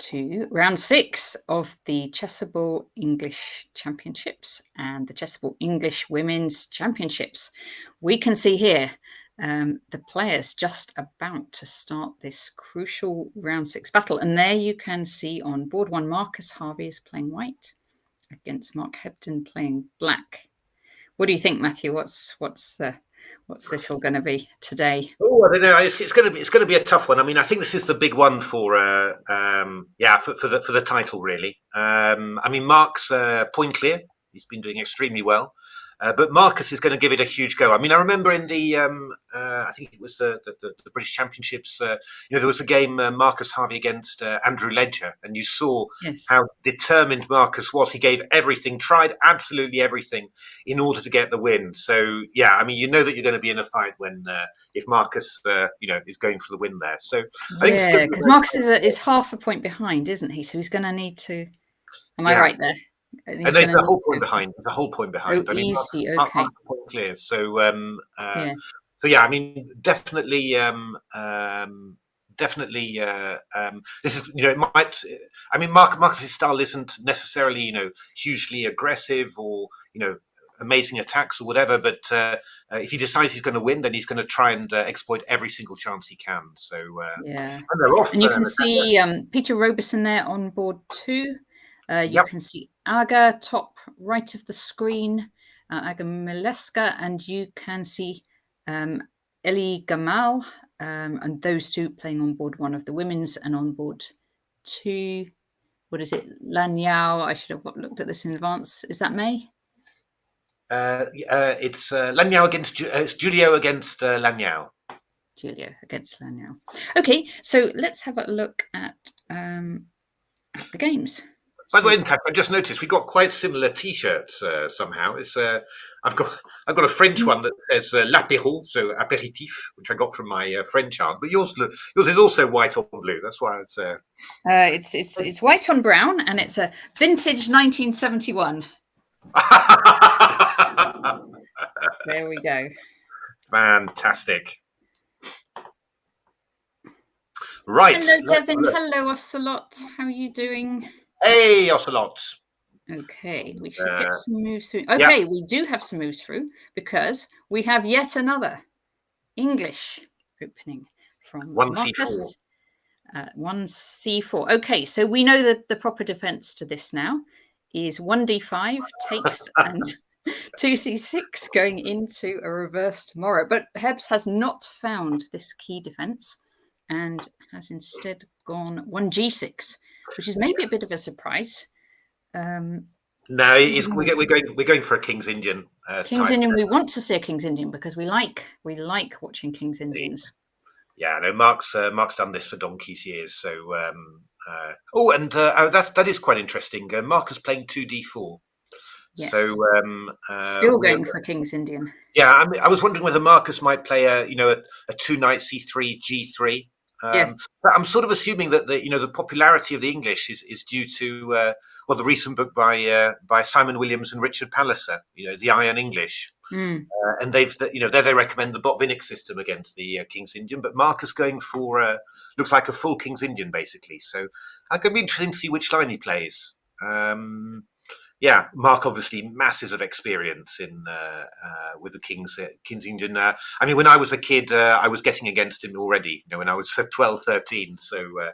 to round 6 of the Chessable English Championships and the Chessable English Women's Championships. We can see here the players just about to start this crucial round 6 battle. And there you can see on board 1, Marcus Harvey is playing white against Mark Hebden playing black. What do you think, Matthew? What's this all going to be today? Oh, I don't know. It's going to be a tough one. I mean, I think this is the big one for the title, really. I mean, Mark's point clear. He's been doing extremely well. But Marcus is going to give it a huge go. I mean, I remember in the, I think it was the British Championships, there was a game, Marcus Harvey against Andrew Ledger, and you saw how determined Marcus was. He gave everything, tried absolutely everything in order to get the win. So, yeah, I mean, you know that you're going to be in a fight when, if Marcus, is going for the win there. So, I think because Marcus is half a point behind, isn't he? So he's going to need to. Am I right there? And there's a whole point behind. There's a whole point behind. Oh, I mean, easy, Mark okay. Point clear. So, so yeah, I mean, definitely, this is, it might. I mean, Marcus's style isn't necessarily, hugely aggressive or, amazing attacks or whatever. But if he decides he's going to win, then he's going to try and exploit every single chance he can. So, yeah, and they're off. And you can see Peter Robertson there on board 2. You can see Aga top right of the screen, Aga Mileska, and you can see Eli Gamal, and those two playing on board 1 of the women's, and on board 2, what is it, Lanyao? I should have looked at this in advance. Is that May? It's Lanyao against it's Julio against Lanyao. Julio against Lanyao. Okay, so let's have a look at the games. By the way, in fact, I just noticed we got quite similar T-shirts somehow. It's I've got a French one that says l'apéro, so apéritif, which I got from my French aunt. But yours is also white on blue. That's why it's white on brown, and it's a vintage 1971. There we go. Fantastic. Right. Hello, Kevin. Hello, Ocelot. How are you doing? Hey, Ocelot. Okay, we should get some moves through. Okay, we do have some moves through because we have yet another English opening from 1c4. 1c4. Okay, so we know that the proper defense to this now is 1d5 takes and 2c6 going into a reverse tomorrow. But Hebs has not found this key defense and has instead gone 1g6. Which is maybe a bit of a surprise. No, we're going for a King's Indian. King's Indian. We want to see a King's Indian because we like watching King's Indians. Yeah, no, Mark's done this for donkey's years. So, that is quite interesting. Mark is playing 2d4. Yes. So, still going for King's Indian. Yeah, I mean, I was wondering whether Marcus might play a 2-knight c3 g3. But I'm sort of assuming that the popularity of the English is due to the recent book by Simon Williams and Richard Palliser, The Iron English, and they recommend the Botvinnik system against the King's Indian, but Marcus going for looks like a full King's Indian basically. So I could be interested to see which line he plays. Mark obviously masses of experience in with the King's Indian. I mean, when I was a kid, I was getting against him already. When I was 12, 13. So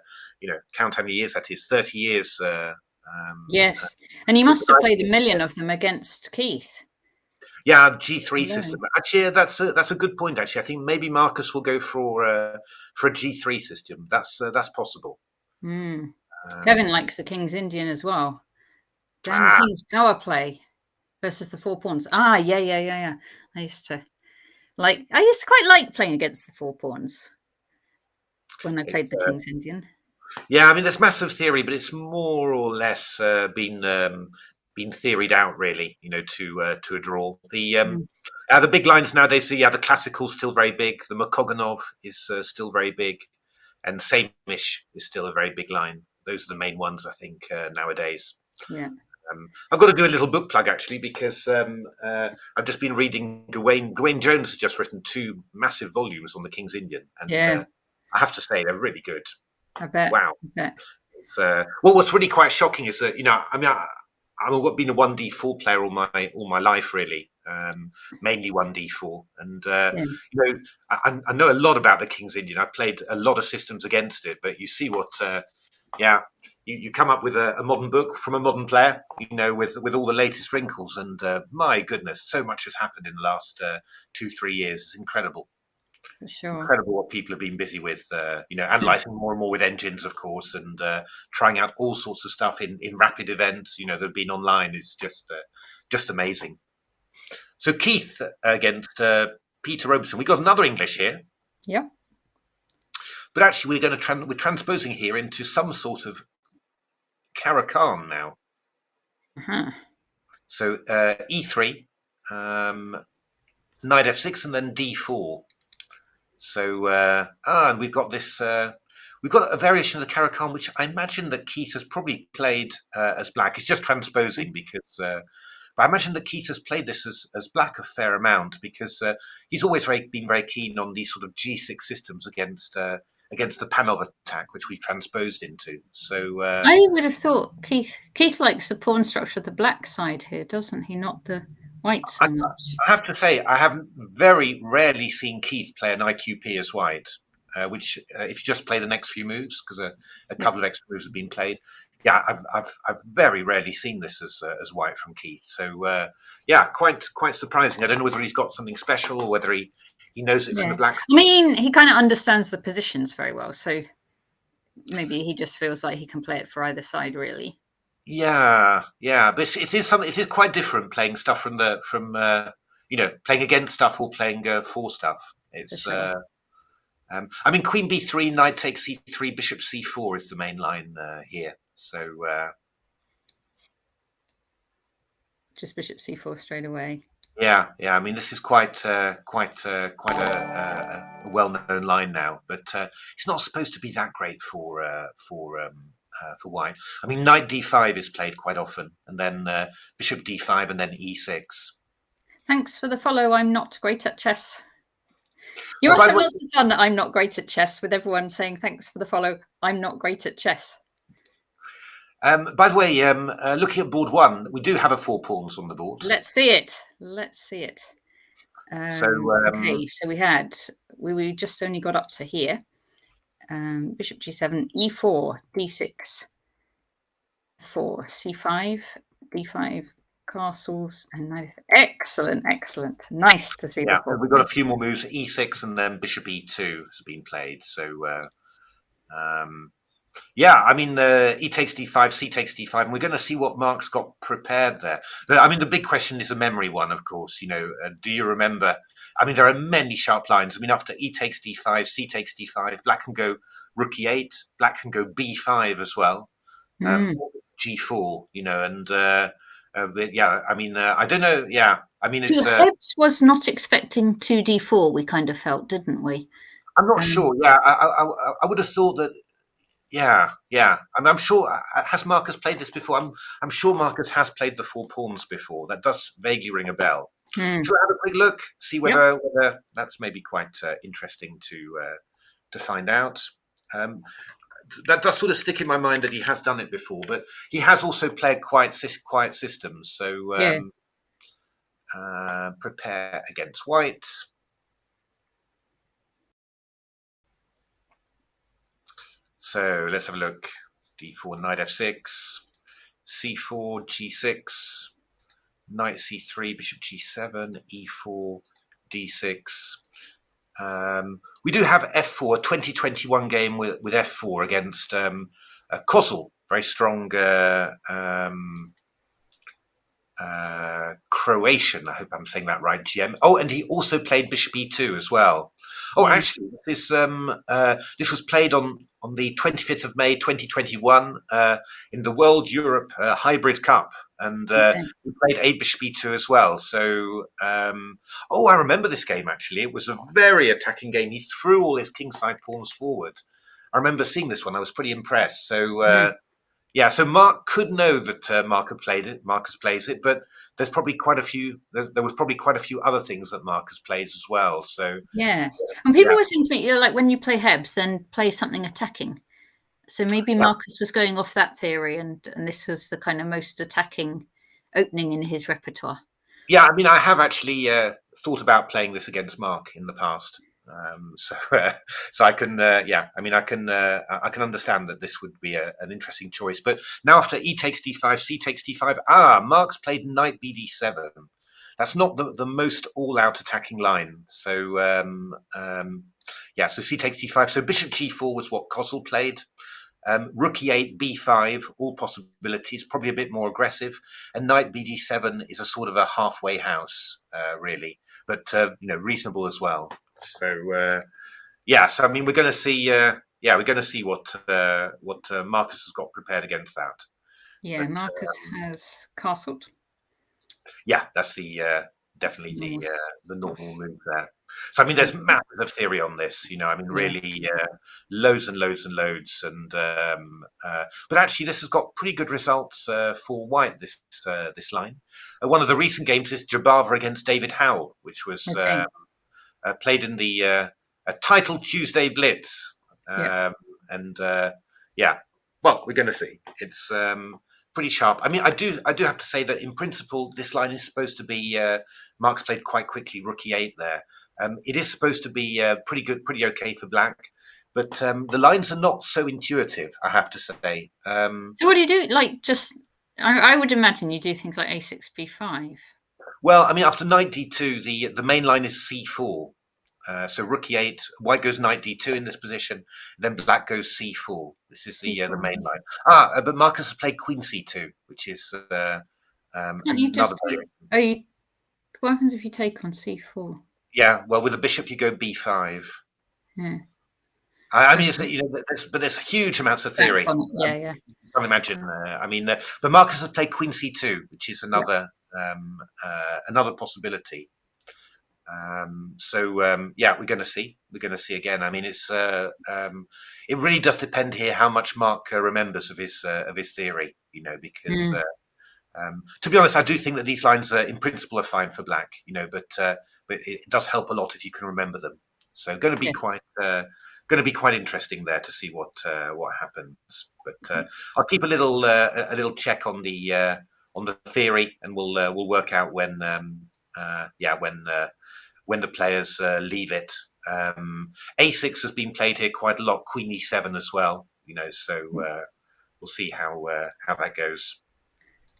count how many years that is. 30 years. Yes, and he must have played a million of them against Keith. Yeah, G3 system. Actually, that's a good point. Actually, I think maybe Marcus will go for a G3 system. That's possible. Kevin likes the King's Indian as well. Dan King's power play versus the 4 pawns. Yeah. I used to quite like playing against the 4 pawns when I played the King's Indian. Yeah, I mean, there's massive theory, but it's more or less been theoried out, really. To a draw. The big lines nowadays. So the classical's still very big. The Makoganov is still very big, and Samish is still a very big line. Those are the main ones, I think, nowadays. Yeah. I've got to do a little book plug actually because I've just been reading Gawain Jones has just written 2 massive volumes on the King's Indian, and I have to say they're really good. I bet. Wow. I bet. Well, what's really quite shocking is that I've been a 1d4 player all my life, really, mainly 1d4, and Yeah. I know a lot about the King's Indian. I've played a lot of systems against it, but you see what, you come up with a modern book from a modern player, with all the latest wrinkles, and my goodness, so much has happened in the last 2-3 years. It's incredible. For sure. Incredible what people have been busy with, analysing more and more with engines, of course, and trying out all sorts of stuff in rapid events, that have been online. It's just amazing. So Keith against Peter Robertson. We got another English here, Yeah. but actually we're transposing here into some sort of Caracan now. Uh-huh. So E3, knight F6, and then D4. So and we've got this. We've got a variation of the Caracan, which I imagine that Keith has probably played as black. It's just transposing because, but I imagine that Keith has played this as black a fair amount because he's always been very keen on these sort of G6 systems against the Panov attack, which we've transposed into. So I would have thought Keith likes the pawn structure of the black side here, doesn't he? Not the white so much. I have to say, I have very rarely seen Keith play an IQP as white, which if you just play the next few moves, because a couple of extra moves have been played. Yeah, I've very rarely seen this as white from Keith. So quite surprising. I don't know whether he's got something special or whether he knows it from the black side. I mean, he kind of understands the positions very well, so maybe he just feels like he can play it for either side, really. Yeah, but it is quite different playing stuff from playing against stuff or playing for stuff. It's Sure. I mean, Queen B3, Knight takes C3, Bishop C4 is the main line here. So just Bishop C4 straight away. Yeah. I mean, this is quite a well-known line now, but it's not supposed to be that great for white. I mean, Knight D5 is played quite often, and then Bishop D5, and then E6. Thanks for the follow. I'm not great at chess. You must have lots of fun. I'm not great at chess with everyone saying thanks for the follow. I'm not great at chess. By the way, looking at board one, we do have a 4 pawns on the board. Let's see it. Okay, so we just only got up to here. Bishop G7, E4, D6, 4, C5, D5, castles, and knight. Excellent. Nice to see. Yeah, we've got a few more moves. E6 and then Bishop E2 has been played. So I mean, E takes D5, C takes D5, and we're going to see what Mark's got prepared there. I mean, the big question is a memory one, of course. Do you remember? I mean, there are many sharp lines. I mean, after E takes D5, C takes D5, black can go Rook E8, black can go B5 as well, G4, and I mean, I don't know. Yeah, I mean, so Hobbes was not expecting 2D4. We kind of felt, didn't we? I'm not sure. Yeah, I would have thought that. Yeah. I mean, I'm sure. Has Marcus played this before? I'm sure Marcus has played the 4 pawns before. That does vaguely ring a bell. Shall we have a quick look? See whether that's maybe quite interesting to find out. That does sort of stick in my mind that he has done it before, but he has also played quiet systems. So prepare against white. So let's have a look. D4, Knight F6, C4, G6, Knight C3, Bishop G7, E4, D6. We do have F4, a 2021 game with F4 against Kozel, very strong Croatian. I hope I'm saying that right, GM. Oh, and he also played Bishop E2 as well. Oh, actually, this was played on the 25th of May, 2021, in the World Europe Hybrid Cup, and we played A Bishop E2 as well. So, I remember this game actually. It was a very attacking game. He threw all his kingside pawns forward. I remember seeing this one. I was pretty impressed. So. So Mark could know that Marcus plays it, but there's probably quite a few. There was probably quite a few other things that Marcus plays as well. So and people were saying to me, like when you play Hebs, then play something attacking. So maybe Yeah, Marcus was going off that theory, and this was the kind of most attacking opening in his repertoire. yeah. I mean, I have actually thought about playing this against Mark in the past. So, so I can, yeah. I mean, I can understand that this would be an interesting choice. But now, after E takes D5, C takes D5. Mark's played Knight BD7. That's not the most all-out attacking line. So, yeah. So C takes D5. So Bishop G4 was what Kossel played. Rook E8, B5, all possibilities, probably a bit more aggressive. And Knight BD7 is a sort of a halfway house, really, but reasonable as well. So yeah, so I mean, we're going to see. Yeah, we're going to see what Marcus has got prepared against that. Yeah, But Marcus has castled. yeah, that's definitely Normal the stuff. normal move there. So I mean, there's masses of theory on this. I mean, Yeah. really, loads and loads and loads. And but actually, this has got pretty good results for White. This line. One of the recent games is Jabava against David Howell, which was Okay. played in the Titled Tuesday Blitz. Yeah. And yeah, well, we're going to see. It's pretty sharp. I mean, I do have to say that in principle, this line is supposed to be Mark's played quite quickly. Rook E8 there. It is supposed to be pretty good, pretty okay for black. But the lines are not so intuitive, I have to say. So what do you do? Like, just I would imagine you do things like A6, B5. Well, I mean, after Knight D2, the main line is C4. So Rook E8, White goes Knight D2 in this position, then Black goes C4. This is the C4. main line. But Marcus has played Queen C2, which is Can't you another just very take? Oh, you, what happens if you take on C4? yeah. Well, with a bishop, you go B5. Yeah. I mean, Okay. there's huge amounts of Facts theory. on it. Yeah, yeah. You can't imagine. I mean, but Marcus has played Queen C2, which is Yeah. another possibility. So yeah, we're going to see. We're going to see again. I mean, it really does depend here how much Mark remembers of his theory. Because Mm. to be honest, I do think that these lines, in principle, are fine for black. But it does help a lot if you can remember them. So going to be Yes. quite interesting there to see what happens. But Okay. I'll keep a little check on the theory, and we'll work out when the players leave it. A6 has been played here quite a lot. Queen E7 as well. So we'll see how that goes.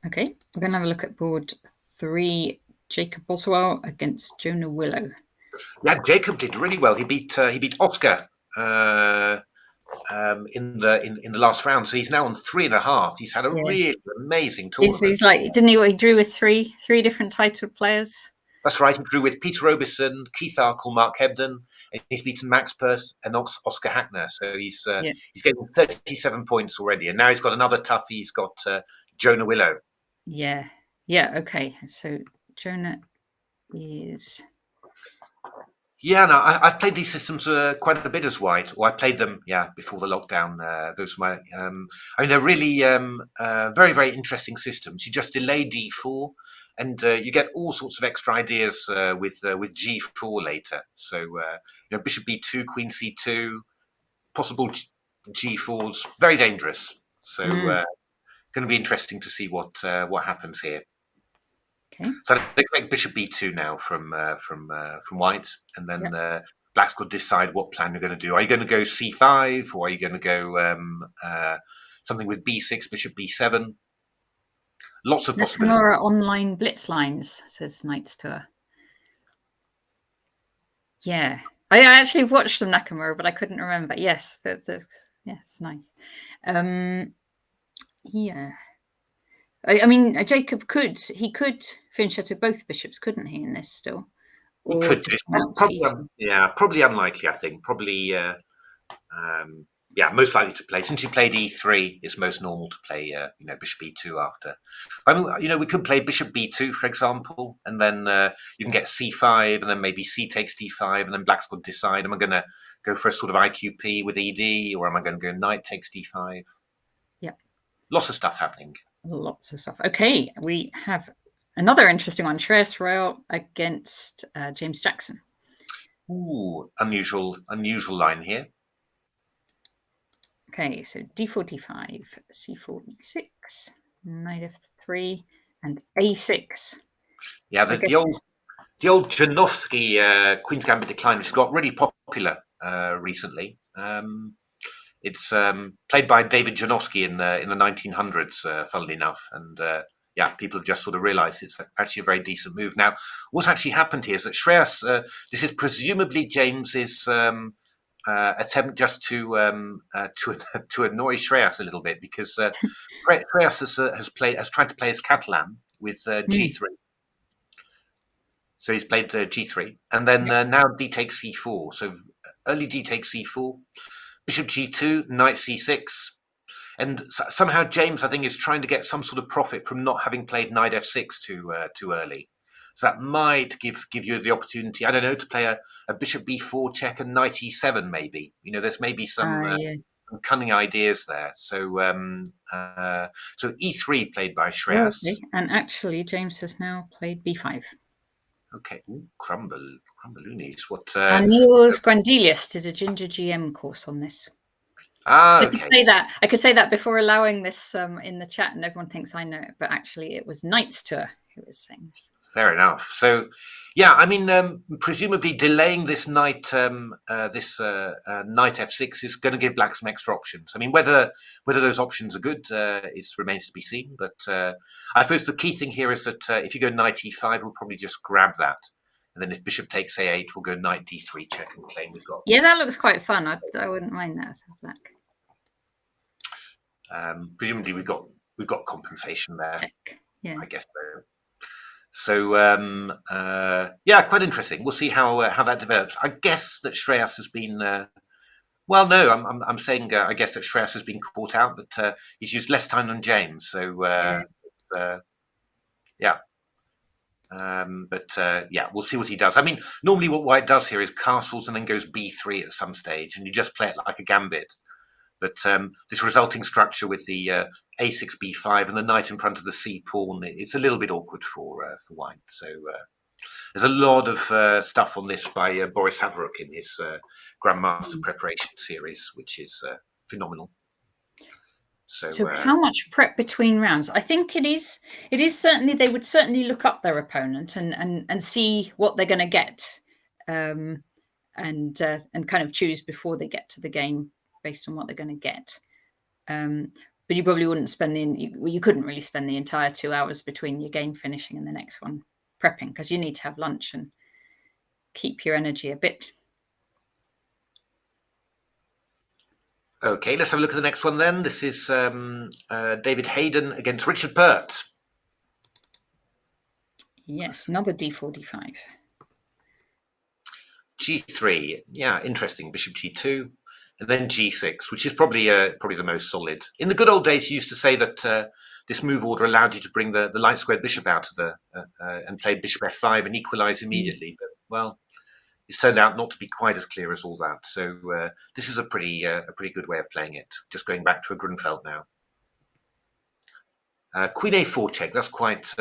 Okay. We're going to have a look at board 3. Jacob Boswell against Jonah Willow. Yeah, Jacob did really well. He beat Oscar in the last round, so he's now on 3.5. He's had a really amazing tournament. He's like, didn't he? He drew with three different titled players. That's right. He drew with Peter Robertson, Keith Arkle, Mark Hebden, and he's beaten Max Pert and Oscar Hackner. So he's getting 37 points already, and now he's got another toughie. He's got Jonah Willow. Yeah. Yeah. Okay. So Jonah is. Yeah, no, I've played these systems quite a bit as White, or I played them, before the lockdown. Those were my, I mean, they're really very, very interesting systems. You just delay D4, and you get all sorts of extra ideas with G4 later. So, Bishop B2, Queen C2, possible G4s, very dangerous. So, going to be interesting to see what happens here. Okay. So I expect Bishop B2 now from White, and then Black's got to decide what plan you're going to do. Are you going to go C5, or are you going to go something with B6, Bishop B7? Lots of possibilities. Nakamura online blitz lines, says Knight's Tour. Yeah, I actually watched some Nakamura, but I couldn't remember. Yes, yes, nice. Yeah. I mean, Jacob could finish at both bishops, couldn't he? In this still, He or could do. just mount to Probably, E2. probably unlikely. I think probably. Most likely to play. Since you played E3, it's most normal to play, Bishop E2 after. I mean, we could play Bishop B2, for example, and then you can get C5, and then maybe C takes D5, and then Black's got to decide: am I going to go for a sort of IQP with ED, or am I going to go Knight takes D5? Yeah, lots of stuff happening. Lots of stuff. Okay, we have another interesting one: Shreyas Royal against James Jackson. Ooh, unusual line here. Okay, so d4, d5, c4, e6, knight f3, and a6. Yeah, I guess the old Janowski Queen's Gambit Decline, which has got really popular recently. It's played by David Janowski in the 1900s, funnily enough, and yeah, people have just sort of realised it's actually a very decent move. Now, what's actually happened here is that Shreyas, this is presumably James's attempt just to to annoy Shreyas a little bit, because Shreyas has tried to play his Catalan with mm, g3. So he's played g3, and then yep. now d takes c4. So early d takes c4, bishop g2, knight c6, and somehow James, I think, is trying to get some sort of profit from not having played knight f6 too early. So that might give you the opportunity, I don't know, to play a bishop b4 check and knight e7 maybe. You know, there's maybe some Yeah. cunning ideas there. So so e3 played by Oh, Shreyas. okay. And actually, James has now played b5. Okay, ooh, crumbaloonies. What? And Niels Grandelius did a Ginger GM course on this. I could Okay. say that. I could say that before allowing this in the chat, and everyone thinks I know it, but actually, it was Knight's Tour who was saying this. Fair enough. So, yeah, I mean, presumably delaying this knight, knight f6 is going to give black some extra options. I mean, whether those options are good remains to be seen. But I suppose the key thing here is that if you go knight e5, we'll probably just grab that, and then if bishop takes a8, we'll go knight d3 check and claim we've got. Yeah, that looks quite fun. I wouldn't mind that for black. Presumably, we've got compensation there. Check. Yeah. I guess so. So yeah, quite interesting. We'll see how that develops. I guess that Shreyas has been. Well, no, I'm saying I guess that Shreyas has been caught out, but he's used less time than James. So yeah. But yeah, we'll see what he does. I mean, normally what White does here is castles and then goes b3 at some stage, and you just play it like a gambit. But this resulting structure with the a6, b5, and the knight in front of the c pawn, it's a little bit awkward for White. So there's a lot of stuff on this by Boris Haverock in his Grandmaster Preparation series, which is phenomenal. So how much prep between rounds? I think it is certainly, they would certainly look up their opponent and see what they're going to get, and kind of choose before they get to the game based on what they're going to get. But you probably wouldn't spend you couldn't really spend the entire 2 hours between your game finishing and the next one prepping, because you need to have lunch and keep your energy a bit. Okay, let's have a look at the next one then. This is David Hayden against Richard Pert. Yes, another d4, d5. G3, yeah, interesting. Bishop G2, and then G6, which is probably the most solid. In the good old days, you used to say that this move order allowed you to bring the light squared bishop out of the and play Bishop F5 and equalize immediately. But well, it's turned out not to be quite as clear as all that. So this is a pretty good way of playing it. Just going back to a Grunfeld now. Queen A4 check. That's quite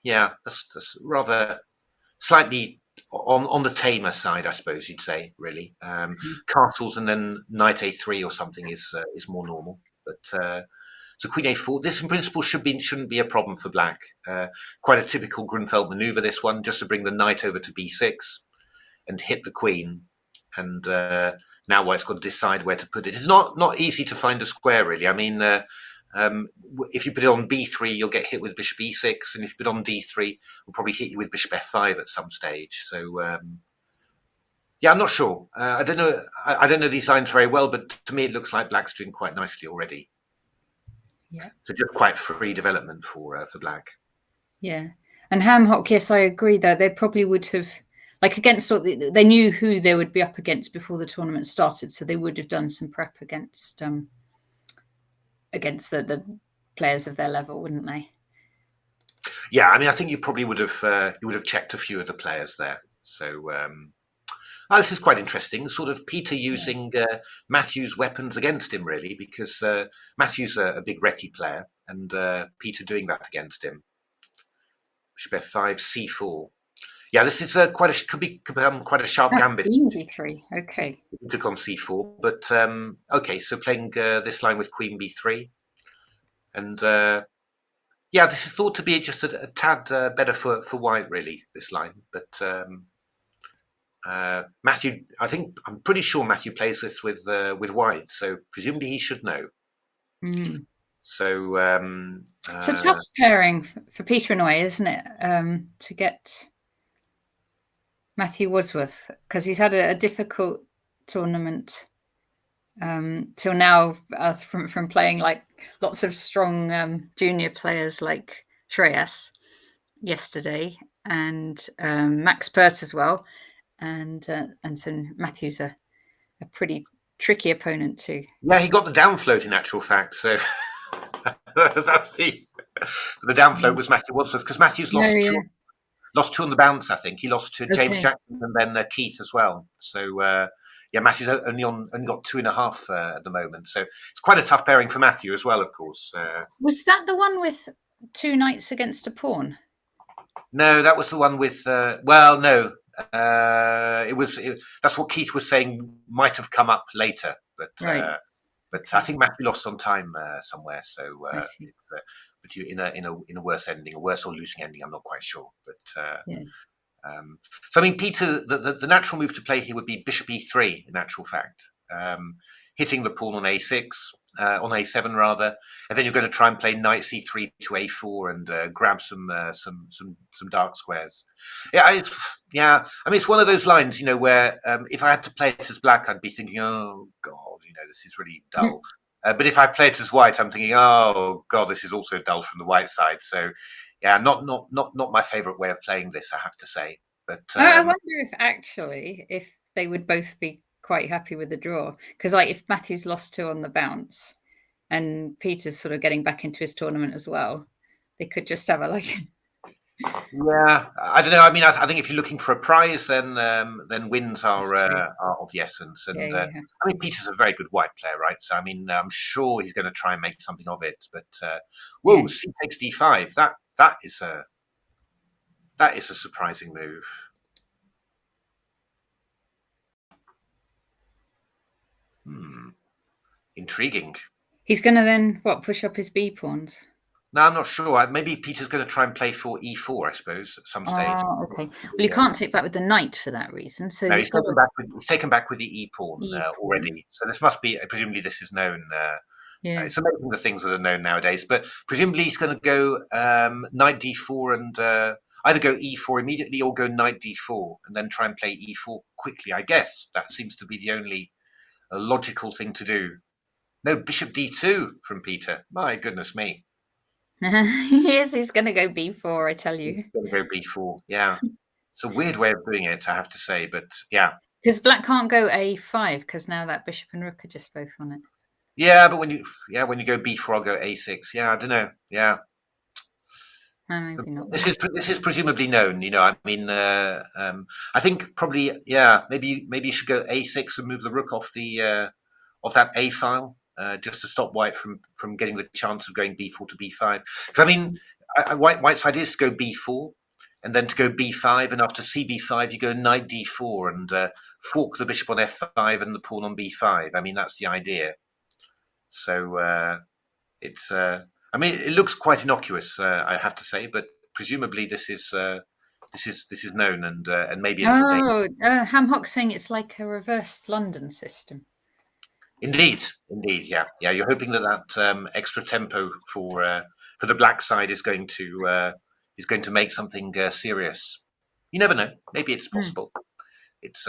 yeah. That's rather slightly on the tamer side, I suppose you'd say. Really, castles and then knight A3 or something is more normal. But so Queen A4. This in principle shouldn't be a problem for black. Quite a typical Grunfeld maneuver. This one, just to bring the knight over to B6 and hit the queen, and now White's got to decide where to put it. It's not easy to find a square, really. I mean, if you put it on b3, you'll get hit with bishop e6, and if you put it on d3, we'll probably hit you with bishop f5 at some stage. So yeah, I'm not sure. I don't know. I don't know these lines very well, but to me, it looks like black's doing quite nicely already. Yeah. So just quite free development for black. Yeah, and Ham Hock, yes, I agree. Though they probably would have, like, against what they knew who they would be up against before the tournament started, so they would have done some prep against the players of their level, wouldn't they? Yeah, I mean, I think you probably would have checked a few of the players there. So this is quite interesting. Sort of Peter using Matthew's weapons against him, really, because Matthew's a big Reti player, and Peter doing that against him. Bishop f5, c4. Yeah, this is could become quite a sharp gambit. Queen b3. Okay. Took on c4, but okay. So playing this line with queen b3, and yeah, this is thought to be just a tad better for white, really. This line, but Matthew, I'm pretty sure Matthew plays this with white, so presumably he should know. Mm. So it's a tough pairing for Peter in a way, isn't it? To get Matthew Wadsworth, because he's had a difficult tournament till now from playing like lots of strong junior players like Shreyas yesterday and Max Pert as well, and so Matthew's a pretty tricky opponent too. Yeah, he got the down float in actual fact. So that's the down float was Matthew Wadsworth, because Matthew's lost two on the bounce. I think he lost to James Jackson and then Keith as well. So yeah, Matthew's only got 2.5 at the moment. So it's quite a tough pairing for Matthew as well, of course. Was that the one with 2 knights against a pawn? No, that was the one with. Well, no, that's what Keith was saying might have come up later, but right. But okay. I think Matthew lost on time somewhere. So but you in a worse ending, a worse or losing ending. I'm not quite sure, but yeah. So I mean, Peter, the natural move to play here would be bishop e3. In actual fact, hitting the pawn on a6, on a7 rather, and then you're going to try and play knight c3 to a4 and grab some dark squares. Yeah, I mean, it's one of those lines, where if I had to play it as black, I'd be thinking, oh God, this is really dull. But if I play it as white, I'm thinking, oh God, this is also dull from the white side. So yeah, not my favourite way of playing this, I have to say. But I wonder if they would both be quite happy with the draw, because like if Matthew's lost 2 on the bounce and Peter's sort of getting back into his tournament as well, they could just have yeah, I don't know. I mean, I think if you're looking for a prize, then wins are of the essence. And I mean, Peter's a very good white player, right? So I mean, I'm sure he's going to try and make something of it. But whoa, c takes d5. That is a surprising move. Intriguing. He's going to then push up his b pawns. No, I'm not sure. Maybe Peter's going to try and play for e4, I suppose, at some stage. Oh, okay. Well, you can't take back with the knight for that reason. So no, he's taken back with the e-pawn already. So this must be, presumably this is known. It's amazing the things that are known nowadays. But presumably he's going to go knight d4 and either go e4 immediately or go knight d4 and then try and play e4 quickly. I guess that seems to be the only logical thing to do. No, bishop d2 from Peter. My goodness me. Yes, he's going to go b4, I tell you. He's going to go b4, yeah. It's a weird way of doing it, I have to say, but yeah. Because black can't go a5 because now that bishop and rook are just both on it. Yeah, but when you go b4, I'll go a6. Yeah, I don't know. Yeah. Maybe not. This is presumably known. I mean, I think probably maybe you should go a6 and move the rook off the of that a file. Just to stop white from getting the chance of going b4 to b5. Because I mean, white's side is to go b4 and then to go b5, and after cb5 you go knight d4 and fork the bishop on f5 and the pawn on b5. I mean, that's the idea. So it's I mean, it looks quite innocuous, I have to say, but presumably this is known and maybe a little dangerous. Ham Hock saying it's like a reversed London system. Indeed, yeah. You're hoping that extra tempo for the black side is going to make something serious. You never know. Maybe it's possible. It's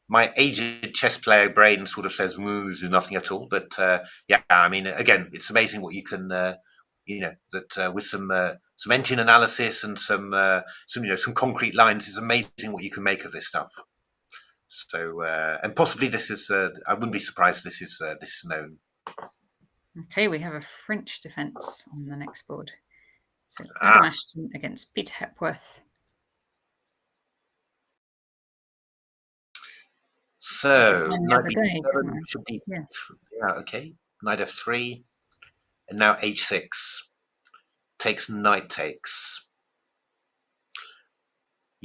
my aged chess player brain sort of says this is nothing at all. But yeah, I mean, again, it's amazing what you can with some engine analysis and some concrete lines, it's amazing what you can make of this stuff. So and possibly this is I wouldn't be surprised if this is known. Okay, we have a French defense on the next board. So Adam Ashton against Peter Hepworth. So knight b7 should be okay. Knight f3 and now h6 takes, knight takes.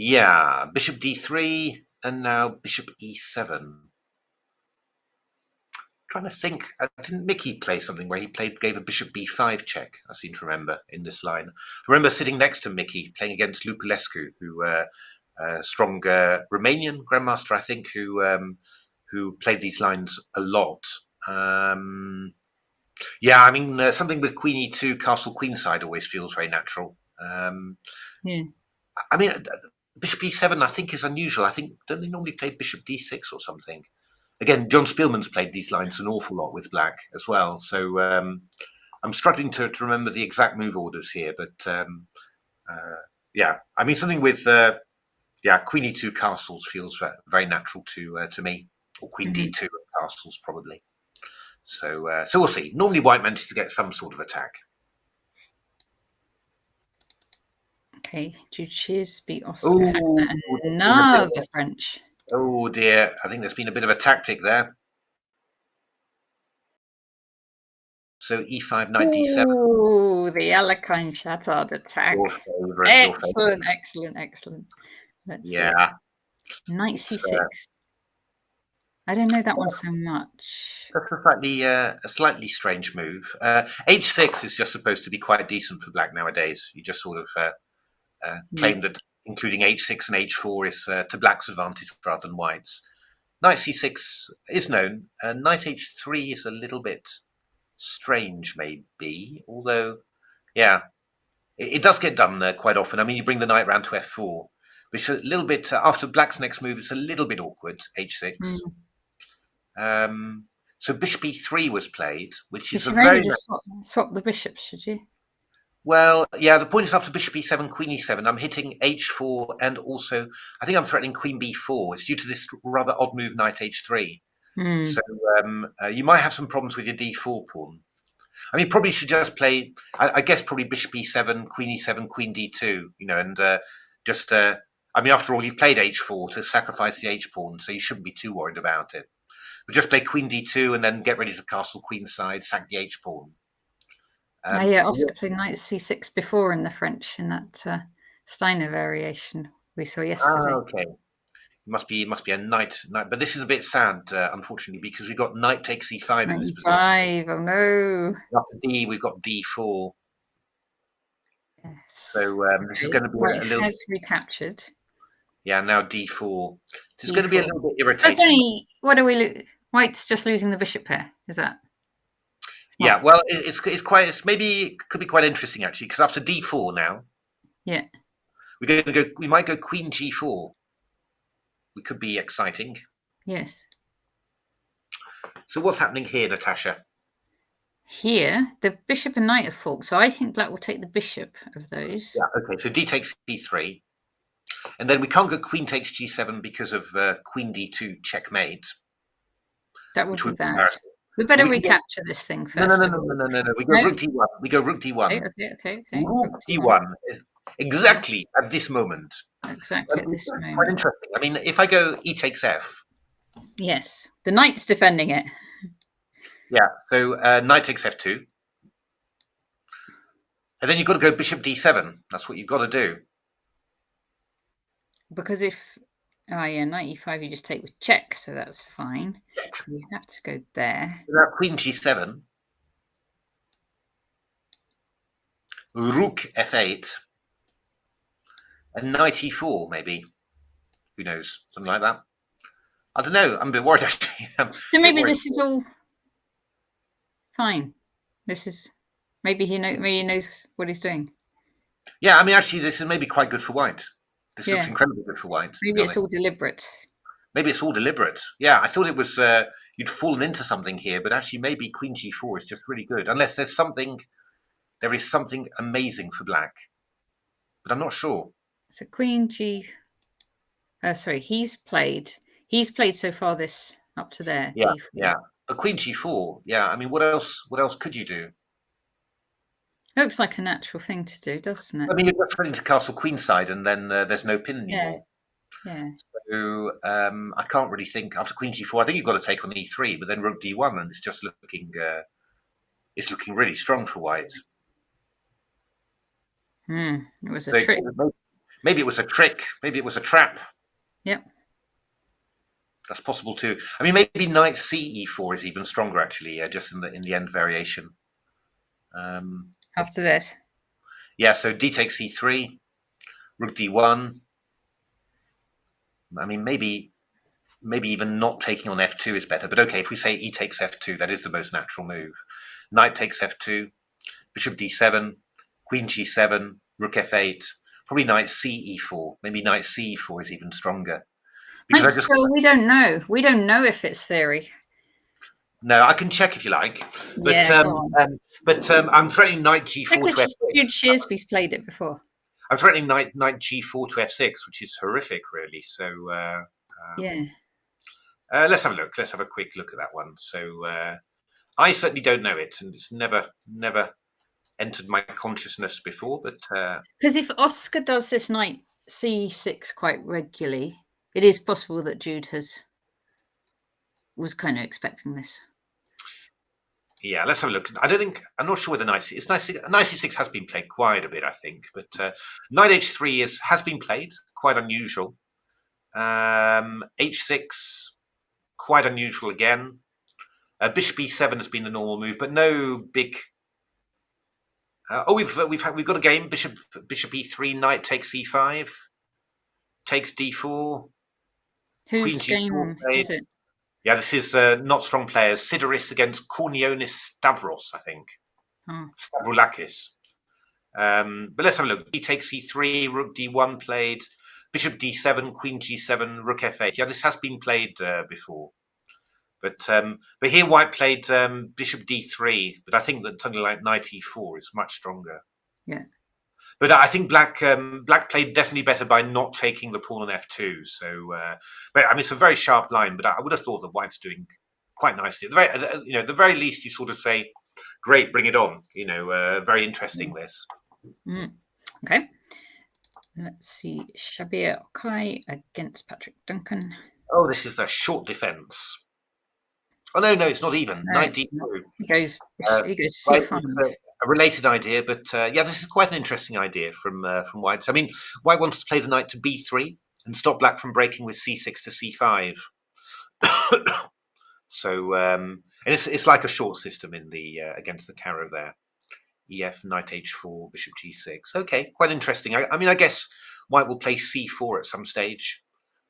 Yeah, bishop d3, and now bishop e7. Trying to think, didn't Mickey play something where he gave a bishop b5 check? I seem to remember in this line. I remember sitting next to Mickey playing against Lupulescu, who strong Romanian grandmaster, I think, who played these lines a lot. Yeah, I mean, something with queen e2, castle queenside always feels very natural. Yeah. I mean, bishop e7, I think, is unusual. I think, don't they normally play bishop d6 or something? Again, John Spielman's played these lines an awful lot with black as well. So I'm struggling to remember the exact move orders here. But yeah, I mean, something with queen e2 castles feels very natural to me, or queen d2 castles probably. So we'll see. Normally, white manages to get some sort of attack. Okay, Duchess beat Oscar. Oh, Another French. Oh dear, I think there's been a bit of a tactic there. So e5, knight d7. Oh, the Alekhine Chattard attack. Your favourite. Excellent. Let's yeah. look. Knight c6. I don't know that one so much. That's a slightly strange move. H6 is just supposed to be quite decent for black nowadays. You just sort of claim that including H6 and H4 is to black's advantage rather than white's. Knight C6 is known. Knight H3 is a little bit strange, maybe. Although, yeah, it does get done quite often. I mean, you bring the knight round to F4, which is a little bit, after black's next move, it's a little bit awkward, H6. So bishop E3 was played, which is a very... just swap the bishops, should you? Well, yeah, the point is after bishop e7, queen e7, I'm hitting h4, and also I think I'm threatening queen b4. It's due to this rather odd move, knight h3. So you might have some problems with your d4 pawn. I mean, probably should just play, I guess probably bishop e7, queen, queen d2, you know, and I mean, after all, you've played h4 to sacrifice the h pawn, so you shouldn't be too worried about it. But just play queen d2 and then get ready to castle queenside, sack the h pawn. Yeah, Oscar played knight c6 before in the French in that Steiner variation we saw yesterday. Okay. It must be a knight, but this is a bit sad, unfortunately, because we've got knight takes e5 in this position. Oh no! After d, we've got d4. Yes. So this is going to be a little. Has recaptured. Yeah, now d4. This is going to be a little bit irritating. That's only. What are we? White's just losing the bishop pair. Is that? Yeah, well, it's maybe could be quite interesting actually, because after d4 now. Yeah. We might go queen g4. We could be exciting. Yes. So what's happening here, Natasha? Here, the bishop and knight are forked, so I think black will take the bishop of those. Yeah, okay, so d takes d3. And then we can't go queen takes g7 because of queen d2 checkmate. That would be bad. We better recapture this thing first. No. We go rook d1. We go rook d1. Okay. Rook d1. Exactly at this moment. Exactly at this moment. Quite interesting. I mean, if I go e takes f. Yes, the knight's defending it. Yeah, so knight takes f2. And then you've got to go bishop d7. That's what you've got to do. Because if, knight e5, you just take with check, so that's fine. Check. You have to go there. So now queen g7. Rook f8. And knight e4, maybe. Who knows? Something like that. I don't know. I'm a bit worried, actually. So maybe this is all fine. This is maybe he knows what he's doing. Yeah, I mean, actually, this is maybe quite good for white. This looks incredibly good for white. Maybe it's all deliberate. Maybe it's all deliberate. Yeah, I thought it was you'd fallen into something here, but actually maybe queen g4 is just really good. Unless there is something amazing for black, but I'm not sure. So queen g. Sorry, he's played so far this up to there. Yeah, yeah. But queen g4. Yeah, I mean, what else could you do? Looks like a natural thing to do, doesn't it? I mean, you're just running to castle queenside, and then there's no pin anymore. Yeah. So I can't really think after queen g4. I think you've got to take on e3, but then rook d1, and it's just looking really strong for white. It was a trick. Maybe it was a trick. Maybe it was a trap. Yep. That's possible too. I mean, maybe knight ce4 is even stronger actually, just in the end variation. After that. Yeah, so d takes e3, rook d1. I mean, maybe even not taking on f2 is better. But okay, if we say e takes f2, that is the most natural move. Knight takes f2, bishop d7, queen g7, rook f8, probably knight ce4. Maybe knight ce4 is even stronger. Because I just we don't know. We don't know if it's theory. No, I can check if you like. But Yeah, go on. I'm threatening knight g4 to f6. Jude Shearsby's played it before. I'm threatening knight g4 to f6, which is horrific, really. So Yeah. let's have a look. Let's have a quick look at that one. So I certainly don't know it, and it's never entered my consciousness before. But because if Oscar does this knight c6 quite regularly, it is possible that Jude was kind of expecting this. Yeah, let's have a look. I'm not sure whether knight c6 has been played quite a bit, I think. But knight h3 has been played, quite unusual. H6, quite unusual again. Bishop e7 has been the normal move, but no big. We've got a game. Bishop e3, knight takes e5, takes d4. Whose game is it? Yeah, this is not strong players. Sidoris against Kornionis Stavros, I think. Stavroulakis. But let's have a look. D takes e3, rook d1 played, bishop d7, queen g7, rook f8. Yeah, this has been played before. But here white played bishop d3, but I think that something like knight e4 is much stronger. Yeah. But I think black played definitely better by not taking the pawn on f2. So, but I mean, it's a very sharp line. But I would have thought that white's doing quite nicely. At the very least, you sort of say, "Great, bring it on." Very interesting this. Okay. Let's see. Shabir Okai against Patrick Duncan. Oh, this is a short defense. Oh no, it's not even. Knight d2. He goes c5. A related idea, but yeah, this is quite an interesting idea from white. I mean, white wants to play the knight to b3 and stop black from breaking with c6 to c5. So and it's like a short system in the against the Caro there. Ef, knight h4, bishop g6. Okay, quite interesting. I mean, I guess white will play c4 at some stage,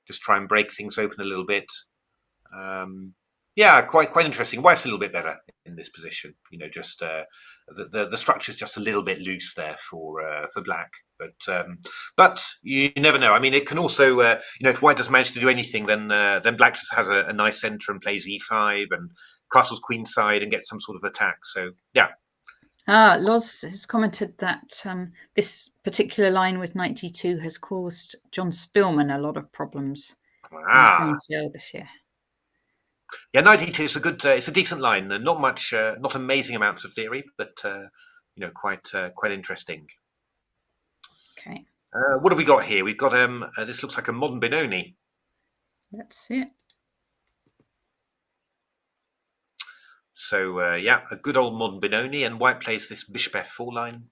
just try and break things open a little bit. Yeah, quite interesting. White's a little bit better in this position. Just the structure's just a little bit loose there for black. But you never know. I mean, it can also if white doesn't manage to do anything, then black just has a nice centre and plays e5 and castles queenside and gets some sort of attack. So yeah. Loz has commented that this particular line with knight d2 has caused John Spillman a lot of problems in the film sale this year. Yeah, knight e2 is it's a decent line. Not much, not amazing amounts of theory, but quite interesting. Okay. What have we got here? We've got this looks like a modern Benoni. That's it. So yeah, a good old modern Benoni, and white plays this bishop f4 line,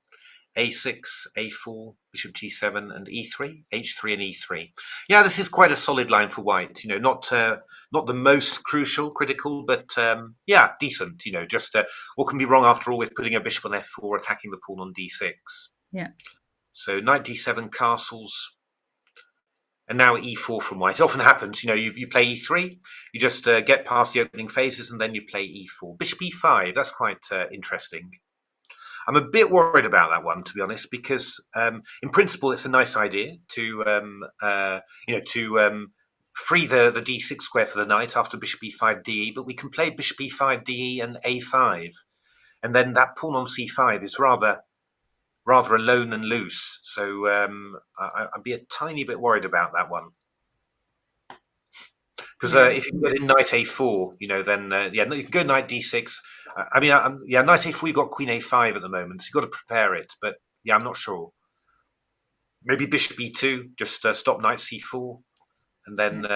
a6, a4, bishop g7, and e3, h3, and e3. Yeah, this is quite a solid line for white. Not the most critical, but yeah, decent. Just what can be wrong after all with putting a bishop on f4, attacking the pawn on d6. Yeah. So knight d7 castles. And now e4 from white. It often happens, you play e3, you just get past the opening phases, and then you play e4. Bishop e5, that's quite interesting. I'm a bit worried about that one, to be honest, because in principle, it's a nice idea to free the d6 square for the knight after bishop e5 de, but we can play bishop e5 de and a5, and then that pawn on c5 is rather alone and loose. So I'd be a tiny bit worried about that one. Because if you get in knight a4, then you can go knight d6. I mean, knight a4, you've got queen a5 at the moment, so you've got to prepare it. But yeah, I'm not sure. Maybe bishop e2, just stop knight c4, and then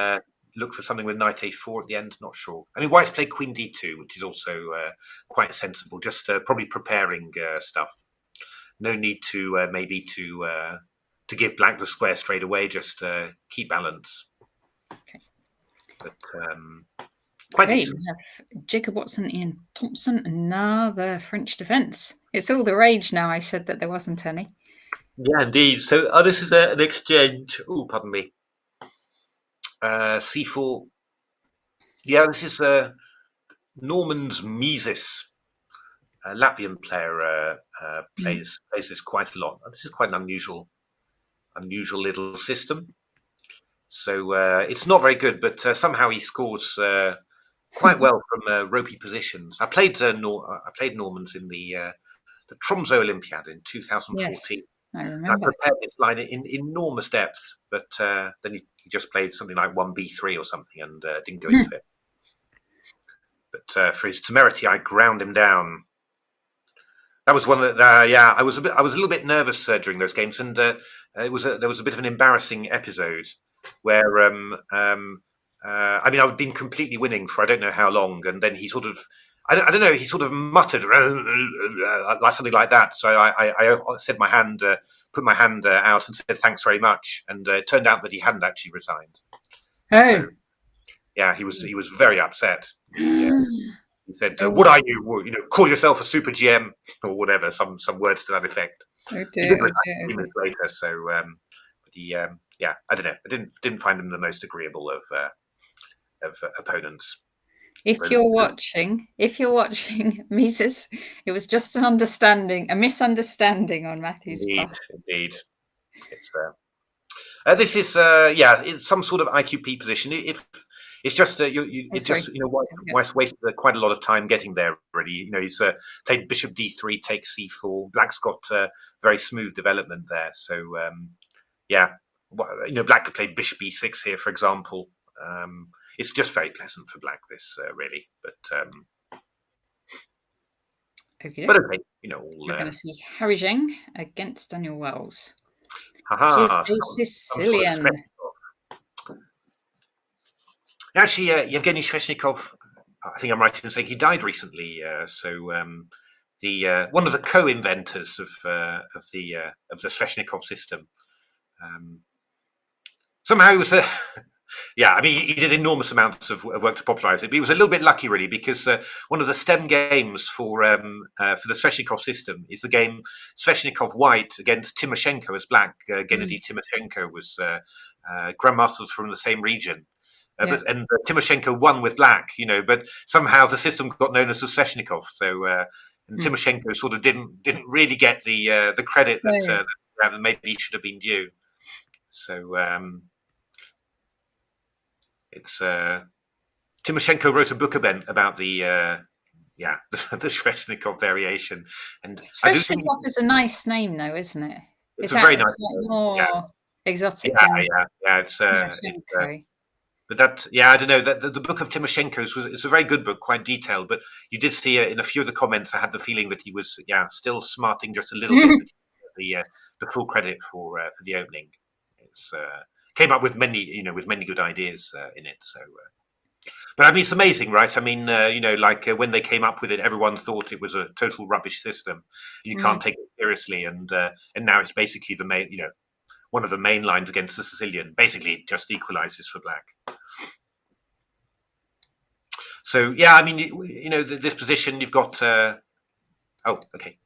look for something with knight a4 at the end. Not sure. I mean, white's played queen d2, which is also quite sensible. Just probably preparing stuff. No need to maybe to give black the square straight away, just keep balance. Okay. But quite Okay, decent. we have Jacob Watson, Ian Thompson, another French defence. It's all the rage now. I said that there wasn't any. Yeah, indeed. So this is an exchange. Oh, pardon me. C4. Yeah, this is Normans Mises, a Latvian player, plays this quite a lot. This is quite an unusual little system. So it's not very good, but somehow he scores quite well from ropey positions. I played Normans in the Tromsø Olympiad in 2014. Yes, I I remember. prepared this line in enormous depth, but then he just played something like 1b3 or something and didn't go into it. But for his temerity, I ground him down. That was one that, yeah, I was a little bit nervous during those games, and there was a bit of an embarrassing episode where, I mean, I'd been completely winning for I don't know how long, and then he sort of, I don't know, he sort of muttered like something like that. So I said my hand, put my hand out and said thanks very much, and it turned out that he hadn't actually resigned. Oh, So yeah, he was very upset. He said, "What are you? Well, call yourself a super GM or whatever, some words to that effect." oh He dear, did oh resign dear, 3 oh minutes later, so but he, yeah, I don't know. I didn't find him the most agreeable of opponents. If you're watching, Mises, it was just a misunderstanding on Matthew's part. Indeed, it's this is yeah, it's some sort of IQP position. If it's just it just wasted quite a lot of time getting there already. He's played bishop d3, takes c4. Black's got very smooth development there. So yeah, Black could play bishop e6 here, for example. It's just very pleasant for Black, this really. But Okay. We're going to see Harry Zheng against Daniel Wells. He's a Sicilian. Actually, Yevgeny Sveshnikov, I think I'm right in saying he died recently. So the one of the co-inventors of the Sveshnikov system. Somehow he was yeah, I mean, he did enormous amounts of work to popularize it, but he was a little bit lucky, really, because one of the stem games for the Sveshnikov system is the game Sveshnikov White against Timoshenko as Black. Gennady Timoshenko was grandmasters from the same region. And Timoshenko won with Black, but somehow the system got known as the Sveshnikov. So and Timoshenko sort of didn't really get the credit that maybe he should have been due. So it's Timoshenko wrote a book about the the Sveshnikov variation, and Sveshnikov is a nice name, though, isn't it? It's a very nice name. More exotic. Yeah. It's but that, I don't know. That the book of Timoshenko's it's a very good book, quite detailed. But you did see in a few of the comments, I had the feeling that he was still smarting just a little bit. The full credit for the opening. It's came up with many good ideas in it. So, but I mean, it's amazing, right? I mean, like when they came up with it, everyone thought it was a total rubbish system. You can't take it seriously, and now it's basically the main, one of the main lines against the Sicilian. Basically, it just equalizes for Black. So yeah, I mean, this position you've got. Oh, okay.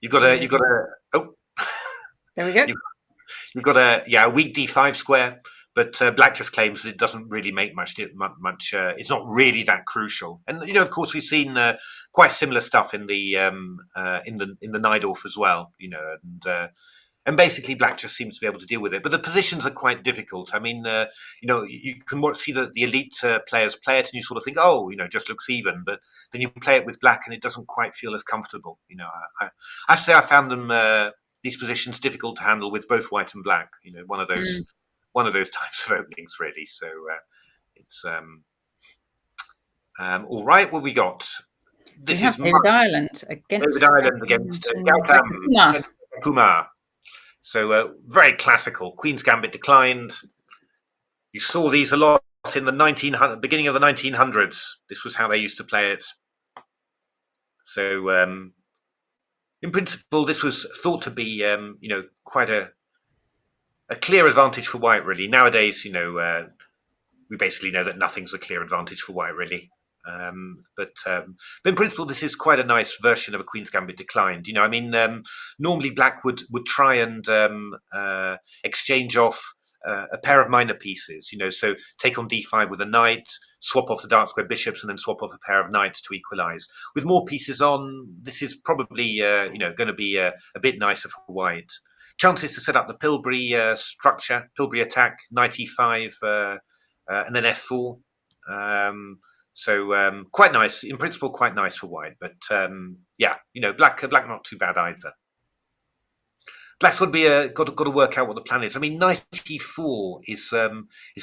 You've got a. Oh, there we go. You've got a weak d5 square, but Black just claims that it doesn't really make much. It's not really that crucial. And of course, we've seen quite similar stuff in the Najdorf as well. And basically, Black just seems to be able to deal with it. But the positions are quite difficult. I mean, you can see the elite players play it, and you sort of think, oh, it just looks even. But then you play it with Black, and it doesn't quite feel as comfortable. I have to say I found them these positions difficult to handle with both White and Black. One of those types of openings, really. So it's all right. What have we got? This is David Ireland against Gautam Kumar. So very classical. Queen's Gambit declined. You saw these a lot in the beginning of the 1900s. This was how they used to play it. So in principle, this was thought to be, quite a clear advantage for white, really. Nowadays, we basically know that nothing's a clear advantage for white, really. But in principle, this is quite a nice version of a Queen's Gambit declined. Normally black would try and exchange off a pair of minor pieces. So take on d5 with a knight, swap off the dark square bishops, and then swap off a pair of knights to equalize. With more pieces on, this is probably going to be a bit nicer for white. Chances to set up the Pilbury structure, Pilbury attack, knight e5, and then f4. Quite nice, in principle, quite nice for white. But black not too bad either. Black's got to work out what the plan is. I mean, knight e4 is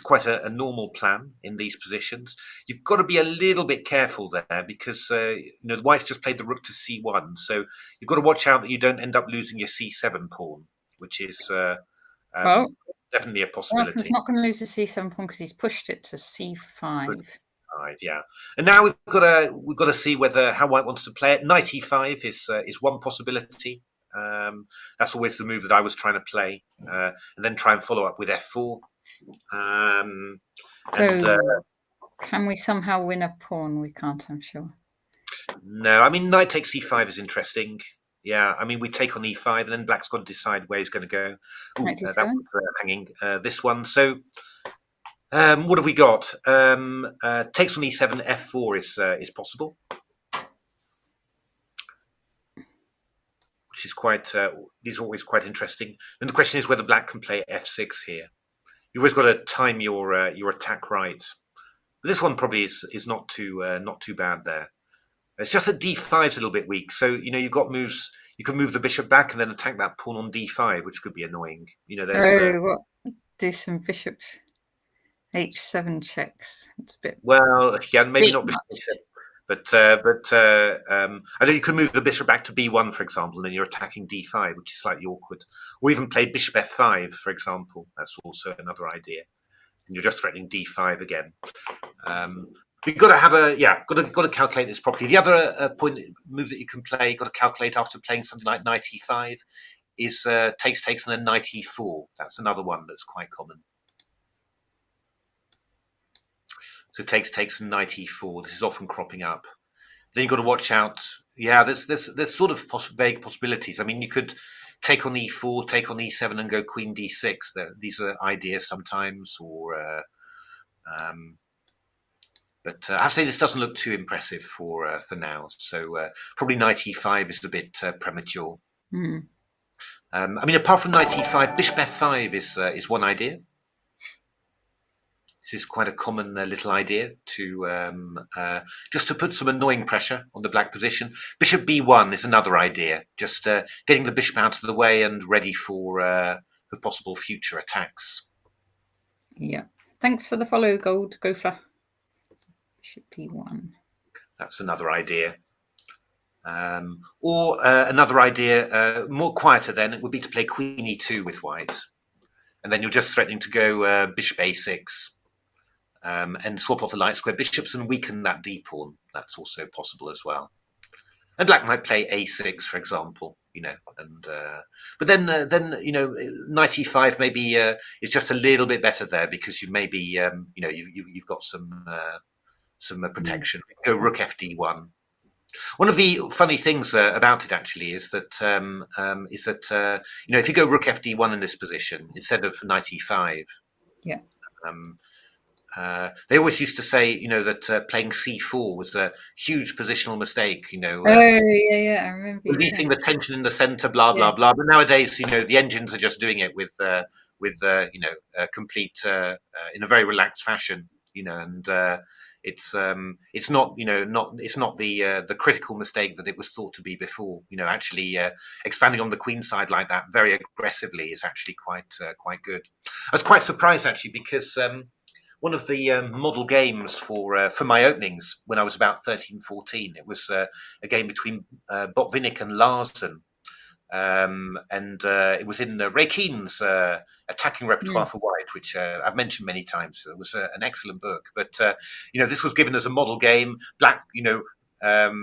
quite a normal plan in these positions. You've got to be a little bit careful there because the white's just played the rook to c1, so you've got to watch out that you don't end up losing your c7 pawn, which is definitely a possibility. He's not going to lose the c7 pawn because he's pushed it to c5. Right, yeah. And now we've got to see how white wants to play it. Knight e5 is one possibility. That's always the move that I was trying to play, and then try and follow up with f4. Can we somehow win a pawn? We can't, I'm sure. No, I mean, knight takes e5 is interesting. Yeah, I mean, we take on e5, and then black's got to decide where he's going to go. That one's hanging. This one. So, what have we got? Takes on e7, f4 is possible, which is quite. These are always quite interesting. And the question is whether black can play f6 here. You've always got to time your attack right. But this one probably is not too bad there. It's just that d5 is a little bit weak. So you've got moves. You can move the bishop back and then attack that pawn on d5, which could be annoying. Do some bishop h7 checks. It's a bit maybe not bishop h7, but I know you can move the bishop back to b1, for example, and then you're attacking d5, which is slightly awkward. Or even play bishop f5, for example. That's also another idea. And you're just threatening d5 again. You've got to have got to calculate this properly. The other move that you can play, you've got to calculate after playing something like knight e5 is takes, and then knight e4. That's another one that's quite common. So takes, and knight e4. This is often cropping up. Then you've got to watch out. Yeah, there's sort of vague possibilities. I mean, you could take on e4, take on e7, and go queen d6. These are ideas sometimes, or but I have to say this doesn't look too impressive for now. So probably knight e5 is a bit premature. I mean, apart from knight e5, bishop f5 is one idea. This is quite a common little idea to just to put some annoying pressure on the black position. Bishop b1 is another idea, just getting the bishop out of the way and ready for possible future attacks. Yeah. Thanks for the follow, Gold Gopher. Bishop b1. That's another idea. Or another idea, more quieter then, it would be to play queen e2 with white. And then you're just threatening to go bishop a6. And swap off the light square bishops and weaken that d pawn. That's also possible as well. And black might play a6, for example, and but then knight e5 maybe is just a little bit better there because you've got some protection. Go rook fd1. One of the funny things about it actually is that if you go rook fd1 in this position instead of knight e5, yeah. They always used to say, that playing c4 was a huge positional mistake. I remember. Releasing the tension in the center, blah blah blah. But nowadays, the engines are just doing it with complete in a very relaxed fashion. And it's not the critical mistake that it was thought to be before. Actually expanding on the queen side like that very aggressively is actually quite good. I was quite surprised actually because. One of the model games for my openings when I was about 13, 14, it was a game between Botvinnik and Larsen. And it was in Ray Keane's Attacking Repertoire for White, which I've mentioned many times. It was an excellent book. But, this was given as a model game. Black,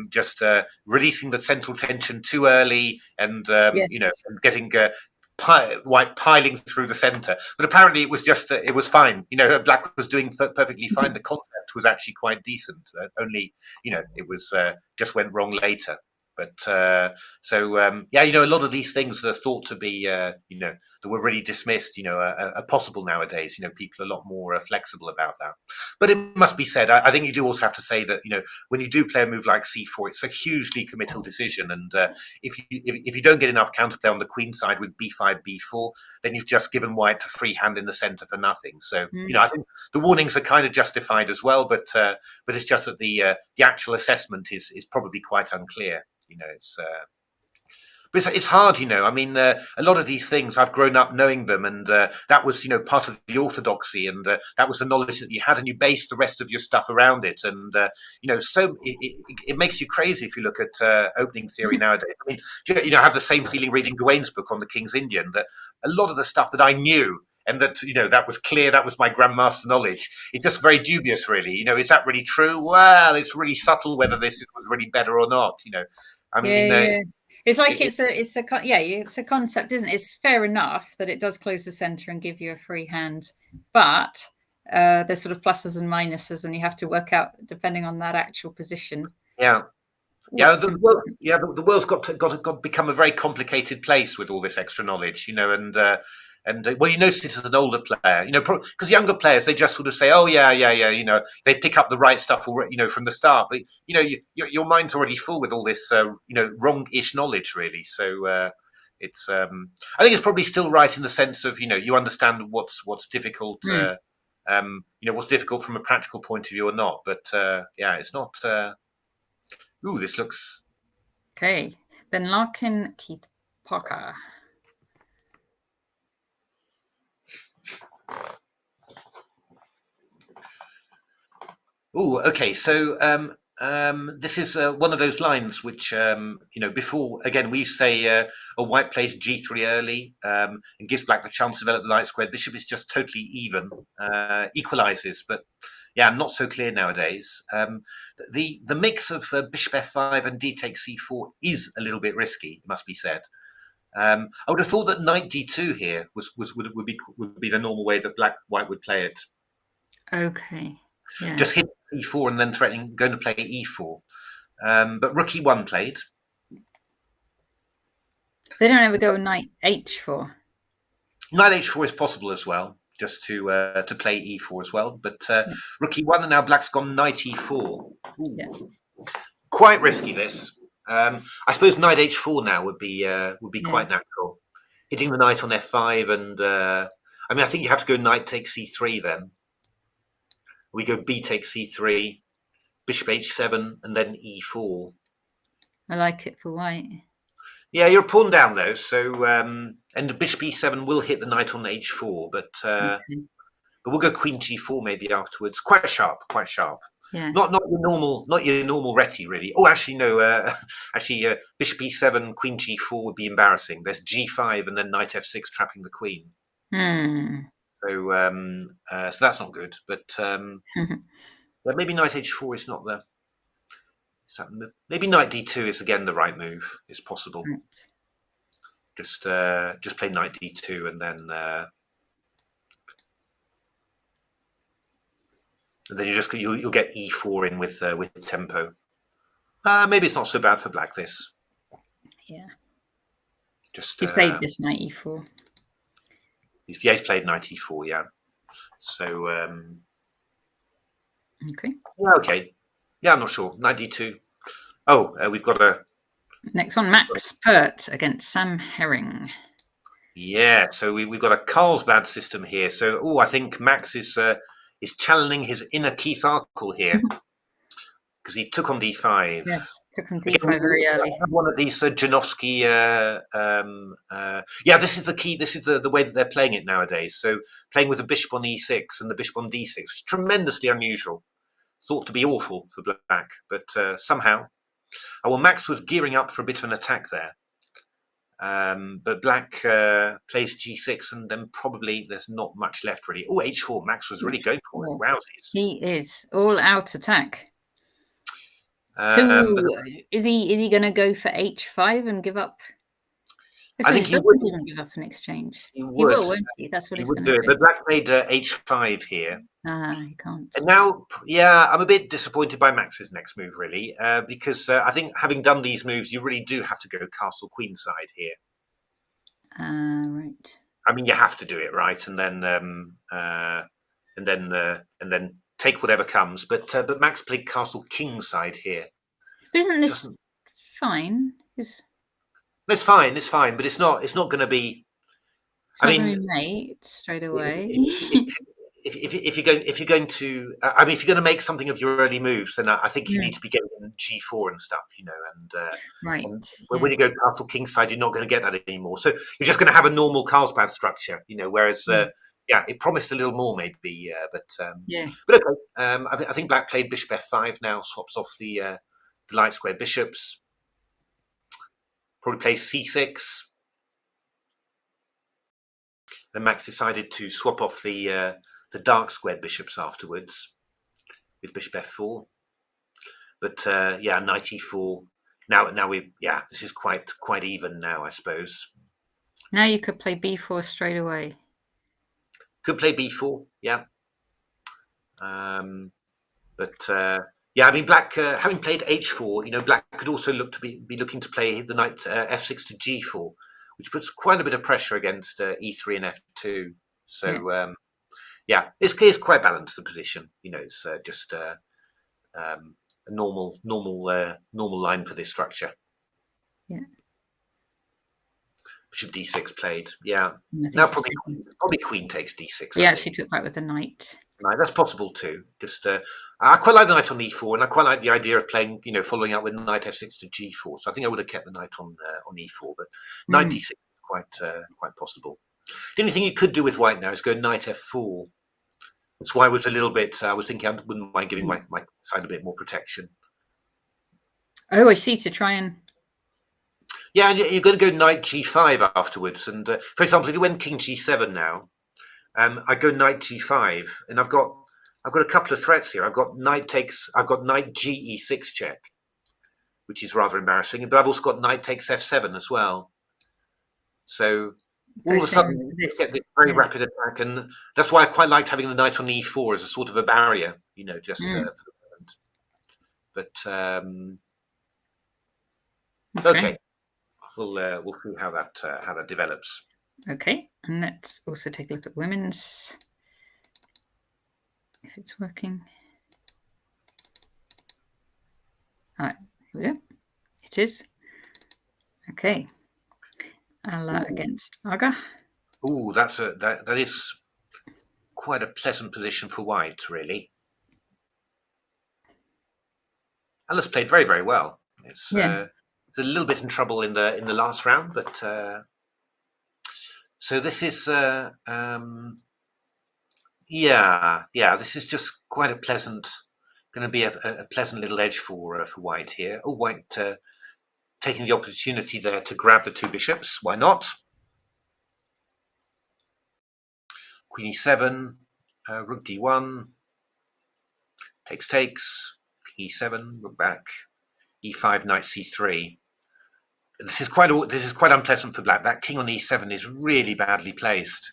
just releasing the central tension too early, and Yes. and getting white piling through the centre. But apparently it was just it was fine. Black was doing perfectly fine. The concept was actually quite decent. Only it was just went wrong later. But a lot of these things are thought to be that were really dismissed are possible nowadays. People are a lot more flexible about that. But it must be said, I think you do also have to say that when you do play a move like c4, it's a hugely committal decision, and if you don't get enough counterplay on the queen side with b5, b4, then you've just given white a free hand in the center for nothing. So I think the warnings are kind of justified as well, but it's just that the actual assessment is probably quite unclear. But it's hard, I mean, a lot of these things I've grown up knowing them, and that was, part of the orthodoxy, and that was the knowledge that you had, and you based the rest of your stuff around it. And so it makes you crazy if you look at opening theory nowadays. I mean, I have the same feeling reading Gawain's book on the King's Indian, that a lot of the stuff that I knew and that that was clear, that was my grandmaster knowledge. It's just very dubious, really. Is that really true? Well, it's really subtle whether this was really better or not. I mean, yeah. It's like it's a concept, isn't it? It's fair enough that it does close the center and give you a free hand, but there's sort of pluses and minuses, and you have to work out depending on that actual position. Yeah. The world's got to become a very complicated place with all this extra knowledge, well, you notice it as an older player, because younger players, they just sort of say, oh yeah, they pick up the right stuff already, from the start. But your mind's already full with all this, wrong-ish knowledge, really. So it's, I think it's probably still right in the sense of, you understand what's difficult, what's difficult from a practical point of view or not. But it's not. Ooh, this looks okay. Ben Larkin, Keith Parker. Oh, okay. So this is one of those lines which, before, again, we say a white plays g3 early and gives black the chance to develop the light squared bishop. Is just totally even, equalizes, but yeah, not so clear nowadays. The mix of bishop f5 and d takes c4 is a little bit risky, it must be said. I would have thought that knight d2 here would be the normal way that white would play it. Okay. Yeah. Just hit e4 and then going to play e4. But rook e1 played. They don't ever go knight h4. Knight h4 is possible as well, just to play e4 as well. But rook e1, and now black's gone knight e4. Yeah. Quite risky, this. I suppose knight h4 now would be quite natural. Hitting the knight on f5, and I think you have to go knight takes c3 then. We go b takes c3, bishop h7, and then e4. I like it for white. Yeah, you're a pawn down though, so and the bishop e7 will hit the knight on h4, but we'll go queen g4 maybe afterwards. Quite sharp. Yeah. Not your normal reti, really. Oh, actually no. Bishop e7, queen g4 would be embarrassing. There's g5 and then knight f6 trapping the queen. So that's not good. But maybe knight h4 is not the. Maybe knight d2 is again the right move. It's possible. Right. Just play knight d2 and then you'll get e4 in with tempo. Maybe it's not so bad for black. This. Yeah. He's played this knight e4. He's played knight e4. Yeah. So. Okay. Yeah. Okay. Yeah, I'm not sure. Knight d2. Oh, we've got a. Next one, Max Pert against Sam Herring. Yeah, so we've got a Carlsbad system here. So, I think Max is channeling his inner Keith Arkle here because he took on d5. Yes, took on d5 very early. One of these Janowski. This is the key. This is the way that they're playing it nowadays. So playing with the bishop on e6 and the bishop on d6, tremendously unusual. Thought to be awful for black, but somehow. Max was gearing up for a bit of an attack there. But black plays g6, and then probably there's not much left, really. Oh, h4. Max was really going for it. Wowsies. He is all out attack. But is he going to go for h5 and give up? I think It he would. doesn't even give up an exchange. He He would. will, won't he? That's what He he's would going do to it. do. But Black played h5 here. He can't. And now, yeah, I'm a bit disappointed by Max's next move, really, because I think having done these moves, you really do have to go castle queen side here. Right. I mean, you have to do it, right? And then take whatever comes. But Max played castle king side here. But isn't this fine? It's fine, but it's not going to be. It's not going to be mate straight away. If you're going to, I mean, if you're going to make something of your early moves, then I think you need to be getting G4 and stuff, Right. And when you go castle king side, you're not going to get that anymore. So you're just going to have a normal Carlsbad structure, whereas it promised a little more maybe, but okay. I think Black played bishop f5 now, swaps off the light square bishops. Probably plays c6. Then Max decided to swap off the dark squared bishops afterwards with bishop f4. But knight e4. Now this is quite even now, I suppose. Now you could play b4 straight away. Could play b4, yeah. I mean, Black having played h4, Black could also look to be looking to play the knight f6 to g4, which puts quite a bit of pressure against e3 and f2. So it's quite balanced, the position. It's just a normal line for this structure. Yeah. Bishop d6 played. Yeah. Now probably queen takes d6. Yeah, she took that with the knight. Right, that's possible too. Just I quite like the knight on e4, and I quite like the idea of playing, following up with knight f6 to g4. So I think I would have kept the knight on e4, but knight d6 is quite possible. The only thing you could do with white now is go knight f4. That's why I was a little bit. I was thinking I wouldn't mind giving my side a bit more protection. Oh, I see. To try and. Yeah, and you're going to go knight g5 afterwards. And for example, if you went king g7 now, I go knight g5, and I've got a couple of threats here. I've got knight g e6 check, which is rather embarrassing. But I've also got knight takes f7 as well. So all of a sudden, you get this very rapid attack, and that's why I quite liked having the knight on e4 as a sort of a barrier, just for the moment. But okay. We'll see how that develops. Okay, and let's also take a look at women's, if it's working. All right, here we go. It is. Okay. Alla against Aga. Ooh, that is quite a pleasant position for white, really. Alla's played very, very well. It's a little bit in trouble in the last round, but so this is this is just quite a pleasant, going to be a pleasant little edge for white here. Oh, white taking the opportunity there to grab the two bishops. Why not? Queen e7, rook d1, takes, king e7, rook back, e5, knight c3. This is quite unpleasant for Black. That king on e7 is really badly placed.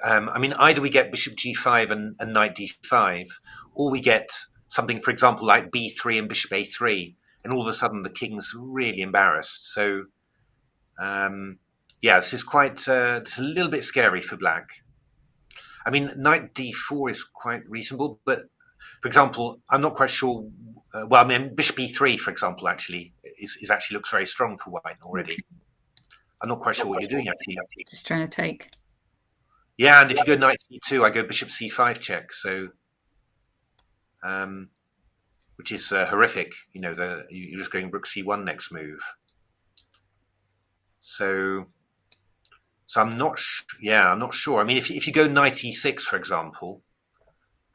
I mean, either we get bishop g5 and knight d5, or we get something, for example, like b3 and bishop a3, and all of a sudden the king's really embarrassed. So, this is this is a little bit scary for Black. I mean, knight d4 is quite reasonable, but for example, I'm not quite sure. Bishop e3, for example, actually looks very strong for white already. Okay. I'm not quite sure what you're doing actually. Just trying to take. Yeah, and if you go knight c2, I go bishop c5 check. So, which is horrific. You're just going rook c1 next move. So I'm not. I'm not sure. I mean, if you go knight e6, for example,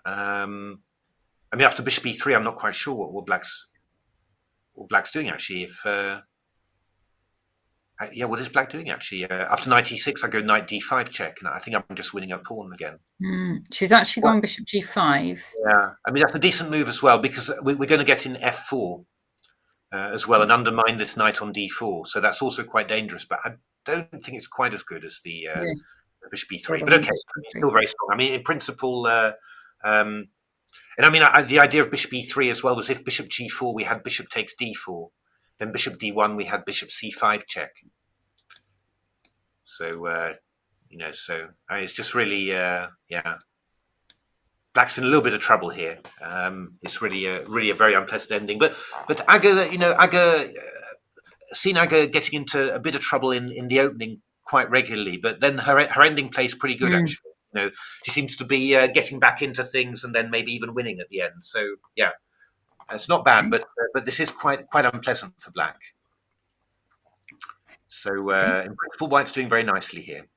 after bishop e3, I'm not quite sure what Black's doing actually. What is Black doing actually? After knight e6, I go knight d5 check, and I think I'm just winning a pawn again. She's actually gone bishop g5. Yeah, I mean that's a decent move as well because we're going to get in f4. as well and undermine this knight on d4. So that's also quite dangerous. But I don't think it's quite as good as the Yeah. bishop Sort e3. of But on okay, bishop it's e3. still very strong. I mean, in principle, and I mean, the idea of bishop e3 as well was if bishop g4, we had bishop takes d4, then bishop d1, we had bishop c5 check. So, it's just really, yeah. Black's in a little bit of trouble here. It's really a very unpleasant ending. But Aga, seen Aga getting into a bit of trouble in the opening quite regularly, but then her ending plays pretty good actually. She seems to be getting back into things and then maybe even winning at the end. So yeah, it's not bad, but this is quite unpleasant for Black. So in principle, White's doing very nicely here.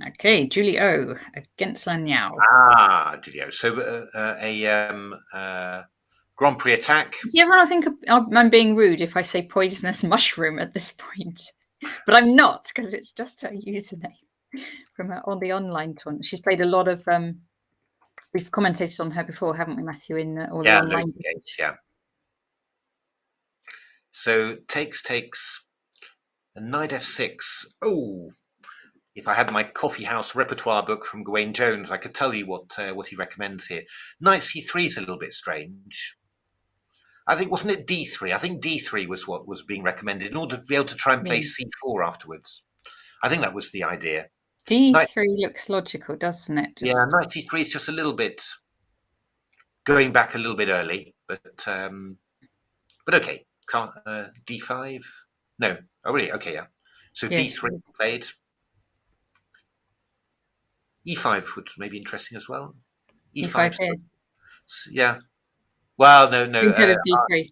Okay, Julie O against Lan Yao. Julio. So Grand Prix attack. See, everyone, I think I'm being rude if I say poisonous mushroom at this point, but I'm not, because it's just her username from on the online tournament. She's played a lot of. We've commentated on her before, haven't we, Matthew? In all the online games. Yeah. So takes and knight f6. Oh, if I had my coffee house repertoire book from Gawain Jones, I could tell you what he recommends here. Knight c3 is a little bit strange. I think, wasn't it d3? I think d3 was what was being recommended in order to be able to try and play c4 afterwards. I think that was the idea. d3 looks logical, doesn't it? Yeah, knight c3 is just a little bit going back a little bit early, but okay. Can't d5? No. Oh, really? Okay, yeah. So d3 played. e5 would maybe interesting as well. e5 here. Yeah. Well, no. Instead of d3.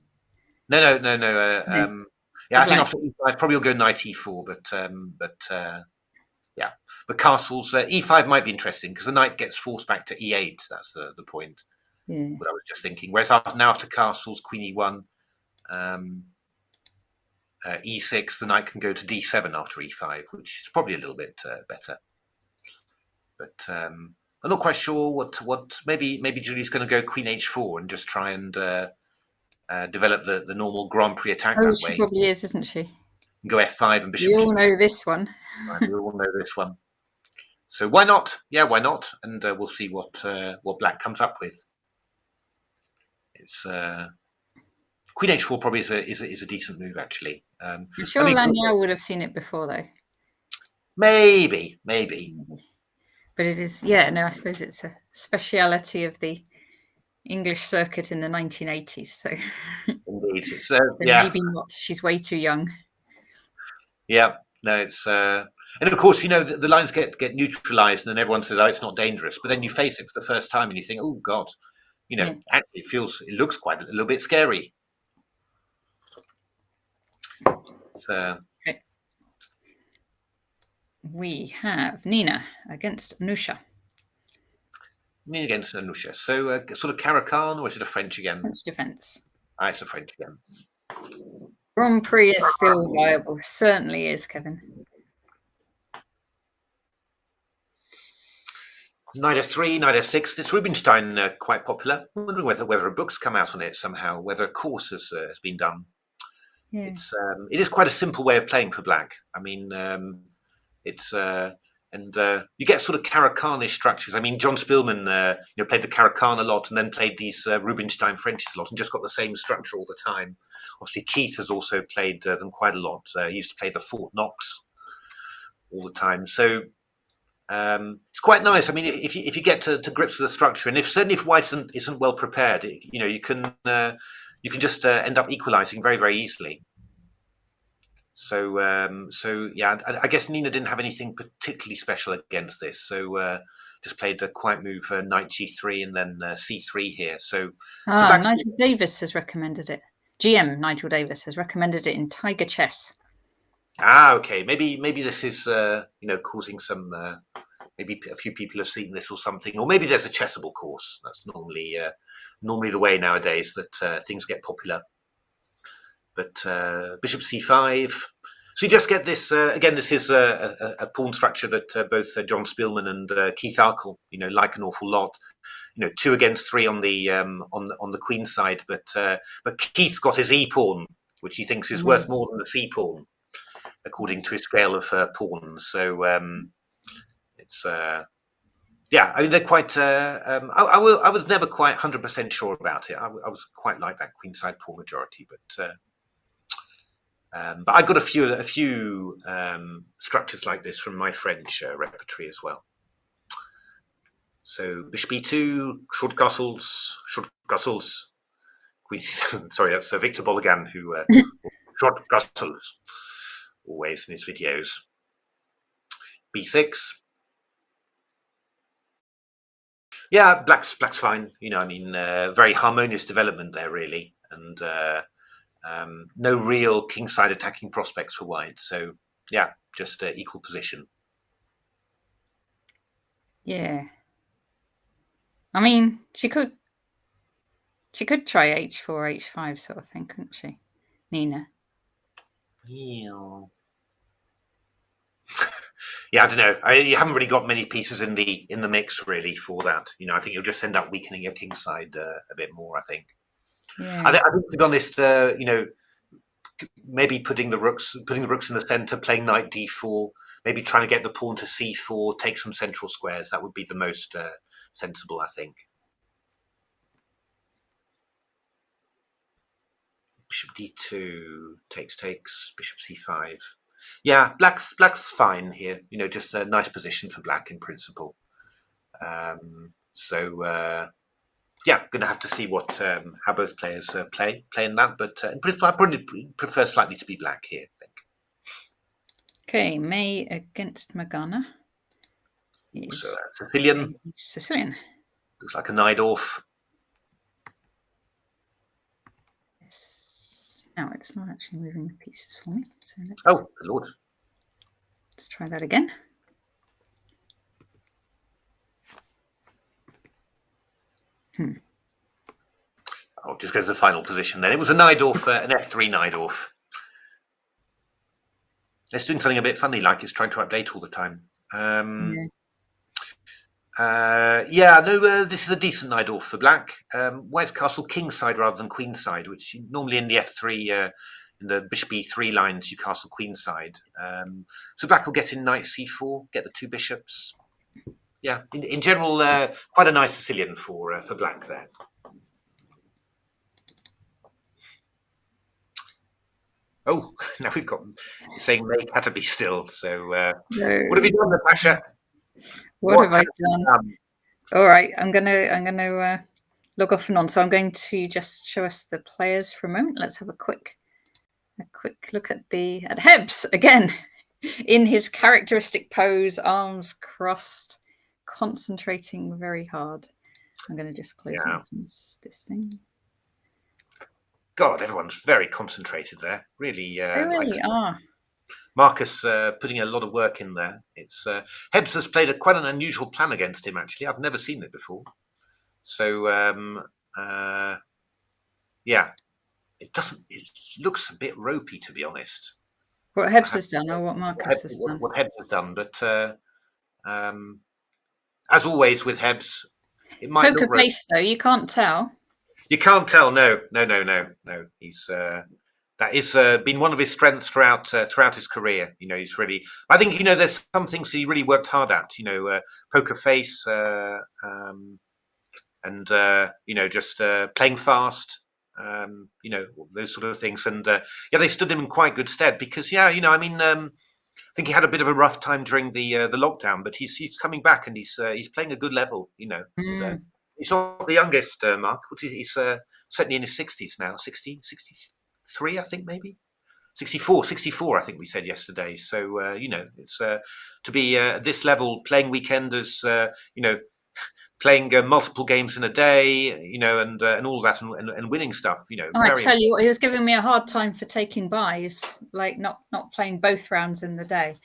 No. Yeah, I think Black. after e5 probably will go knight e4, but yeah. But castles e5 might be interesting because the knight gets forced back to e8. That's the point. Yeah. What I was just thinking. Whereas after castles, queen e1, e6, the knight can go to d7 after e5, which is probably a little bit better. But I'm not quite sure what. Maybe Julie's going to go queen h4 and just try and develop the normal Grand Prix attack that way. She probably is, isn't she? Go f5 and bishop. We all know this one. We all know this one. So why not? Yeah, why not? And we'll see what Black comes up with. It's queen h4 probably is a decent move actually. I'm sure Lan Yao would have seen it before though. Maybe. But it is, I suppose it's a speciality of the English circuit in the 1980s. So indeed, it's maybe not. She's way too young. Yeah, no, it's and of course, the lines get neutralized, and then everyone says, "Oh, it's not dangerous." But then you face it for the first time, and you think, "Oh God," actually, it looks quite a little bit scary. So okay. We have Nina against Nusha. Nina against Nusha. So sort of Caracan, or is it a French again? French defense. It's a French again. Grand Prix is still viable. Certainly is, Kevin. Knight f3, knight f6. This Rubinstein quite popular. I'm wondering whether a book's come out on it somehow, whether a course has been done. Yeah. It is quite a simple way of playing for Black. I mean, it's and you get sort of Caracan-ish structures. I mean, John Spillman, played the Caracan a lot, and then played these Rubinstein Frenches a lot, and just got the same structure all the time. Obviously, Keith has also played them quite a lot. He used to play the Fort Knox all the time. So it's quite nice. I mean, if you get to grips with the structure, and certainly if White isn't well prepared, you can just end up equalizing very, very easily. So yeah, I guess Nina didn't have anything particularly special against this. So just played a quiet move, knight g3 and then c3 here. So Nigel Davis has recommended it. GM Nigel Davis has recommended it in Tiger Chess. Okay. Maybe this is causing some. Maybe a few people have seen this or something, or maybe there's a Chessable course. That's normally the way nowadays that things get popular. But bishop c5. So you just get this again. This is a pawn structure that both John Spielman and Keith Arkle, like an awful lot. 2 against 3 on the queen side, but Keith's got his e pawn, which he thinks is worth more than the c pawn, according to his scale of pawns. So it's yeah. I mean, they're quite. I was never quite 100% sure about it. I was quite like that queenside pawn majority, but I got a few structures like this from my French repertory as well. So bishop e2, short castles, queen c7. Sorry, that's Victor Bologan who short castles always in his videos. b6. Yeah, black's fine. Very harmonious development there, really, and no real kingside attacking prospects for white. So yeah, just equal position. Yeah. I mean, she could try h4, h5 sort of thing, couldn't she, Nina? Yeah. Yeah, I don't know. You haven't really got many pieces in the mix really for that. I think you'll just end up weakening your king side a bit more. I think. Yeah. I think to be honest, maybe putting the rooks in the center, playing knight d4, maybe trying to get the pawn to c4, take some central squares. That would be the most sensible, I think. Bishop d2 takes, bishop c5. Yeah, black's fine here. Just a nice position for black in principle. Yeah, going to have to see what how both players play in that. But in principle, I probably prefer slightly to be black here, I think. Okay, May against Morgana. So Sicilian. Sicilian. Looks like a Najdorf. No, it's not actually moving the pieces for me. So oh, good Lord. Let's try that again. Oh, just goes to the final position then. It was a Najdorf, an F3 Najdorf. It's doing something a bit funny, like it's trying to update all the time. This is a decent Najdorf for black. White's castle kingside rather than queenside, which normally in the F3, in the bishop e3 lines, you castle queenside. So black will get in knight c4, get the 2 bishops. Yeah, in general, quite a nice Sicilian for black there. Oh, now we've got saying May Cataby still. So what have you done, Natasha? What have I done? All right, I'm gonna log off and on. So I'm going to just show us the players for a moment. Let's have a quick look at Hebs again in his characteristic pose, arms crossed, concentrating very hard. I'm going to just close this thing. God, everyone's very concentrated there. Really, they really are. Marcus putting a lot of work in there. It's Hebs has played quite an unusual plan against him. Actually, I've never seen it before. So yeah, it looks a bit ropey, to be honest. What Hebs has done, or what Marcus has done. What Hebs has done, but as always with Hebs, it might poker face though. You can't tell. You can't tell. No. He's that is been one of his strengths throughout his career. He's really. I think there's some things he really worked hard at. Poker face, and just playing fast. Those sort of things, and they stood him in quite good stead because I think he had a bit of a rough time during the lockdown, but he's coming back and he's playing a good level. And, he's not the youngest, Mark. He's certainly in his 60s now, 60, 63, I think, maybe. 64, I think we said yesterday. So, it's to be at this level, playing weekenders, playing multiple games in a day, and all that, and winning stuff, I tell you what, he was giving me a hard time for taking buys, like not playing both rounds in the day.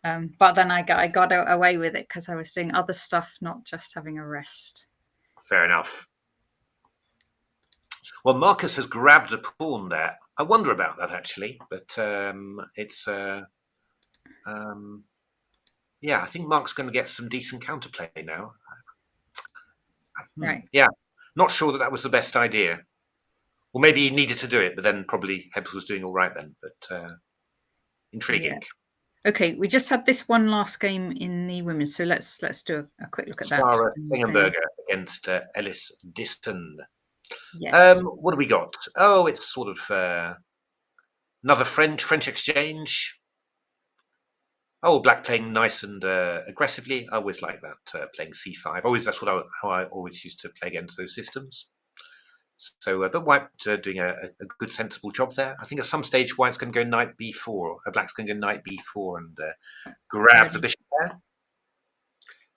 But then I got away with it because I was doing other stuff, not just having a rest. Fair enough. Well, Marcus has grabbed a pawn there. I wonder about that actually, but it's yeah, I think Mark's going to get some decent counterplay now. Right. Yeah, not sure that was the best idea. Well, maybe he needed to do it, but then probably Hebbs was doing all right then. But intriguing. Yeah. Okay, we just had this one last game in the women's, so let's do a quick look at that. Sarah And then, Sengenberger against Ellis Diston. yes. What do we got? Oh, it's sort of another French exchange. Oh, black playing nice and aggressively. I always like that, playing c5. That's how I always used to play against those systems. So, but white doing a good, sensible job there. I think at some stage white's going to go knight b4. Black's going to go knight b4 and grab the bishop there.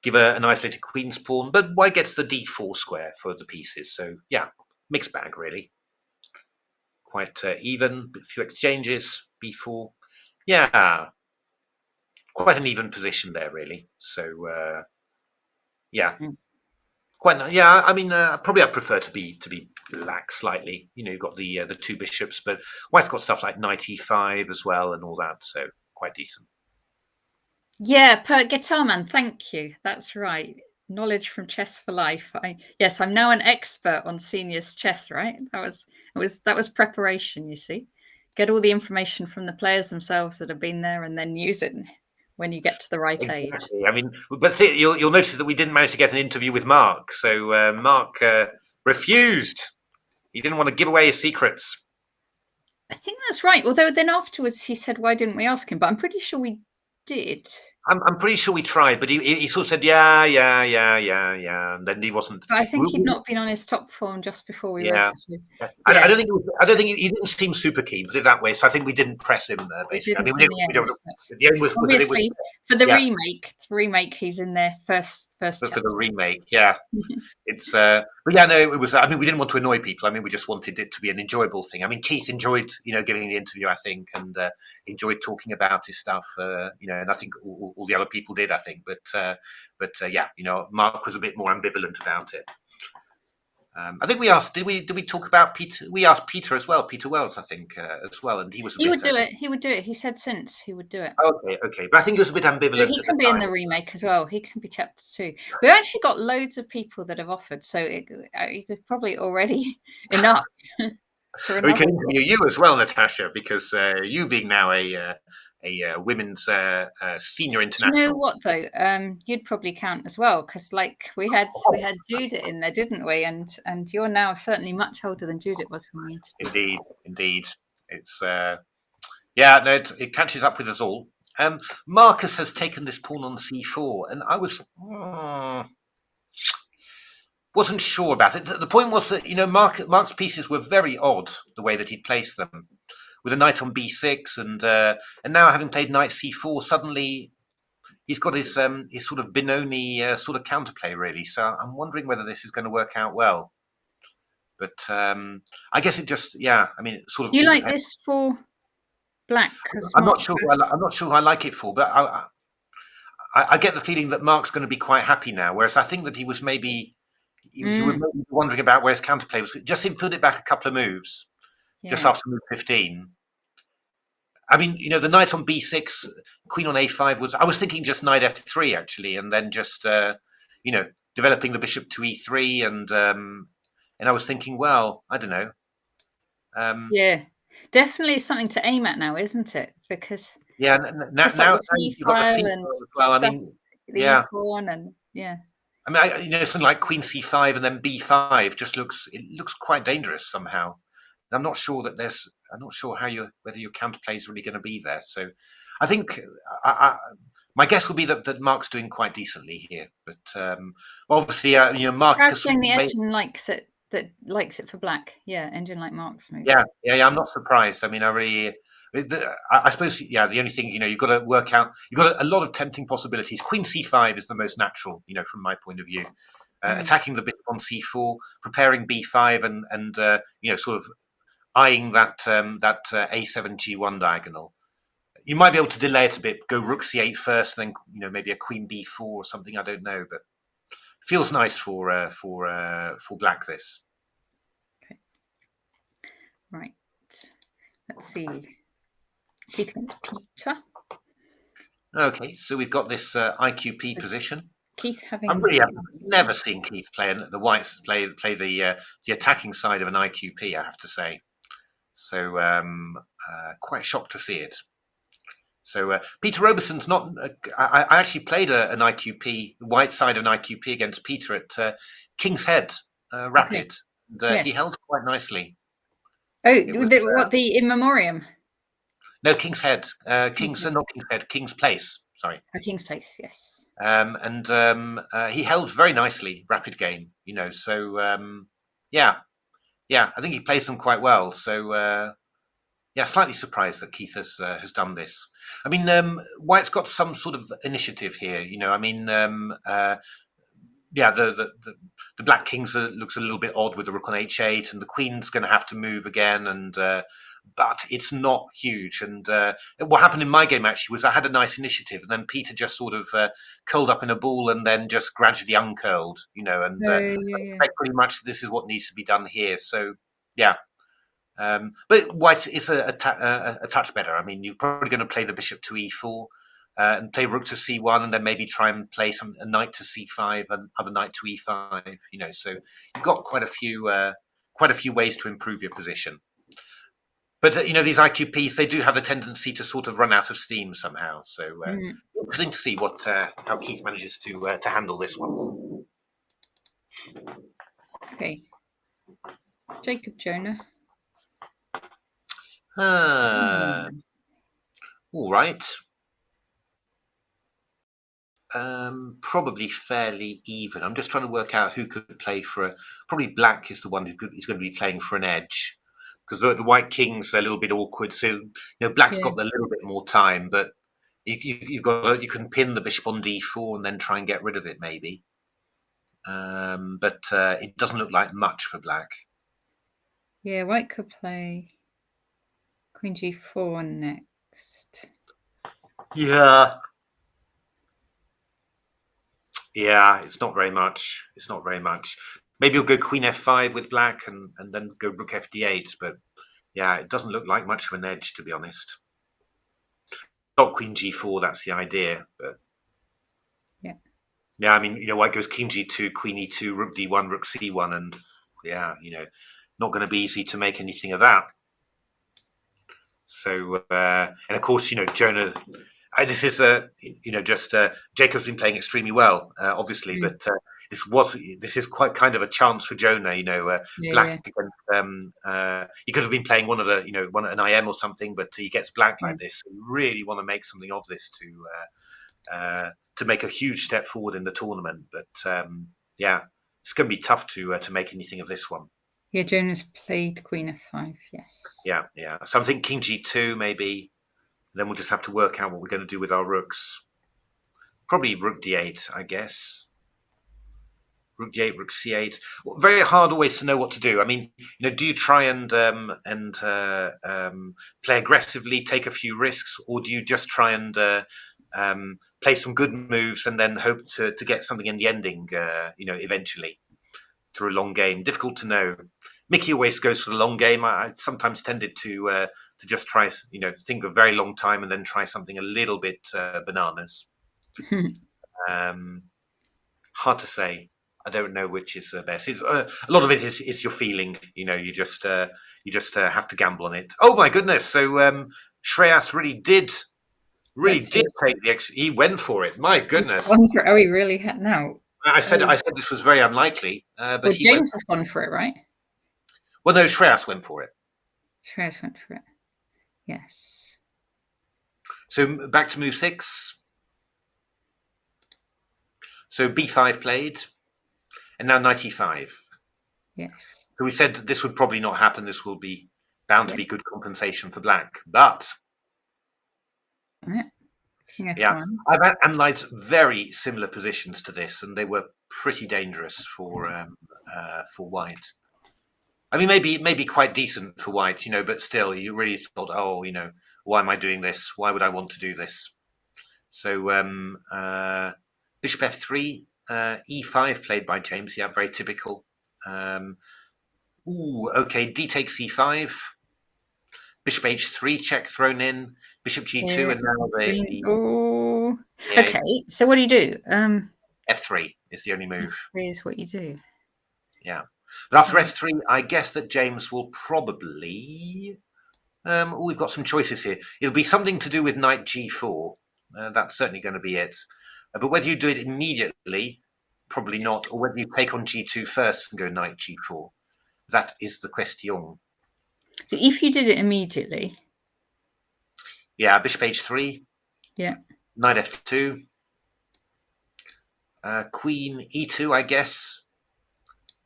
Give an isolated queen's pawn, but white gets the d4 square for the pieces. So yeah, mixed bag really. Quite even, a few exchanges, b4. Yeah, quite an even position there really. So yeah. Quite, yeah. I mean, probably I prefer to be black slightly. You've got the two bishops, but white's got stuff like knight e5 as well and all that, so quite decent. Yeah, Pert Guitar Man, thank you. That's right. Knowledge from Chess for Life. Yes, I'm now an expert on seniors chess. Right, that was preparation. You see, get all the information from the players themselves that have been there, and then use it when you get to the right age. Exactly. I mean, but you'll notice that we didn't manage to get an interview with Mark. So Mark refused. He didn't want to give away his secrets. I think that's right. Although then afterwards he said, "Why didn't we ask him?" But I'm pretty sure we did. I'm pretty sure we tried, but he sort of said, yeah, and then he wasn't. But I think he'd not been on his top form just before we Yeah. registered. I don't think. I don't think he didn't seem super keen. Put it that way. So I think we didn't press him. Basically, I mean, we don't. The aim was obviously for the remake. He's in there first. For the remake, yeah. It's but yeah, no, it was. I mean, we didn't want to annoy people. I mean, we just wanted it to be an enjoyable thing. I mean, Keith enjoyed, giving the interview, I think, and enjoyed talking about his stuff, and I think all the other people did, I think. But yeah, Mark was a bit more ambivalent about it. I think we asked. Did we talk about Peter? We asked Peter as well, Peter Wells, I think, as well, and he was. He would do it. He would do it. He said since he would do it. Okay, but I think he was a bit ambivalent. He can be in the remake as well. He can be chapter 2. We've actually got loads of people that have offered, so it's probably already enough. We can interview you as well, Natasha, because you being now a women's senior international. You know what though? You'd probably count as well, because like we had Judith in there, didn't we? And you're now certainly much older than Judith was when we interviewed. Indeed. It's yeah, no, it catches up with us all. Marcus has taken this pawn on c4, and I wasn't sure about it. The point was that Mark's pieces were very odd the way that he placed them, with a knight on b6, and now having played knight c4, suddenly he's got his sort of Benoni sort of counterplay really. So I'm wondering whether this is going to work out well. But I guess it just I mean, it sort of. Do you like this for black? I'm not sure. I'm not sure who I like it for, but I get the feeling that Mark's going to be quite happy now. Whereas I think that he was maybe. He was maybe wondering about where his counterplay was. Just him put it back a couple of moves, just after move 15. I mean, the knight on b6, queen on a5 was. I was thinking just knight f3 actually, and then just developing the bishop to e3, and I was thinking, well, I don't know. Yeah, definitely something to aim at now, isn't it? Because now you've got the c file and well. I mean, the pawn and I mean, something like queen c5 and then b5 just looks quite dangerous somehow. And I'm not sure that I'm not sure whether your counterplay is really going to be there. So I think my guess would be that Mark's doing quite decently here. But obviously, Mark. The engine likes it. That likes it for black. Yeah, engine like Mark's moves. Yeah. I'm not surprised. I mean, I suppose, the only thing, you've got to work out, you've got a lot of tempting possibilities. Queen c5 is the most natural, from my point of view. Attacking the bishop on c4, preparing b5, and sort of eyeing that a7 g1 diagonal. You might be able to delay it a bit, go rook c8 first, then maybe a queen b4 or something. I don't know, but feels nice for black. This. Okay. Right. Let's see. Keith against Peter. Okay, so we've got this IQP position. Keith having. I've never seen Keith play the whites play the attacking side of an IQP. I have to say, so quite shocked to see it. So Peter Robertson's not. I actually played an IQP, the white side of an IQP against Peter at King's Head Rapid. Okay. And, Yes. he held quite nicely. Oh, what the in memoriam? No, King's Head. Not King's Head. King's Place. Sorry. King's Place. Yes. And he held very nicely. Rapid game. So yeah. I think he plays them quite well. So. Yeah, slightly surprised that Keith has done this. I mean, White's got some sort of initiative here. I mean, yeah, the Black Kings looks a little bit odd with the Rook on H8, and the Queen's going to have to move again, and but it's not huge. And what happened in my game actually was I had a nice initiative, and then Peter just sort of curled up in a ball, and then just gradually uncurled. And I expect pretty much this is what needs to be done here. So yeah. But White is a touch better. I mean, you're probably going to play the bishop to e4 and play rook to c1, and then maybe try and play a knight to c5 and other knight to e5. So you've got quite a few ways to improve your position. But these IQPs, they do have a tendency to sort of run out of steam somehow. So interesting to see how Keith manages to handle this one. Okay, Jacob Jonah. All right. Probably fairly even. I'm just trying to work out who could play for probably Black is the one is going to be playing for an edge, because the White King's a little bit awkward. So Black's got a little bit more time, but you can pin the bishop on d4 and then try and get rid of it maybe. But it doesn't look like much for Black. Yeah, White could play Queen g4 next. Yeah. Yeah, it's not very much. Maybe you'll go Queen f5 with Black and then go Rook fd8. But yeah, it doesn't look like much of an edge, to be honest. Not Queen g4, that's the idea. But yeah, I mean, White goes King g2, Queen e2, Rook d1, Rook c1, and yeah, not going to be easy to make anything of that. So, and of course, Jonah. This is just Jacob's been playing extremely well, obviously, but this is quite kind of a chance for Jonah. Black. He could have been playing one of the an IM or something, but he gets Black like this. So you really want to make something of this to make a huge step forward in the tournament. But yeah, it's going to be tough to make anything of this one. Yeah, Jonah's played Queen f5. Yes. Yeah. So I'm thinking King g2 maybe. Then we'll just have to work out what we're going to do with our rooks. Probably Rook d8, I guess. Rook d8, Rook c8. Very hard always to know what to do. I mean, do you try and play aggressively, take a few risks, or do you just try and play some good moves and then hope to get something in the ending, eventually through a long game? Difficult to know. Mickey always goes for the long game. I sometimes tended to just try, think a very long time and then try something a little bit bananas. Hard to say. I don't know which is best. It's, a lot of it is your feeling. You just have to gamble on it. Oh my goodness! So Shreyas really did take the. He went for it. My goodness! Oh, he really had now. I said this was very unlikely, but well, James has gone for it, right? Well, no, Shreyas went for it. Shreyas went for it. Yes. So back to move 6. So b5 played, and now knight e5. Yes. So we said this would probably not happen. This will be bound to be good compensation for Black, but yeah, I've analysed very similar positions to this, and they were pretty dangerous for White. I mean, maybe quite decent for White, but still, you really thought, oh, why am I doing this? Why would I want to do this? So bishop f3, e5 played by James. Yeah, very typical. Okay, d takes e5. Bishop h3 check thrown in, bishop g2, and now the Oh, yeah, okay. So what do you do? f3 is the only move. F3 is what you do. Yeah, but after f3, I guess that James will probably. We've got some choices here. It'll be something to do with knight g4. That's certainly going to be it. But whether you do it immediately, probably not, or whether you take on g2 first and go knight g4, that is the question. So if you did it immediately, yeah, bishop h3, yeah, knight f2, queen e2, I guess,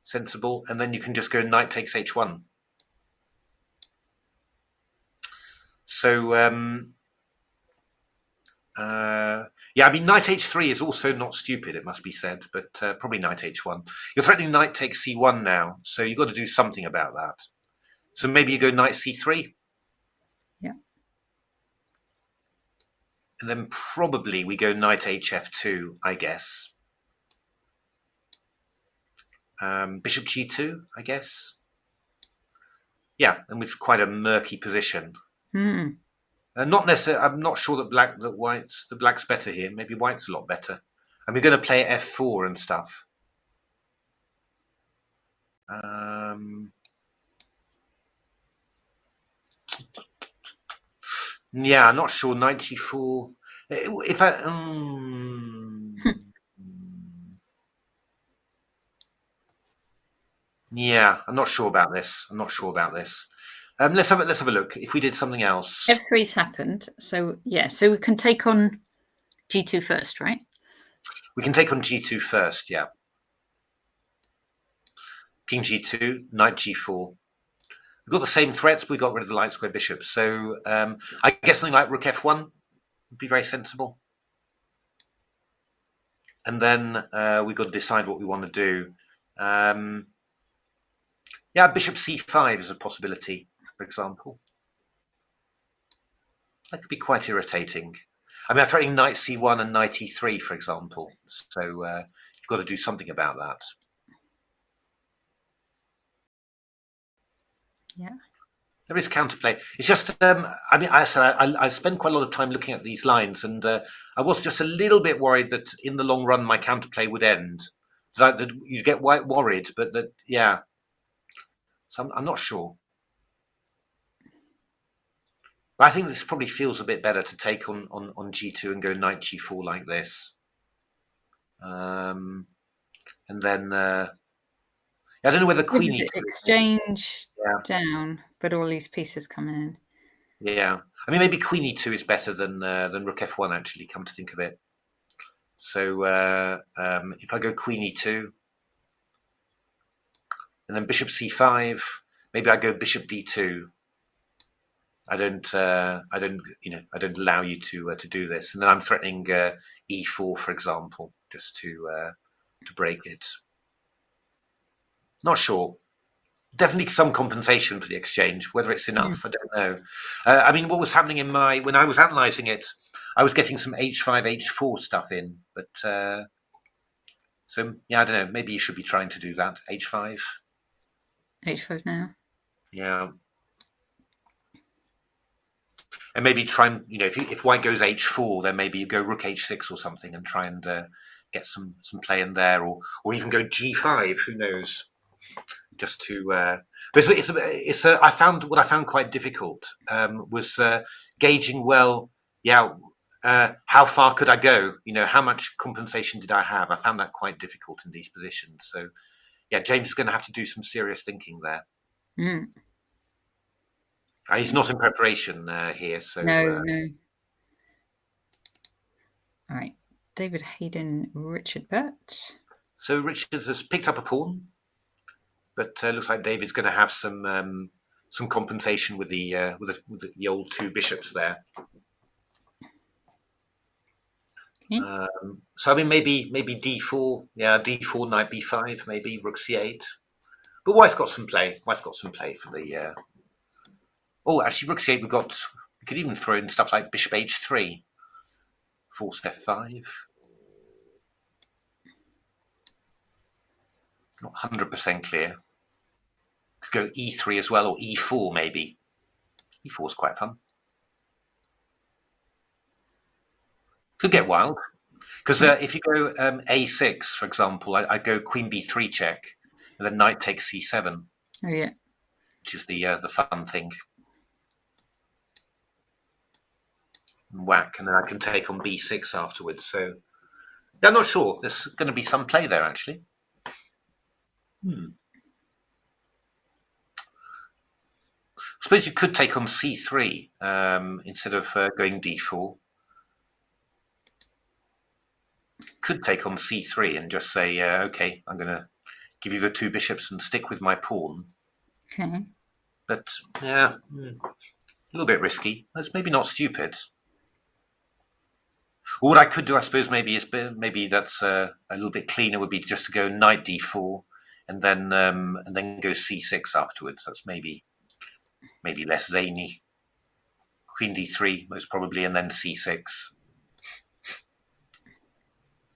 sensible, and then you can just go knight takes h1. So yeah, I mean, knight h3 is also not stupid, it must be said, but probably knight h1. You're threatening knight takes c1 now, so you've got to do something about that. So maybe you go knight c3. yeah. And then probably we go knight hf2, I guess. Bishop g2, I guess. Yeah, and with quite a murky position. Not necessarily. I'm not sure that the black's better here. Maybe white's a lot better. And we're going to play f4 and stuff. Yeah, I'm not sure. Knight g4. If I yeah, I'm not sure about this. Let's have a look. If we did something else, F3's happened. So yeah, so we can take on g2 first, right? we can take on g2 first. Yeah, king g2, knight g4. We've got the same threats, but we got rid of the light square bishop. So I guess something like rook f1 would be very sensible. And then we've got to decide what we want to do. Yeah, bishop c5 is a possibility, for example. That could be quite irritating. I mean, I'm threatening knight c1 and knight e3, for example. So you've got to do something about that. Yeah. There is counterplay. It's just, I mean, I spend quite a lot of time looking at these lines, and I was just a little bit worried that in the long run my counterplay would end. That you'd get quite worried, but that, yeah. So I'm not sure. But I think this probably feels a bit better to take on g2 and go knight g4 like this. And then I don't know whether queen e3 exchange down, but all these pieces coming in. Yeah, I mean maybe queen e2 is better than rook f1 actually. Come to think of it. So if I go queen e2 and then bishop c5, maybe I go bishop d2. I don't allow you to do this, and then I'm threatening e4, for example, just to break it. Not sure. Definitely some compensation for the exchange. Whether it's enough, I don't know. I mean, what was happening when I was analysing it, I was getting some h5, h4 stuff in, but so yeah, I don't know. Maybe you should be trying to do that. h5. H5 now. Yeah. And maybe try and, if white goes h4, then maybe you go rook h6 or something and try and get some play in there, or even go g5. Who knows? Just to, but I found what I found quite difficult was gauging well. Yeah, how far could I go? How much compensation did I have? I found that quite difficult in these positions. So, yeah, James is going to have to do some serious thinking there. He's not in preparation here, so no. All right, David Hayden, Richard Pert. So Richard has picked up a pawn, but looks like David's going to have some compensation with the old two bishops there. So I mean, maybe d4, yeah, d4, knight b5, maybe rook c8. But white's got some play. White's got some play for the. Oh, actually, rook c8. We could even throw in stuff like bishop h3, force f5. Not 100% clear. Could go e3 as well, or e4 maybe. E4 is quite fun. Could get wild. Because if you go a6, for example, I go queen b3 check, and then knight takes c7. Oh yeah, which is the fun thing. And whack, and then I can take on b6 afterwards. So yeah, I'm not sure. There's going to be some play there, actually. I suppose you could take on c3 instead of going d4. Could take on c3 and just say, okay, I'm going to give you the 2 bishops and stick with my pawn. okay. But yeah, a little bit risky. That's maybe not stupid. Well, what I could do, I suppose, maybe that's a little bit cleaner. Would be just to go knight d4 and then go c6 afterwards. That's maybe less zany. Queen d3 most probably, and then c6.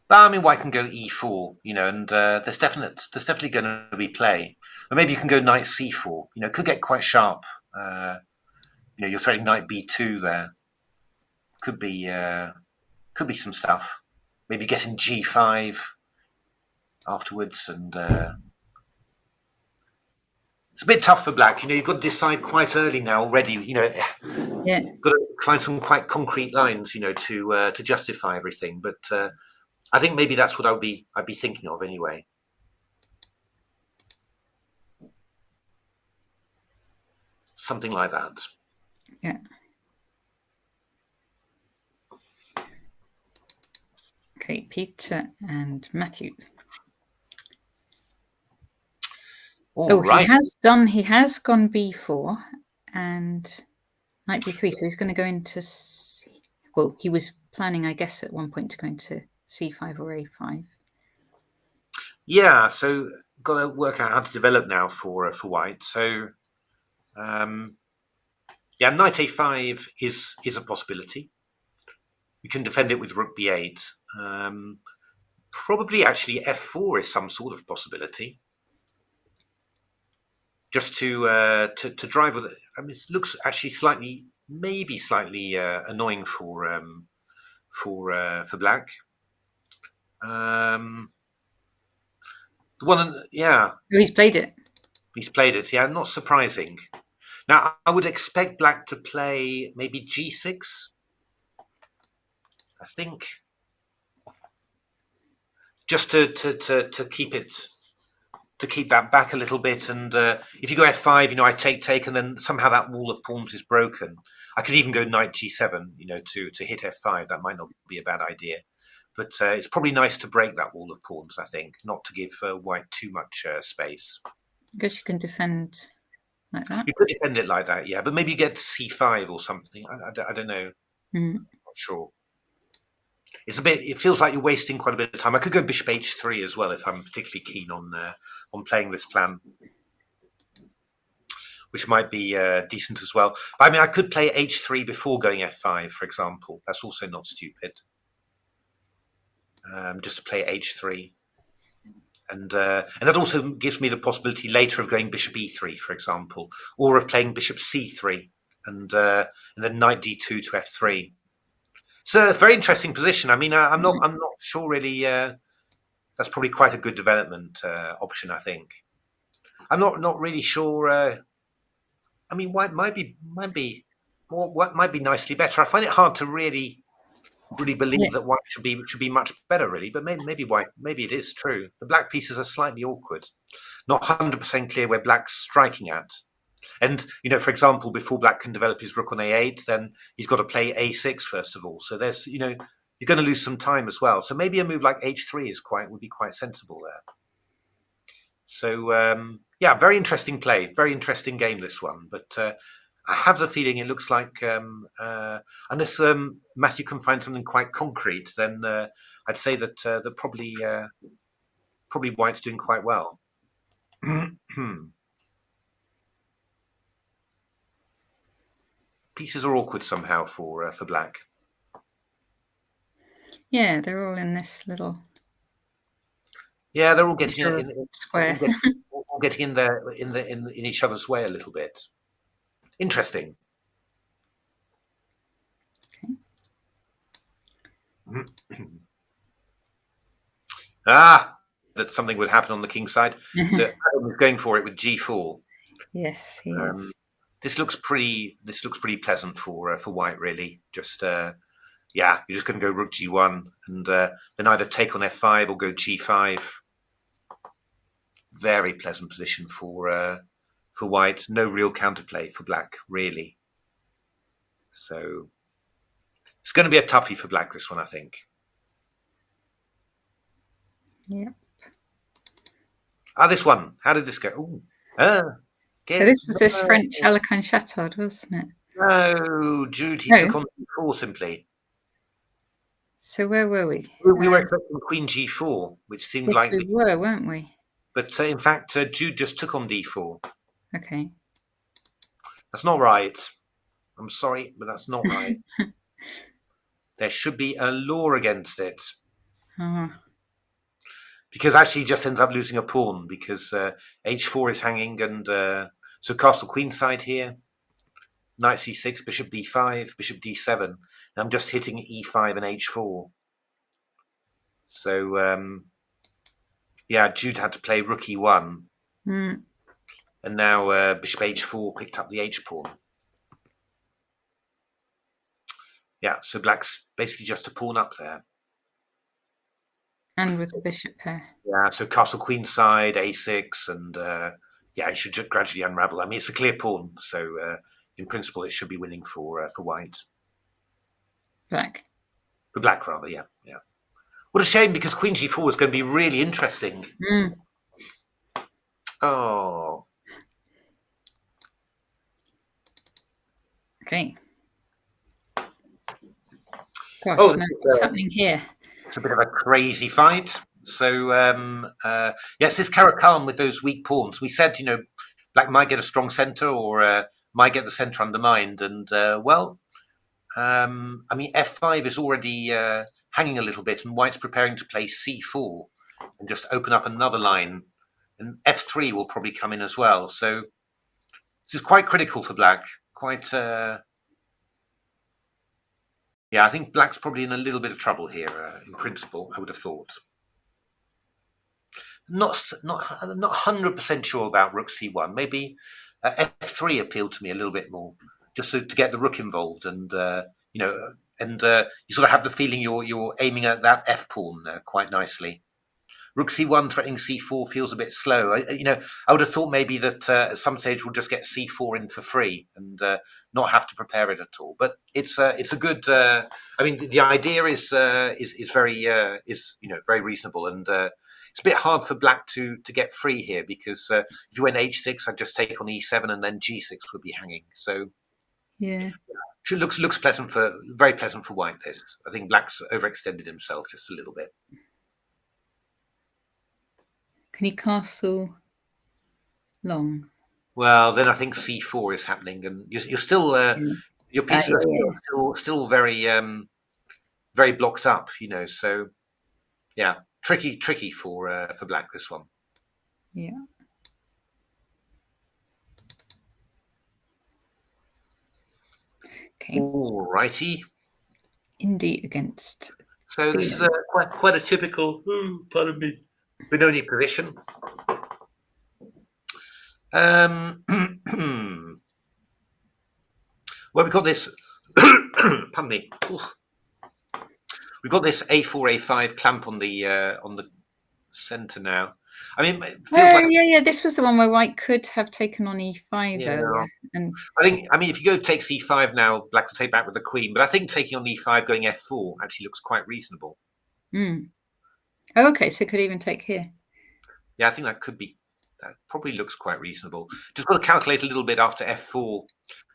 But I mean, white can go e4, and there's definitely going to be play. Or maybe you can go knight c4. Could get quite sharp. You're threatening knight b2 there. Could be some stuff. Maybe getting g5 afterwards, and it's a bit tough for black. You've got to decide quite early now already. Yeah, got to find some quite concrete lines, to justify everything. But I think maybe that's what I'd be thinking of anyway. Something like that. yeah. Okay, Peter and Matthew. Right. He has gone b4 and knight b3, so he's going to go into well, he was planning, I guess, at one point to go into c5 or a5. Yeah, so got to work out how to develop now for white. So yeah, knight a5 is a possibility. You can defend it with rook b8. Probably actually f4 is some sort of possibility. Just to drive with it. I mean, it looks actually maybe slightly annoying for black. The one, yeah. Oh, he's played it. He's played it. Yeah, not surprising. Now, I would expect black to play maybe g6. I think, just to keep it. To keep that back a little bit, and if you go f5, I take, and then somehow that wall of pawns is broken. I could even go knight g7, to hit f5. That might not be a bad idea, but it's probably nice to break that wall of pawns. I think not to give white too much space. I guess you can defend like that. You could defend it like that, yeah, but maybe you get c5 or something. I don't know. Not sure. It feels like you're wasting quite a bit of time. I could go bishop h3 as well if I'm particularly keen on playing this plan, which might be decent as well. But I mean, I could play h3 before going f5, for example. That's also not stupid. Just to play h3. And that also gives me the possibility later of going bishop e3, for example, or of playing bishop c3 and then knight d2 to f3. It's a very interesting position. I mean, I'm not sure really. That's probably quite a good development option, I think. I'm not really sure. I mean, white might be nicely better. I find it hard to really believe that white should be much better, really. But maybe it is true. The black pieces are slightly awkward. Not 100% clear where black's striking at. And, for example, before black can develop his rook on a8, then he's got to play a6 first of all. So there's, you're going to lose some time as well. So maybe a move like h3 would be quite sensible there. So, yeah, very interesting play. Very interesting game, this one. But I have the feeling it looks like, unless Matthew can find something quite concrete, then I'd say that probably white's doing quite well. Pieces are awkward somehow for black. Yeah, they're all in this little. Yeah, they're all getting in square. all getting in each other's way a little bit. Interesting. That something would happen on the king side. So Adam was going for it with g4. Yes, he is. This looks pretty pleasant for white, really. Just yeah, you're just going to go rook g1 and then either take on f5 or go g5. Very pleasant position for white. No real counterplay for black, really. So it's going to be a toughie for black, this one, I think. Yep. This one. How did this go? Ooh. So this was this French Alain Chattard, wasn't it? No, Jude, he took on d4 simply. So where were we? We were expecting queen g4, which seemed like... we were, weren't we? But in fact, Jude just took on d4. Okay. That's not right. I'm sorry, but that's not right. There should be a law against it. Because actually he just ends up losing a pawn because h4 is hanging, and so castle queen side here. Knight c6, bishop d5, bishop d7. And I'm just hitting e5 and h4. So yeah, Jude had to play rook e1. And now bishop h4 picked up the h pawn. Yeah, so black's basically just a pawn up there. And with the bishop pair. Yeah, so castle queen side, a6, and yeah, it should gradually unravel. I mean, it's a clear pawn, so in principle, it should be winning for white. Black. For black, rather, yeah. What a shame, because queen g4 is going to be really interesting. Oh. Okay. Gosh, what's happening here? It's a bit of a crazy fight. So, yes, this Caracal with those weak pawns. We said, black might get a strong center or might get the center undermined. And, well, I mean, f5 is already hanging a little bit, and white's preparing to play c4 and just open up another line. And f3 will probably come in as well. So this is quite critical for black. Quite... yeah, I think black's probably in a little bit of trouble here, in principle, I would have thought. Not 100% sure about rook c1. Maybe f3 appealed to me a little bit more, just to get the rook involved, and you sort of have the feeling you're aiming at that f pawn quite nicely. Rook c1 threatening c4 feels a bit slow. I would have thought maybe that at some stage we'll just get c4 in for free and not have to prepare it at all. But it's a good. I mean, the idea is very very reasonable, and it's a bit hard for black to get free here, because if you went h6, I'd just take on e7, and then g6 would be hanging. So yeah, it looks very pleasant for white. This, I think black's overextended himself just a little bit. Can he castle long? Well, then I think c4 is happening, and you're still your pieces are still very very blocked up, So yeah, tricky for black, this one. Yeah. Okay. All righty. Indy against. So this is quite a typical, pardon me, Benoni position. Well, we've got this. Pardon me. We've got this a4, a5 clamp on the center now. I mean, it feels like... yeah. This was the one where white could have taken on e5 earlier. And I mean, if you go take c5 now, black will take back with the queen. But I think taking on e5, going f4, actually looks quite reasonable. Oh, okay, so it could even take here. Yeah, I think that probably looks quite reasonable. Just got to calculate a little bit after f4,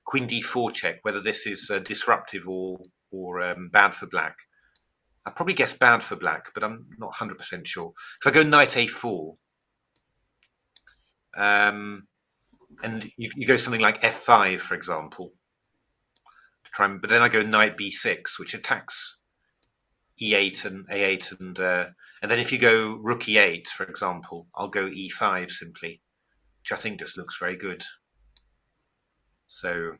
queen d4 check, whether this is disruptive or bad for black. I probably guess bad for black, but I'm not 100% sure. So I go knight a4. And you go something like f5, for example, but then I go knight b6, which attacks e8 and a8, and then if you go rook e8, for example, I'll go e5 simply, which I think just looks very good. So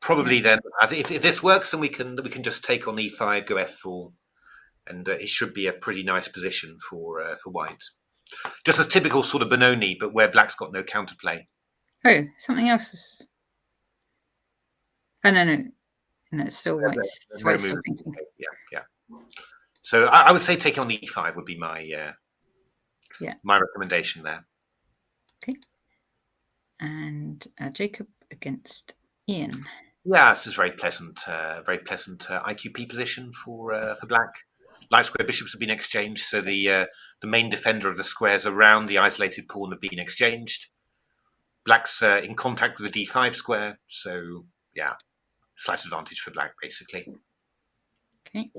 Probably then, I think if this works, then we can just take on e5, go f4, and it should be a pretty nice position for white. Just as typical sort of Benoni, but where black's got no counterplay. Oh, something else is. Oh no, it's still white's. No White's still move. thinking. Yeah. So I would say taking on e5 would be my my recommendation there. Okay. And Jacob against Ian. Yeah, this is very pleasant IQP position for black. Light square bishops have been exchanged, so the main defender of the squares around the isolated pawn have been exchanged. Black's in contact with the d5 square, so yeah, slight advantage for black basically. Okay.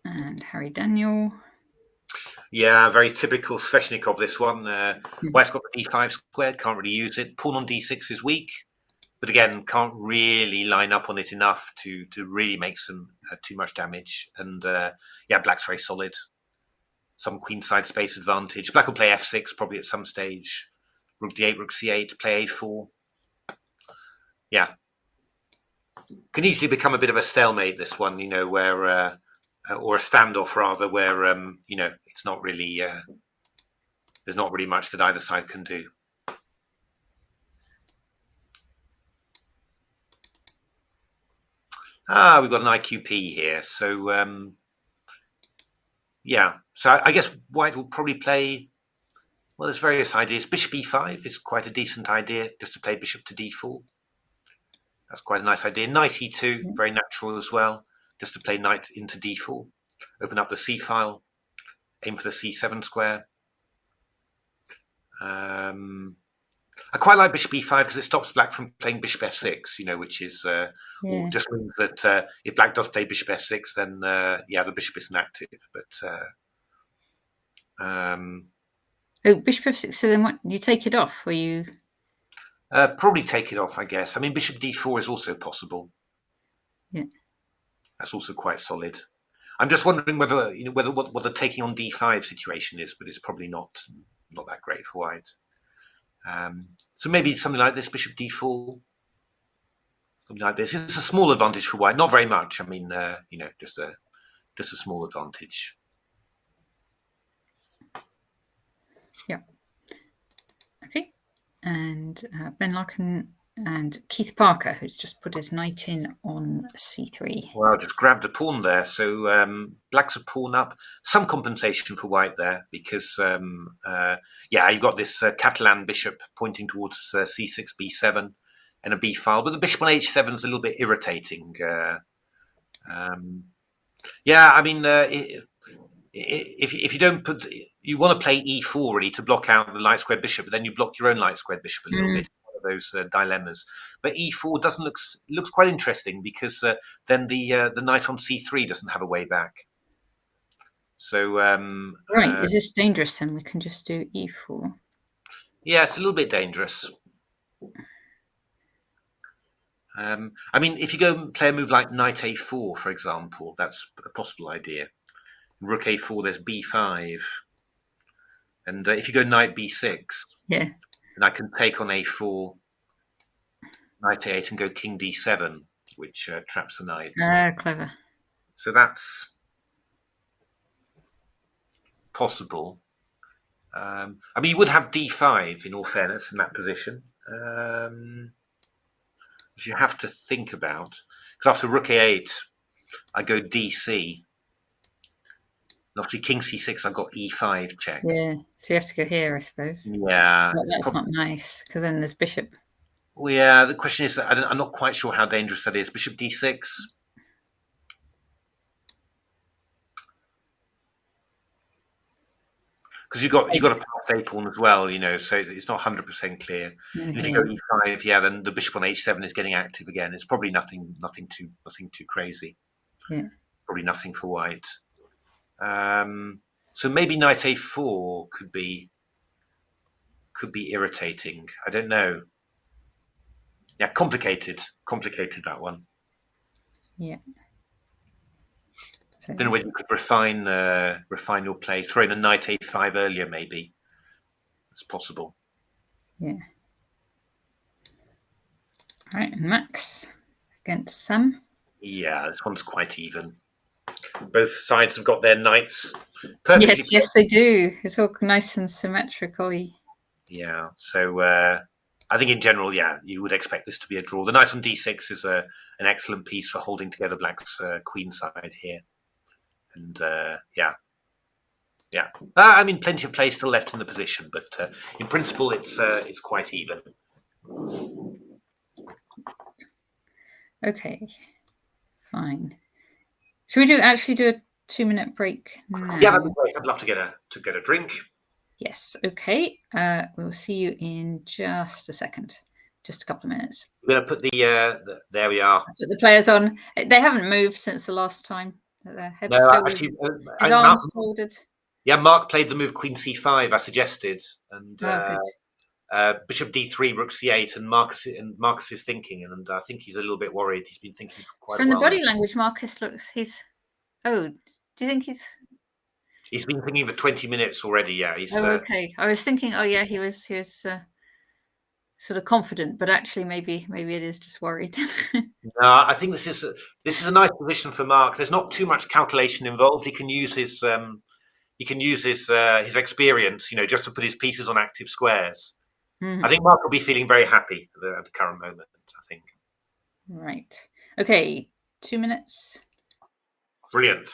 And Harry Daniel. Yeah, very typical Sveshnikov, this one. White's got the d5 square, can't really use it. Pawn on d6 is weak, but again, can't really line up on it enough to really make some too much damage. And yeah, black's very solid. Some queenside space advantage. Black will play f6 probably at some stage. Rook d8, rook c8, play a4. Yeah. Can easily become a bit of a stalemate, this one, where... or a standoff rather, where it's not really there's not really much that either side can do. We've got an IQP here, so yeah. So I guess white will probably play. Well, there's various ideas. Bishop e5 is quite a decent idea, just to play bishop to d4. That's quite a nice idea. Knight e2, very natural as well, just to play knight into d4. Open up the c file, aim for the c7 square. I quite like bishop e5 because it stops black from playing bishop f6, which is just means that if black does play bishop f6, then the bishop isn't active. But bishop f6. So then, what you take it off, or you? Probably take it off, I guess. I mean, bishop d4 is also possible. Yeah, that's also quite solid. I'm just wondering whether what the taking on d5 situation is, but it's probably not that great for white. So maybe something like this, bishop d4, something like this. It's a small advantage for white, not very much. I mean, just a small advantage. Yeah. Okay. And Ben Larkin and Keith Parker, who's just put his knight in on c3. Well, just grabbed a pawn there. So black's a pawn up. Some compensation for white there because, you've got this Catalan bishop pointing towards c6, b7 and a b file. But the bishop on h7 is a little bit irritating. I mean, if you don't put... You want to play e4 really to block out the light squared bishop, but then you block your own light squared bishop a little bit. One of those dilemmas. But e4 looks quite interesting because then the knight on c3 doesn't have a way back. So right, is this dangerous? Then we can just do e4. Yeah, it's a little bit dangerous. I mean, if you go and play a move like knight a4, for example, that's a possible idea. Rook a4, there's b5. And if you go knight b6, then I can take on a4, knight a8, and go king d7, which traps the knight. Clever. So that's possible. I mean, you would have d5, in all fairness, in that position. Which you have to think about. Because after rook a8, I go dc. And after king c6, I've got e5 check. Yeah, so you have to go here, I suppose. Yeah. But that's not nice, because then there's bishop. Well, yeah, the question is, I'm not quite sure how dangerous that is. Bishop d6. Because you've got a passed a pawn as well, so it's not 100% clear. And if you go e5, then the bishop on h7 is getting active again. It's probably nothing too crazy. Yeah. Probably nothing for white. So maybe knight a4 could be irritating. I don't know. Yeah, complicated that one. Yeah. I don't know whether you could refine your play, throw in a knight a5 earlier, maybe. It's possible. Yeah. Right, and Max against Sam. Yeah, this one's quite even. Both sides have got their knights perfectly Yes, placed. yes, they do. It's all nice and symmetrically. Yeah, so I think in general, yeah, you would expect this to be a draw. The knight on d6 is an excellent piece for holding together Black's queen side here, and yeah. I mean, plenty of play still left in the position, but in principle, it's quite even. Okay, fine. Should we actually do a 2-minute break now? Yeah, that'd be great. I'd love to get a drink. Yes. Okay. We'll see you in just a second. Just a couple of minutes. We're going to put the there we are. Put the players on. They haven't moved since the last time. Their heads No, still actually, his arms folded. Yeah, Mark played the move Queen C5. I suggested, and Oh, good. Bishop D3, Rook C8, and Marcus is thinking, and I think he's a little bit worried. He's been thinking for quite From a the while body now. language, Marcus looks. Oh, do you think he's? He's been thinking for 20 minutes already. Yeah, he's. Oh, okay. I was thinking. Oh, yeah, he was sort of confident, but actually, maybe it is just worried. No, I think this is a nice position for Mark. There's not too much calculation involved. He can use his experience, just to put his pieces on active squares. I think Mark will be feeling very happy at the current moment. I think. Right. Okay. 2 minutes. Brilliant.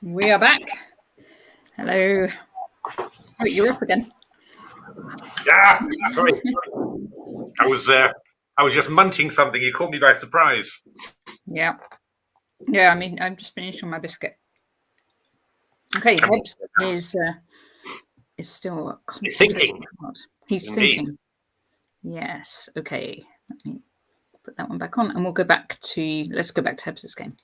We are back. Hello. Oh, you're up again. Yeah, sorry. I was just munching something. You caught me by surprise. Yeah. Yeah, I mean, I'm just finishing my biscuit. Okay, Hobbs is still He's concentrating. thinking. He's Indeed. thinking. Yes. Okay. Let me put that one back on, and we'll go back to. Let's go back to Hobbs's game.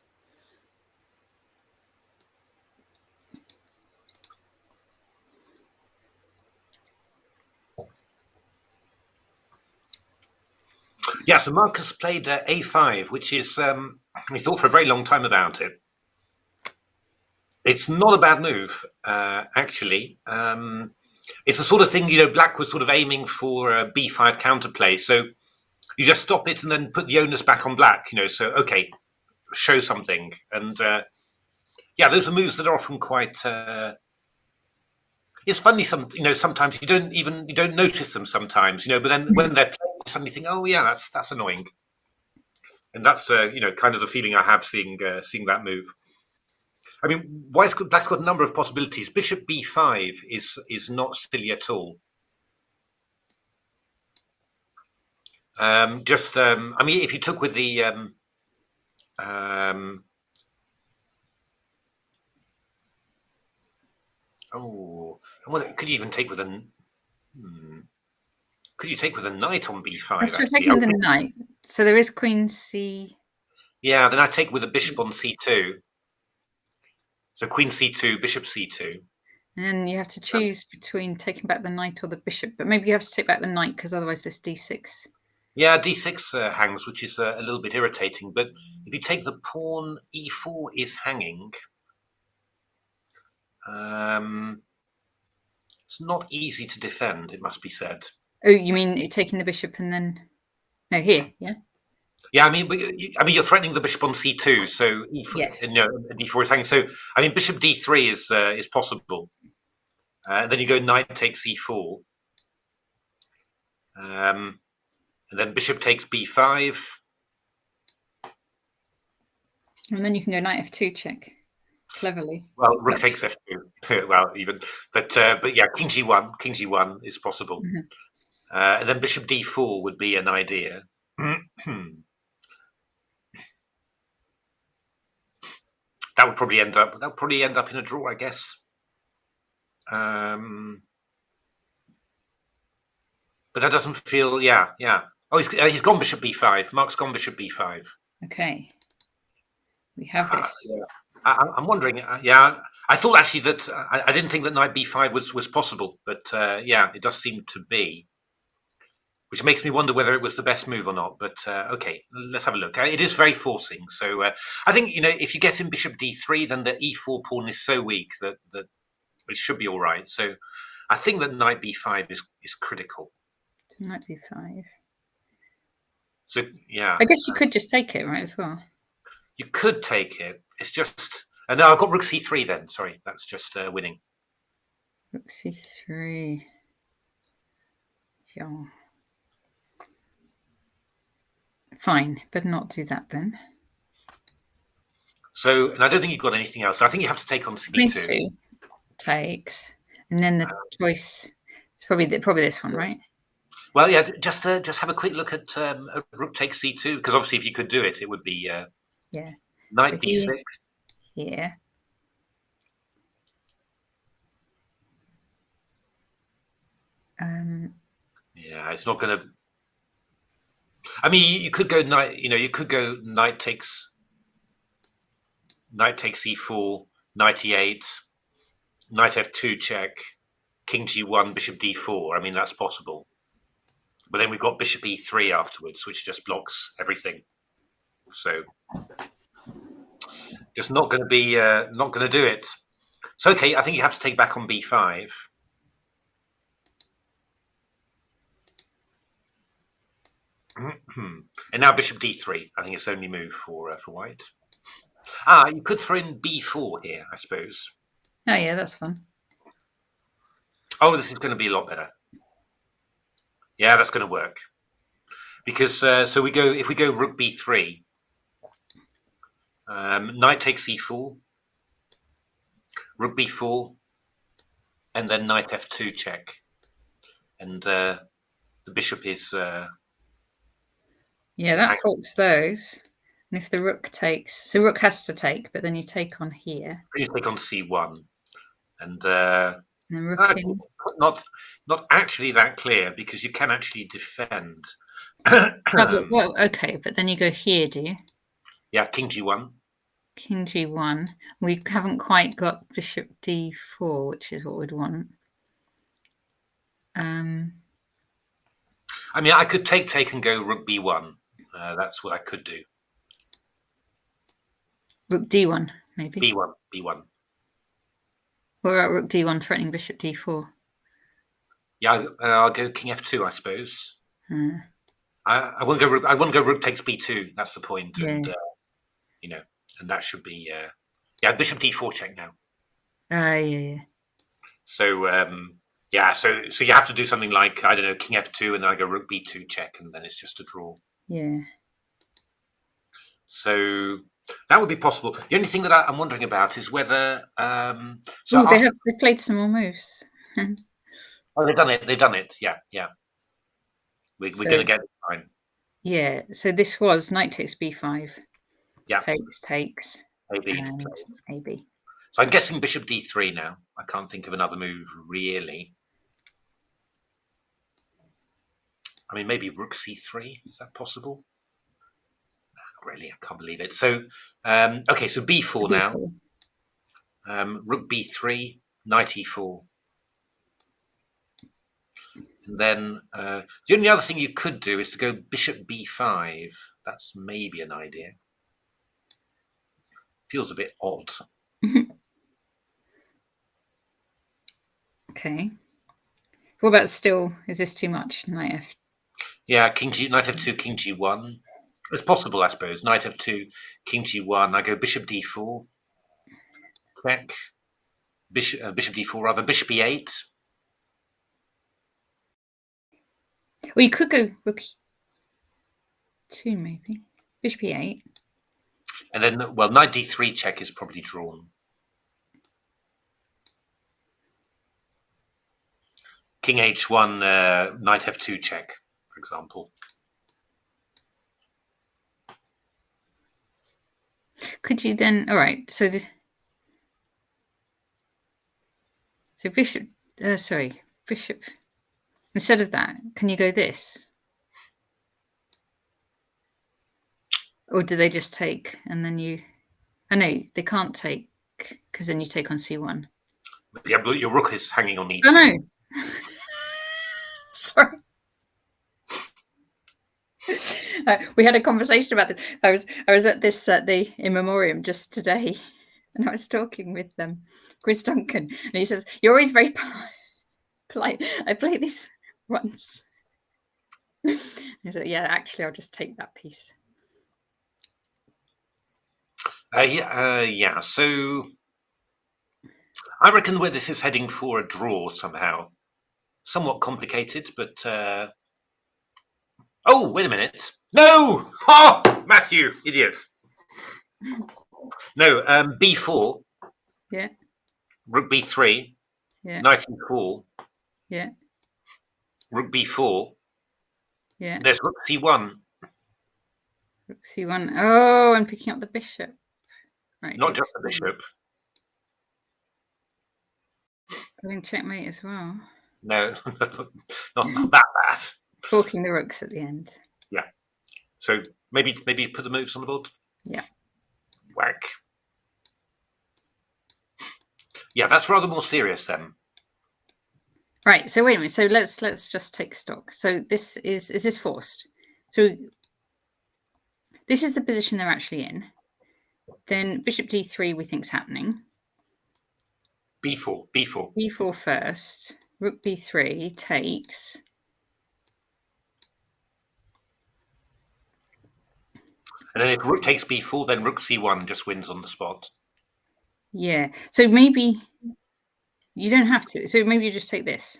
Yeah, so Marcus played A5, which is we thought for a very long time about it. It's not a bad move, actually. It's the sort of thing, Black was sort of aiming for a B5 counterplay. So you just stop it and then put the onus back on Black, So, okay, show something. And yeah, those are moves that are often quite. It's funny, sometimes you don't notice them sometimes, but then when they're playing, you suddenly think, oh yeah, that's annoying. And that's kind of the feeling I have seeing that move. I mean, Black's got a number of possibilities. Bishop b5 is not silly at all. I mean, if you took with the could you even take with a? Could you take with a knight on b5? Let's try Actually, taking the knight. So there is Queen C. Yeah, then I take with a bishop on c2. So Queen c2, Bishop c2. And then you have to choose between taking back the knight or the bishop. But maybe you have to take back the knight because otherwise this d6. Yeah, d6 hangs, which is a little bit irritating. But if you take the pawn, e4 is hanging. It's not easy to defend, it must be said. Oh, you mean taking the bishop and then... No, here, yeah? Yeah, I mean, you're threatening the bishop on c2, so e4, yes. d4 is hanging. So, I mean, bishop d3 is possible. Then you go knight takes e4. And then bishop takes b5. And then you can go knight f2 check. Cleverly. Well, rook takes f2. Well, even. But yeah, king g1 is possible. Mm-hmm. And then bishop d4 would be an idea. That would probably end up in a draw, I guess. But that doesn't feel, yeah. Oh, he's gone bishop b5. Mark's gone bishop b5. Okay. We have this. Yeah. I'm wondering, yeah. I thought actually that I didn't think that knight b5 was possible, but yeah, it does seem to be. Which makes me wonder whether it was the best move or not. But okay, let's have a look. It is very forcing. So I think, if you get in bishop d3, then the e4 pawn is so weak that it should be all right. So I think that knight b5 is critical. Knight b5. So, yeah. I guess you could just take it, right, as well? You could take it. It's just... no, I've got rook c3 then. Sorry, that's just winning. Rook c3. Yeah. Fine, but not do that then. So, and I don't think you've got anything else. So I think you have to take on c2. C2 takes, and then the choice is probably this one, right? Well, yeah. Just have a quick look at rook takes c2, because obviously, if you could do it, it would be knight so b6. Here. Yeah, it's not going to. I mean, you could go knight. You could go knight takes e4, knight e8, knight f2 check, king g1, bishop d4. I mean, that's possible. But then we've got bishop e3 afterwards, which just blocks everything. So just not going to be not going to do it. So okay, I think you have to take back on b5. And now bishop d3. I think it's only move for white. You could throw in b4 here, I suppose. Oh yeah, that's fun. Oh, this is going to be a lot better. Yeah, that's going to work. Because if we go rook b3, knight takes e4, rook b4, and then knight f2 check. And the bishop is... Yeah, that forks those. And if the rook takes... So rook has to take, but then you take on here. You take on c1. And then rook in. not actually that clear, because you can actually defend. Well, okay, but then you go here, do you? Yeah, king g1. King g1. We haven't quite got bishop d4, which is what we'd want. I mean, I could take and go rook b1. That's what I could do. Rook d1, maybe. b1. What about rook d1 threatening bishop d4? Yeah, I'll go king f2, I suppose. I won't go rook. I won't go rook takes b2. That's the point. Yeah. And and that should be bishop d4 check now. Yeah. So so you have to do something like, I don't know, king f2, and then I go rook b2 check, and then it's just a draw. Yeah. So that would be possible. The only thing that I'm wondering about is whether they've played some more moves. Oh, they've done it. They've done it. Yeah. We're going to get it fine. Yeah. So this was knight takes b5. Yeah. Takes. AB. And AB. So I'm guessing bishop d3 now. I can't think of another move really. I mean, maybe rook c3. Is that possible? Not really. I can't believe it. So, okay. So b4 now. Rook b3, knight e4. And then the only other thing you could do is to go bishop b5. That's maybe an idea. Feels a bit odd. Okay. What about still? Is this too much? Knight f. Yeah, knight f2, king g1. It's possible, I suppose. Knight f2, king g1. I go bishop d4. Check. Bishop d4 rather. Bishop e8. Well, you could go rook e2 maybe. Bishop e8. And then, well, knight d3 check is probably drawn. King h1, knight f2 check, for example. Could you then? All right. So bishop. Bishop. Instead of that, can you go this? Or do they just take and then you? I know they can't take because then you take on c1. Yeah, but your rook is hanging on e2. Oh no. Sorry. We had a conversation about this. I was at this the in memoriam just today, and I was talking with Chris Duncan, and he says, "You're always very polite. I played this once." I said, "Yeah, actually, I'll just take that piece." Yeah. So I reckon where this is heading for a draw somehow. Somewhat complicated, but oh, wait a minute. No! Oh, Matthew, idiot. No, b4. Yeah. Rook b3. Yeah. Knight e4. Yeah. Rook b4. Yeah. There's rook c1. Rook c1. Oh, and picking up the bishop. Right. Not just the bishop. Going checkmate as well. No, not that bad. Forking the rooks at the end. Yeah. So maybe put the moves on the board. Yeah. Whack. Yeah, that's rather more serious then. Right. So wait a minute. So let's just take stock. So this is this forced? So this is the position they're actually in. Then bishop d3 we think's happening. b4. b4 first. Rook b3 takes. And then if rook takes b4, then rook c1 just wins on the spot. Yeah. So maybe you don't have to. So maybe you just take this.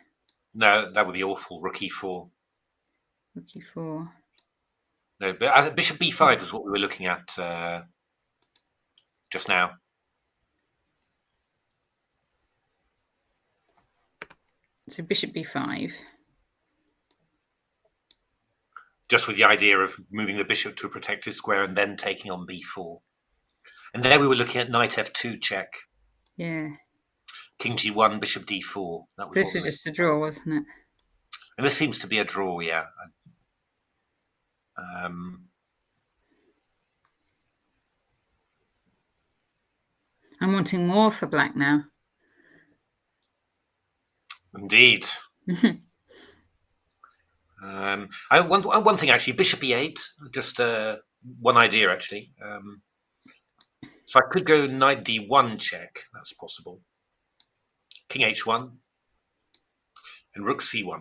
No, that would be awful. Rook e4. Rook e4. No, but bishop b5 is what we were looking at just now. So bishop b5. Just with the idea of moving the bishop to a protected square and then taking on b4. And there we were looking at knight f2 check. Yeah. King g1, bishop d4. That was This was just a draw, wasn't it? And this seems to be a draw, yeah. I'm wanting more for black now. Indeed. One thing actually, bishop e8, just one idea actually. So I could go knight d1 check, that's possible. King h1 and rook c1.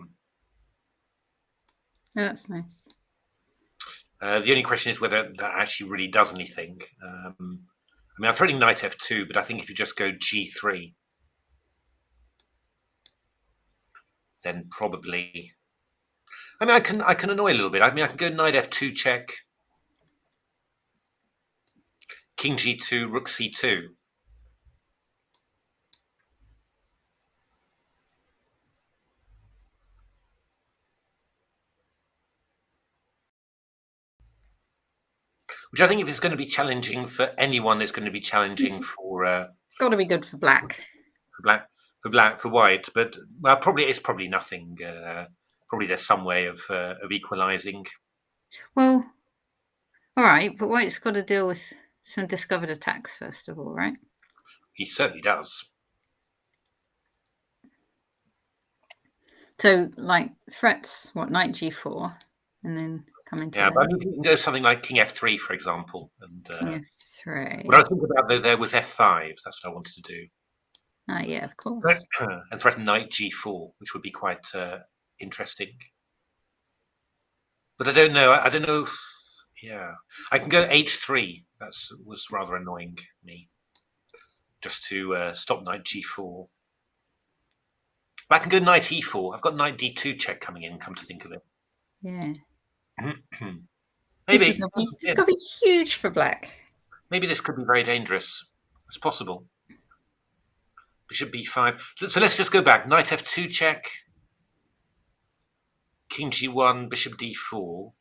Oh, that's nice. The only question is whether that actually really does anything. I mean, I'm threatening knight f2, but I think if you just go g3, then probably. I mean, I can annoy a little bit. I mean, I can go knight f2 check, king g2, rook c2. Which I think if it's going to be challenging for anyone, it's going to be challenging for. Got to be good for black. For white, but well, it's probably nothing. Probably there's some way of equalising. Well, all right, but white's got to deal with some discovered attacks first of all, right? He certainly does. So, like threats, what, knight g4, and then come into but I mean, you can go something like king f3, for example. And king f3. what I was thinking about there was f5. That's what I wanted to do. Yeah, of course. And threaten knight g4, which would be quite interesting. But I don't know. I don't know. Yeah, I can go h3. That was rather annoying me. Just to stop knight g4. But I can go knight e4. I've got knight d2 check coming in, come to think of it. Yeah. Maybe. It's got to be huge for black. Maybe this could be very dangerous. It's possible. Bishop b5. So let's just go back. Knight f2 check. King g1, bishop d4.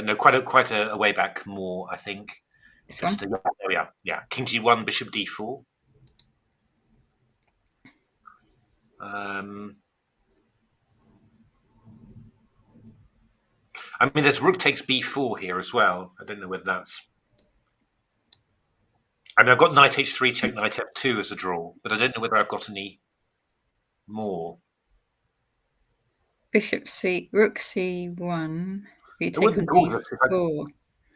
No, quite a way back more, I think. This one? There we are. Yeah. King g1, bishop d4. I mean, there's rook takes b4 here as well. I don't know whether that's. I mean, I've got knight h3 check, knight f2 as a draw, but I don't know whether I've got any more. Bishop rook c1. You take on d4.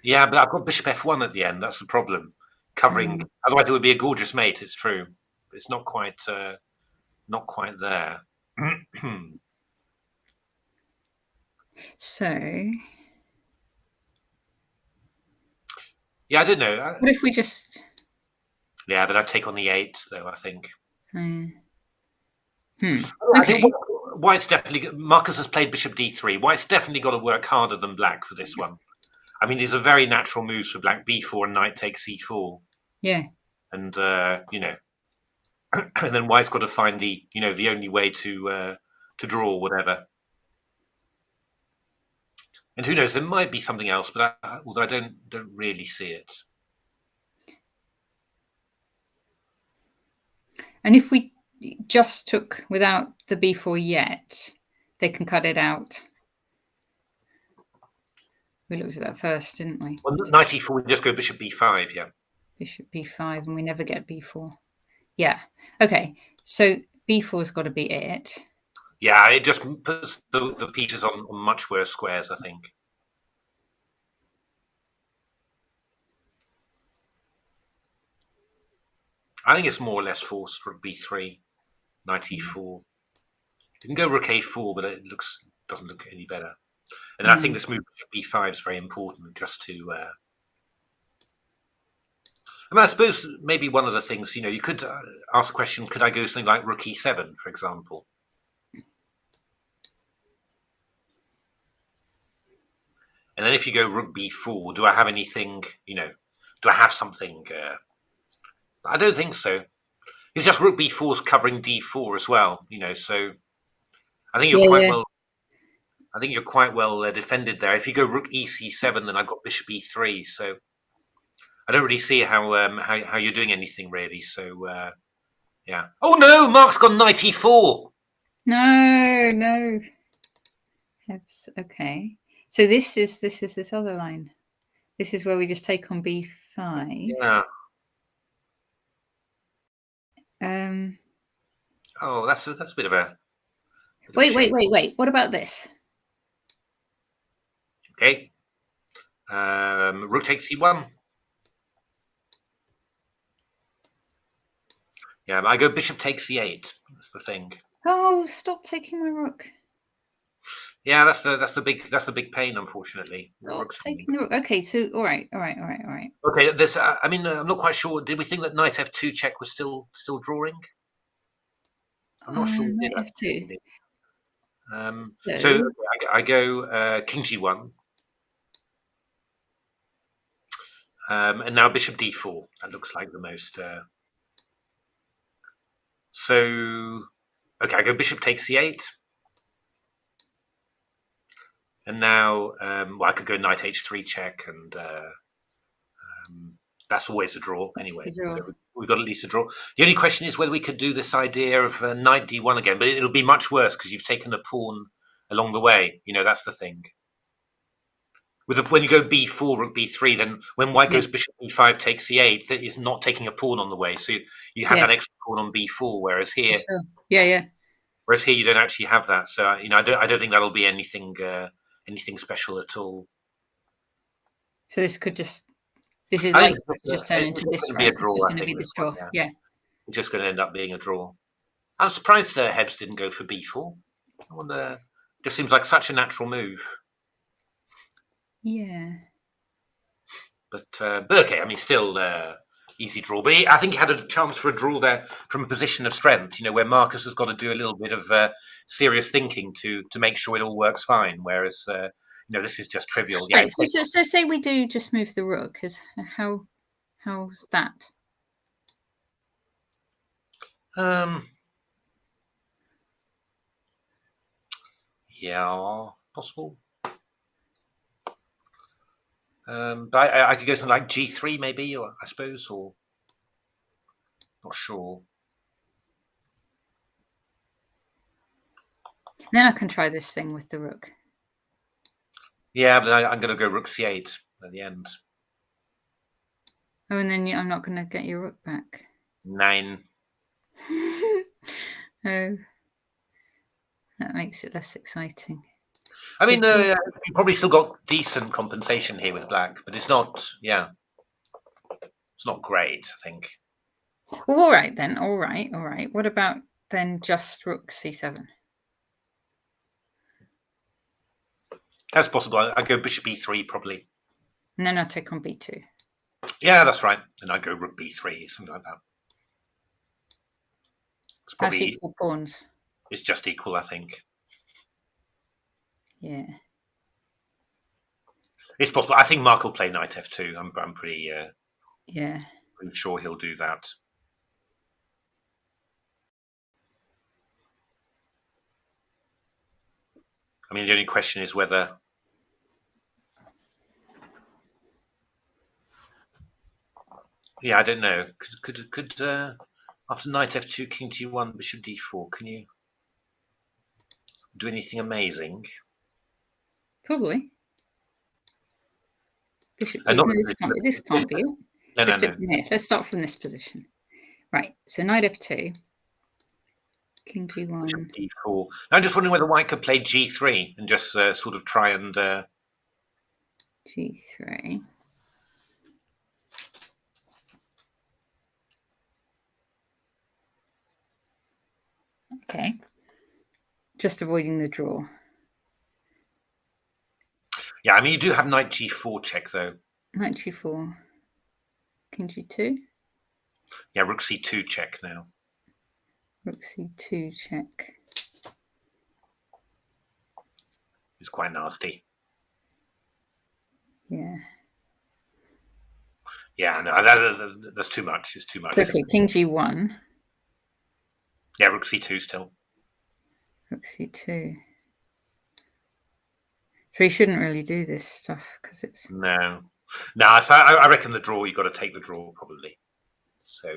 Yeah, but I've got bishop f1 at the end. That's the problem. Covering. Otherwise, it would be a gorgeous mate. It's true. But it's not quite there. So. Yeah, I don't know. What if we just. Yeah, then I'd take on the 8, though, I think. Okay. I think White's definitely. Marcus has played bishop d3. White's definitely got to work harder than black for this one. I mean, these are very natural moves for black. b4 and knight takes c4. Yeah. And, and then White's got to find the only way to draw whatever. And who knows, there might be something else, but although I don't really see it. And if we just took without the b4 yet, they can cut it out. We looked at that first, didn't we? Well, knight e4, we just go bishop b5, yeah. Bishop b5, and we never get b4. Yeah. Okay. So b4's got to be it. Yeah, it just puts the pieces on much worse squares, I think. I think it's more or less forced rook b3, knight e4. You can go rook a4, but it doesn't look any better. And then I think this move b5 is very important, just to. I mean, I suppose maybe one of the things, you could ask the question: could I go something like rook e7, for example? And then if you go rook b4, do I have anything? Do I have something? I don't think so. It's just rook b4 is covering d4 as well. So I think you're quite well. I think you're quite well defended there. If you go rook ec7, then I've got bishop e3. So I don't really see how you're doing anything really. So yeah. Oh no, Mark's gone knight e4. No. Okay. So this is this other line. This is where we just take on b5. Yeah. Oh, that's a bit of a. Wait. What about this? Okay. Rook takes c1. Yeah, I go bishop takes c8. That's the thing. Oh, stop taking my rook. Yeah, that's the big pain, unfortunately. Stop taking the rook. Okay, so all right. Okay, this. I mean, I'm not quite sure. Did we think that knight f2 check was still drawing? I'm not sure. Knight f2. So I go king g1, and now bishop d4. That looks like the most. So okay, I go bishop takes c8. And now, well, I could go knight h3 check, and that's always a draw anyway. We've got at least a draw. The only question is whether we could do this idea of knight d1 again, but it'll be much worse because you've taken a pawn along the way. That's the thing. When you go b4, rook b3, then when white goes bishop e5 takes c8, that is not taking a pawn on the way. So you have that extra pawn on b4, whereas here, whereas here you don't actually have that. So I don't think that'll be anything special at all. So this could just turn into this, right? It's just going to be this draw. Yeah. It's just going to end up being a draw. I'm surprised Hebs didn't go for b4. I wonder. Just seems like such a natural move. Yeah. But okay, I mean, still easy draw. But I think he had a chance for a draw there from a position of strength. Where Marcus has got to do a little bit of serious thinking to make sure it all works fine. Whereas this is just trivial. Right, so say we do just move the rook. How's that? Yeah, possible. But I could go to like g3 maybe, or I suppose, or not sure. Then I can try this thing with the rook. Yeah, but I'm going to go rook c8 at the end. Oh, and then I'm not going to get your rook back. 9. Oh, that makes it less exciting. I mean, you probably still got decent compensation here with black, but it's not. Yeah, it's not great, I think. Well, all right then. All right. What about then just rook c7? That's possible. I go bishop b3 probably. And then I take on b2. Yeah, that's right. And I go rook b3, something like that. It's probably equal pawns. It's just equal, I think. Yeah. It's possible. I think Mark will play knight f2. I'm pretty pretty sure he'll do that. I mean, the only question is whether. Yeah, I don't know. Could after knight f2, king g1, bishop d4, can you do anything amazing? Probably. Bishop this can't be it. No. Let's start from this position. Right. So knight f2, king g1, bishop d4. I'm just wondering whether white could play g3 and just sort of try and g3. Okay. Just avoiding the draw. Yeah, I mean, you do have knight g4 check, though. Knight g4. King g2. Yeah, rook c2 check now. Rook c2 check. It's quite nasty. Yeah. Yeah, no, that's too much. It's too much. Okay, king g1. Yeah, rook c2 still. Rook c2. So he shouldn't really do this stuff because it's no. So I reckon the draw. You've got to take the draw probably. So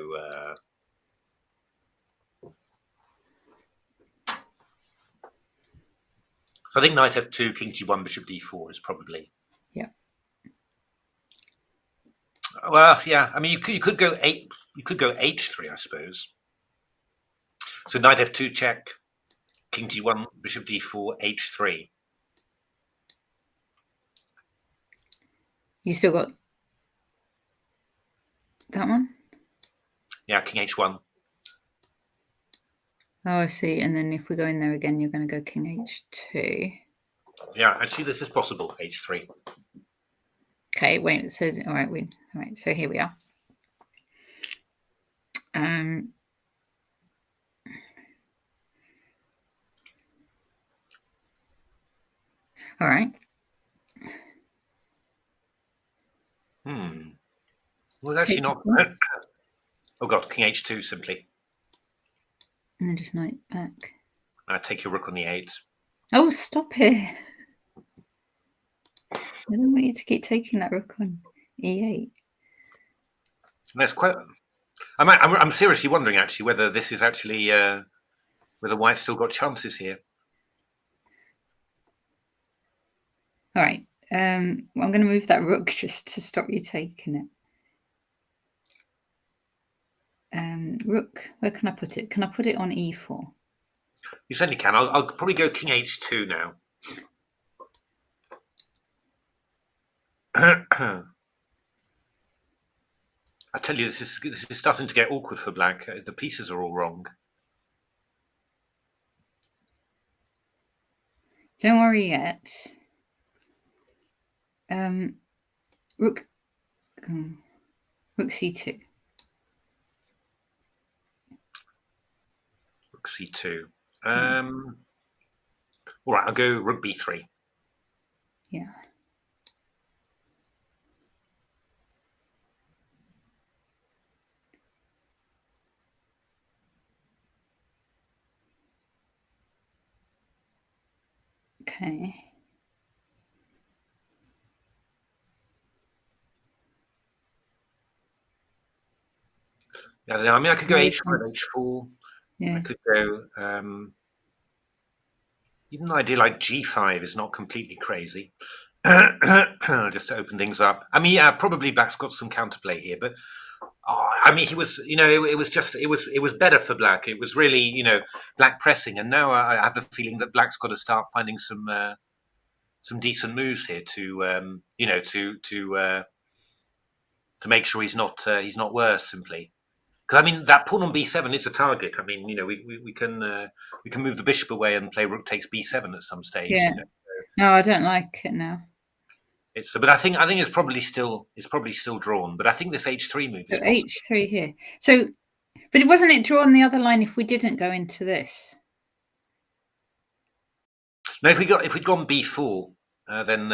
I think knight f2, king g1, bishop d4 is probably. Yeah. Well, yeah. I mean, you could go eight. You could go h3, I suppose. So knight f2 check, king g1, bishop d4, h3. You still got that one? Yeah, king h1. Oh, I see. And then if we go in there again, you're going to go king h2. Yeah, actually, this is possible. H3. Okay, wait. So all right, so here we are. All right. Well, actually not. Oh god, king h2 simply. And then just knight back. Take your rook on the 8. Oh, stop it. I don't want you to keep taking that rook on e8. That's quite. I'm seriously wondering actually whether this is actually whether White's still got chances here. All right. I'm going to move that rook just to stop you taking it. Rook, where can I put it? Can I put it on e4? You certainly can. I'll probably go king h2 now. I tell you, this is starting to get awkward for black. The pieces are all wrong. Don't worry yet. Rook c2. Rook c2. All right, I'll go rook b3. Yeah. Okay. I don't know. I mean, I could go h5, h4. Yeah. I could go. Even an idea like g5 is not completely crazy. Just to open things up. I mean, yeah, probably black's got some counterplay here, but I mean, he was, it was better for black. It was really, black pressing, and now I have the feeling that black's got to start finding some decent moves here to, to make sure he's not worse simply. Because I mean, that pawn on b7 is a target. I mean, we can move the bishop away and play rook takes b7 at some stage. Yeah. No, I don't like it now. But I think it's probably still drawn. But I think this h3 move is possible. h3 here. So, but wasn't it drawn the other line if we didn't go into this? No, if we'd gone b4, then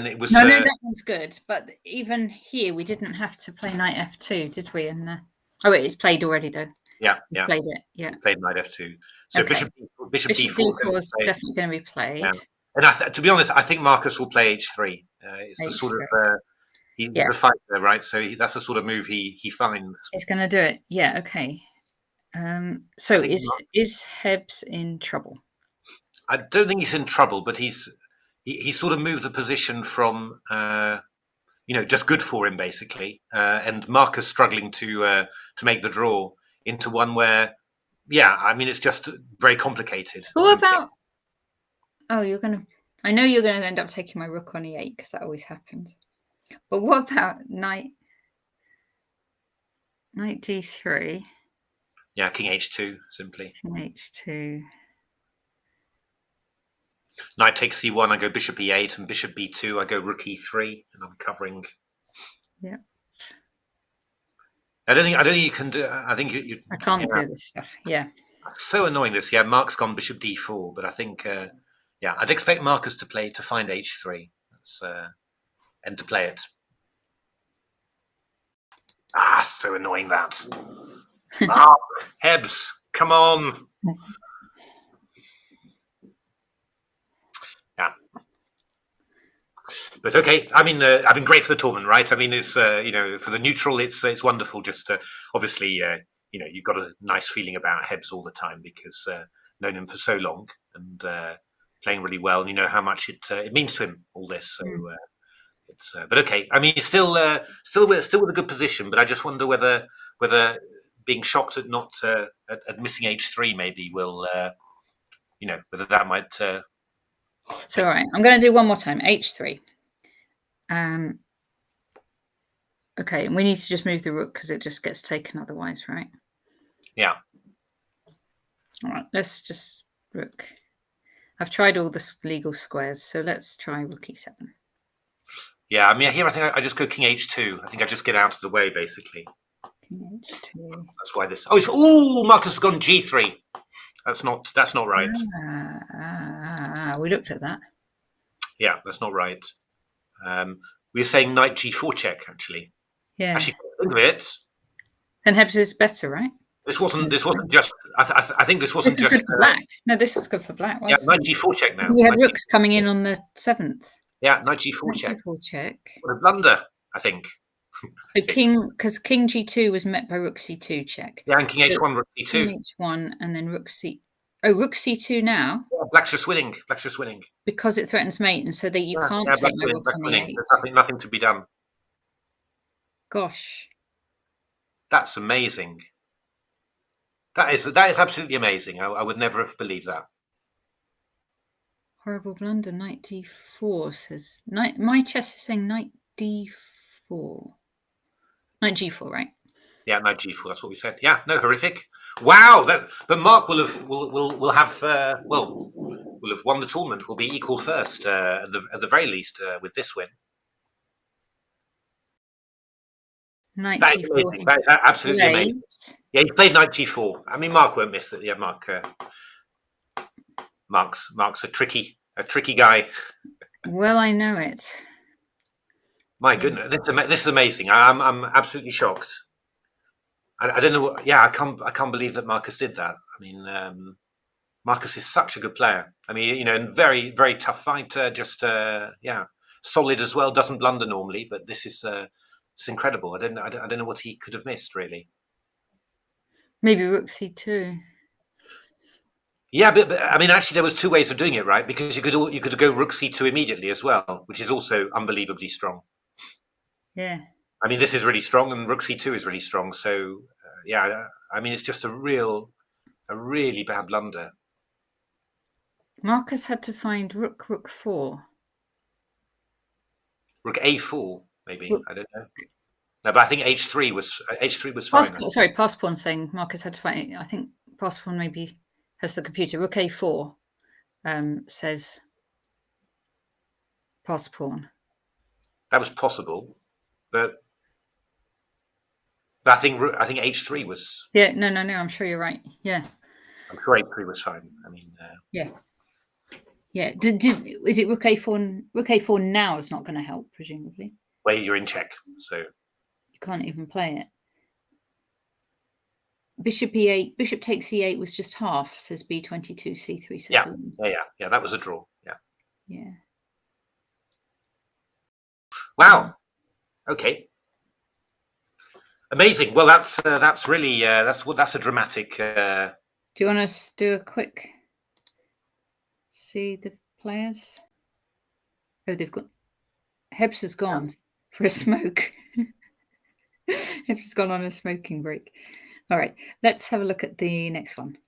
it was. No, that one's good. But even here, we didn't have to play knight f2, did we? Oh, wait, it's played already though. Yeah. Played it. Yeah. Played knight f2. So okay. bishop d4 is definitely going to be played. Yeah. And to be honest, I think Marcus will play h3. It's H3. The sort of he's a fighter, right? So that's the sort of move he finds. He's going to do it. Yeah. Okay. So is Hebs in trouble? I don't think he's in trouble, but he sort of moved the position from just good for him basically, and Marcus struggling to make the draw into one where, I mean, it's just very complicated. What about? Oh, I know you're going to end up taking my rook on e8 because that always happens. But what about knight d3? Yeah, king h2 simply. King h2. Knight takes c1. I go bishop e8, and bishop b2. I go rook e3, and I'm covering. Yeah. I don't think you can do. I think you. I can't do this stuff. Yeah. So annoying this. Yeah, Mark's gone bishop d4, but I think. I'd expect Marcus to find h3. That's and to play it. So annoying that. Hebs, come on. But okay, I mean, great for the tournament, right? I mean, it's for the neutral, it's wonderful. Just obviously, you've got a nice feeling about Hebs all the time because known him for so long and playing really well, and you know how much it means to him, all this. So it's but okay. I mean, he's still with a good position, but I just wonder whether being shocked at not at missing H3 maybe will whether that might. So, all right, I'm going to do one more time. H3. Okay, and we need to just move the rook because it just gets taken otherwise, right? Yeah. All right, let's just rook. I've tried all the legal squares, so let's try rook e7. Yeah, I mean, here I think I just go king h2. I think I just get out of the way, basically. King h2. That's why this. Oh, Marcus has gone g3. That's not right. We looked at that. Yeah, that's not right. We were saying knight g4 check, actually. Yeah. Actually, think of it. Then Hebs is better, right? This wasn't just. I think this wasn't this was just good for black. No, this was good for black. Yeah, knight g4 check now. We had rooks coming in on the 7th. Yeah, knight g4 check. G4 check. What a blunder, I think. So because king g2 was met by rook c2 check. Yeah, and king h1, rook c2. King h1 and then rook c. Oh, rook c2 now. Yeah, black's just winning. Because it threatens mate, and so that you can't take my rook on the 8. There's nothing to be done. Gosh, that's amazing. That is absolutely amazing. I would never have believed that. Horrible blunder. Knight d4 says knight. My chess is saying knight d4. Knight g4, right? Yeah, knight g4. That's what we said. Yeah, no, horrific. Wow. But Mark will have won the tournament. Will be equal first at the very least with this win. Knight that g4. Is amazing. That is absolutely amazing. Yeah, he's played knight g4. I mean, Mark won't miss it. Yeah, Mark's a tricky guy. Well, I know it. My goodness, this is amazing. I'm absolutely shocked. I don't know. I can't believe that Marcus did that. I mean, Marcus is such a good player. I mean, and very, very tough fighter. Just solid as well. Doesn't blunder normally, but this is it's incredible. I don't know what he could have missed really. Maybe rook c2. Yeah, but I mean, actually, there was two ways of doing it, right? Because you could go rook c2 immediately as well, which is also unbelievably strong. Yeah. I mean, this is really strong, and rook c2 is really strong. So, I mean, it's just a really bad blunder. Marcus had to find rook 4. Rook a4, maybe. I don't know. No, but I think h3 was fine. Sorry, pass pawn saying Marcus had to find. I think pass pawn maybe has the computer. Rook a4 says pass pawn. That was possible, but I think h3 was. Yeah, no. I'm sure you're right. Yeah, I'm sure h3 was fine. I mean, yeah. Is it rook a4? Rook a4 now is not going to help, presumably. Well, you're in check, so you can't even play it. Bishop e8. Bishop takes e8 was just half. Says b22 c3. Yeah. That was a draw. Yeah. Wow. Okay. Amazing. Well, that's really that's a dramatic. Do you want us to do a quick? See the players. Oh, they've got. Hebs has gone for a smoke. Hebs has gone on a smoking break. All right, let's have a look at the next one.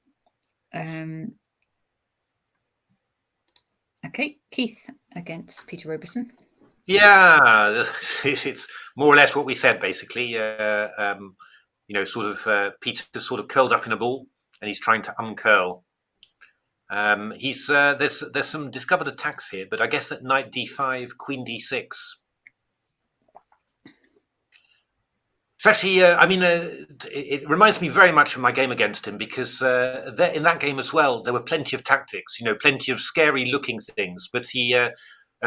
Okay, Keith against Peter Robertson. Yeah, it's more or less what we said, basically. Peter sort of curled up in a ball, and he's trying to uncurl. There's some discovered attacks here, but I guess that knight d5, queen d6. It's actually, it reminds me very much of my game against him because in that game as well, there were plenty of tactics, plenty of scary-looking things, but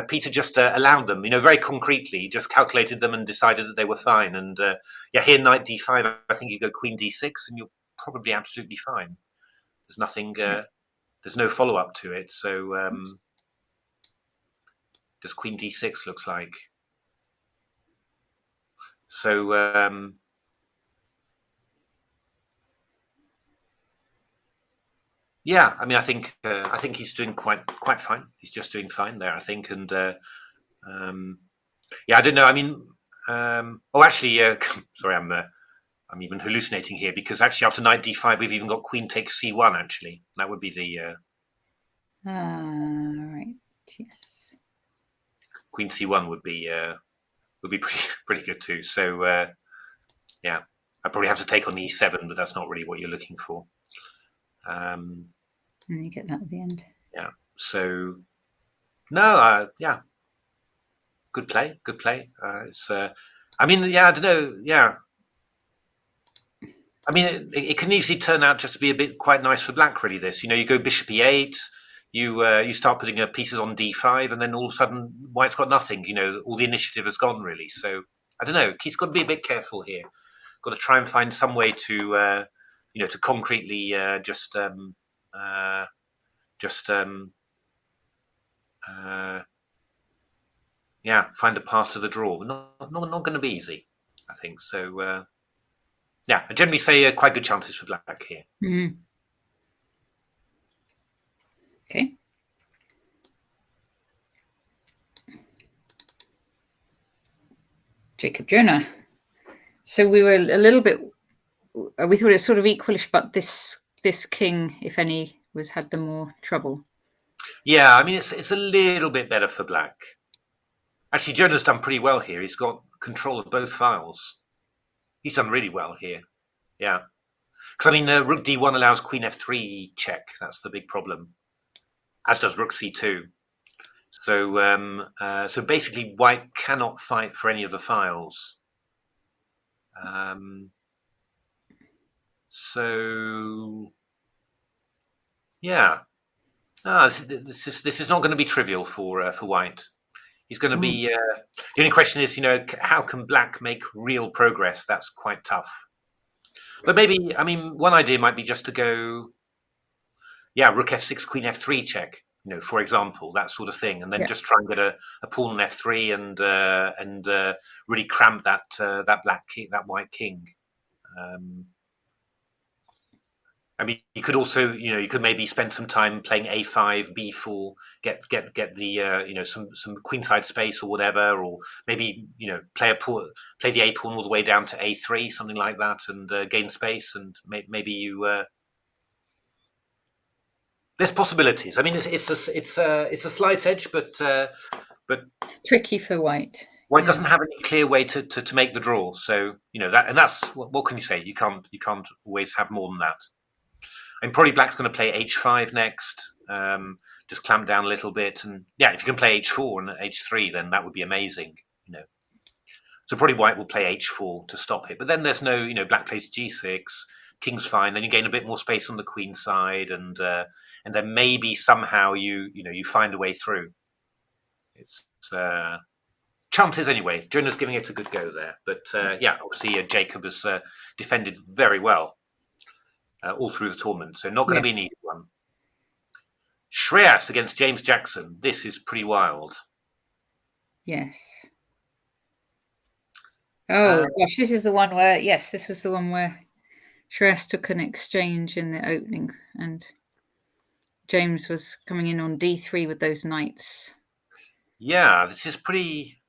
Peter just allowed them, very concretely, just calculated them and decided that they were fine. And here knight d5, I think you go queen d6, and you're probably absolutely fine. There's nothing. There's no follow-up to it, so Just queen d6 looks like. So yeah, I mean, I think he's doing quite fine. He's just doing fine there, I think. And yeah, I don't know. I mean, oh, actually, sorry, I'm even hallucinating here, because actually after knight d5 we've even got queen takes c1. Actually, that would be the right. Yes. queen c1 would be pretty good too. So yeah, I probably have to take on e7, but that's not really what you're looking for. And you get that at the end. Yeah. So no, yeah, good play. It's I mean, yeah, I don't know. Yeah, I mean, it can easily turn out just to be a bit quite nice for black. Really, this, you go bishop e8, you start putting pieces on d5, and then all of a sudden white's got nothing. All the initiative has gone, really. So I don't know. He's got to be a bit careful here. Got to try and find some way to to concretely yeah, find a path to the draw. Not going to be easy, I think. So yeah, I generally say quite good chances for black here. Mm. Okay. Jacob Jonah. So we were a little bit. We thought it was sort of equalish, but this king, if any, had the more trouble. Yeah, I mean, it's a little bit better for black. Actually, Jonah's done pretty well here. He's got control of both files. He's done really well here. Yeah, because I mean, rook d1 allows queen f3 check. That's the big problem. As does rook c2. So so basically, white cannot fight for any of the files. So yeah, this is not going to be trivial for white. He's going to be. The only question is, how can black make real progress? That's quite tough. But maybe, I mean, one idea might be just to go, yeah, rook f6, queen f3 check. For example, that sort of thing, and then just try and get a pawn on f3 and really cramp that black king, that white king. I mean, you could also, you could maybe spend some time playing a5, b4, get the, some queenside space or whatever, or maybe, play the a pawn all the way down to a3, something like that, and gain space, and maybe you. There's possibilities. I mean, it's a slight edge, but tricky for white. White doesn't have any clear way to make the draw. So that's what can you say? You can't always have more than that. And probably black's going to play h5 next, just clamp down a little bit, and yeah, if you can play h4 and h3, then that would be amazing. So probably white will play h4 to stop it. But then there's no, black plays g6, king's fine. Then you gain a bit more space on the queen side, and then maybe somehow you find a way through. It's chances anyway. Jonah's giving it a good go there, but yeah, obviously Jacob has defended very well all through the tournament, so not going to be an easy one. Shreyas against James Jackson. This is pretty wild. Yes. Oh gosh, this is the one where this was the one where Shreyas took an exchange in the opening, and James was coming in on d3 with those knights. Yeah, this is pretty.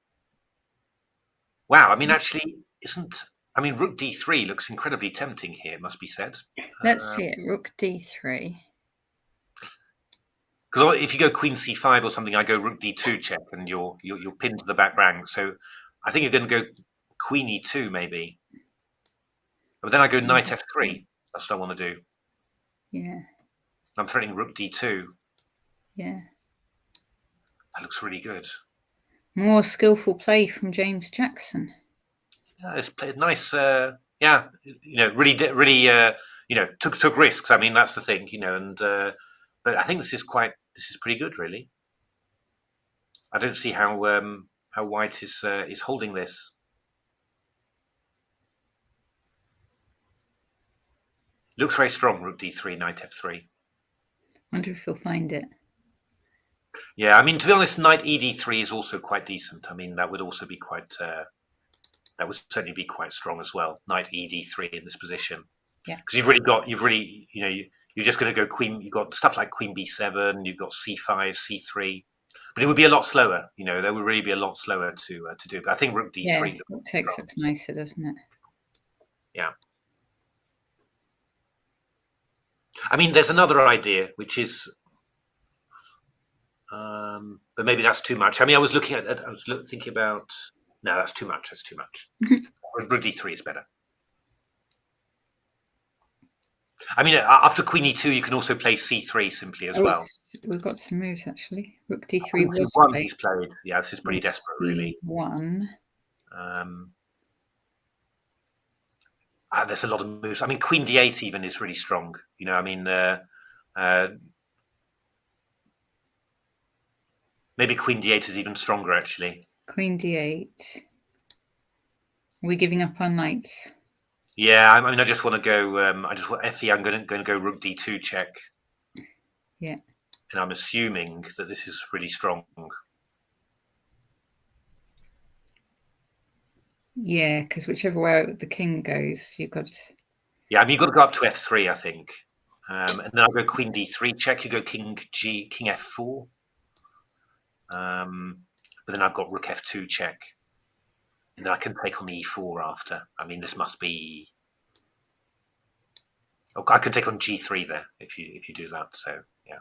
Wow, I mean, actually, rook d3 looks incredibly tempting here, it must be said. Let's see it, rook d3. Because if you go queen c5 or something, I go rook d2 check, and you're pinned to the back rank. So I think you're going to go queen e2 maybe. But then I go knight f3. That's what I want to do. Yeah. I'm threatening rook d2. Yeah. That looks really good. More skillful play from James Jackson. Yeah, it's played nice. Yeah, really, took risks. I mean, that's the thing, and but I think this is pretty good, really. I don't see how white is holding this. Looks very strong. Rook d3, knight f3. Wonder if he'll find it. Yeah, I mean, to be honest, knight ed3 is also quite decent. I mean, that would also be quite. That would certainly be quite strong as well. Knight ed3 in this position. Yeah. Because you're just going to go queen. You've got stuff like queen b7. You've got c5, c3. But it would be a lot slower. That would really be a lot slower to do. But I think rook d3. Yeah, rook takes looks nicer, doesn't it? Yeah. I mean, there's another idea, which is, but maybe that's too much. I mean, I was thinking about. No, that's too much. That's too much. Rook d3 is better. I mean, after queen e2, you can also play c3 simply as well. We've got some moves actually. Rook d3 was played. He's played. Yeah, this is pretty desperate, really. There's a lot of moves. I mean, queen d8 even is really strong. I mean, maybe queen d8 is even stronger, actually. Queen d8. Are we giving up our knights? Yeah, I mean, I just want to go. I just want fe. I'm going to go rook d2 check. Yeah. And I'm assuming that this is really strong. Yeah, because whichever way the king goes, you've got. Yeah, I mean, you've got to go up to f3, I think. And then I'll go queen d3 check. You go king f4. But then I've got rook f2 check. And then I can take on e4 after. I mean, this must be. Oh, I can take on g3 there if you do that. So yeah.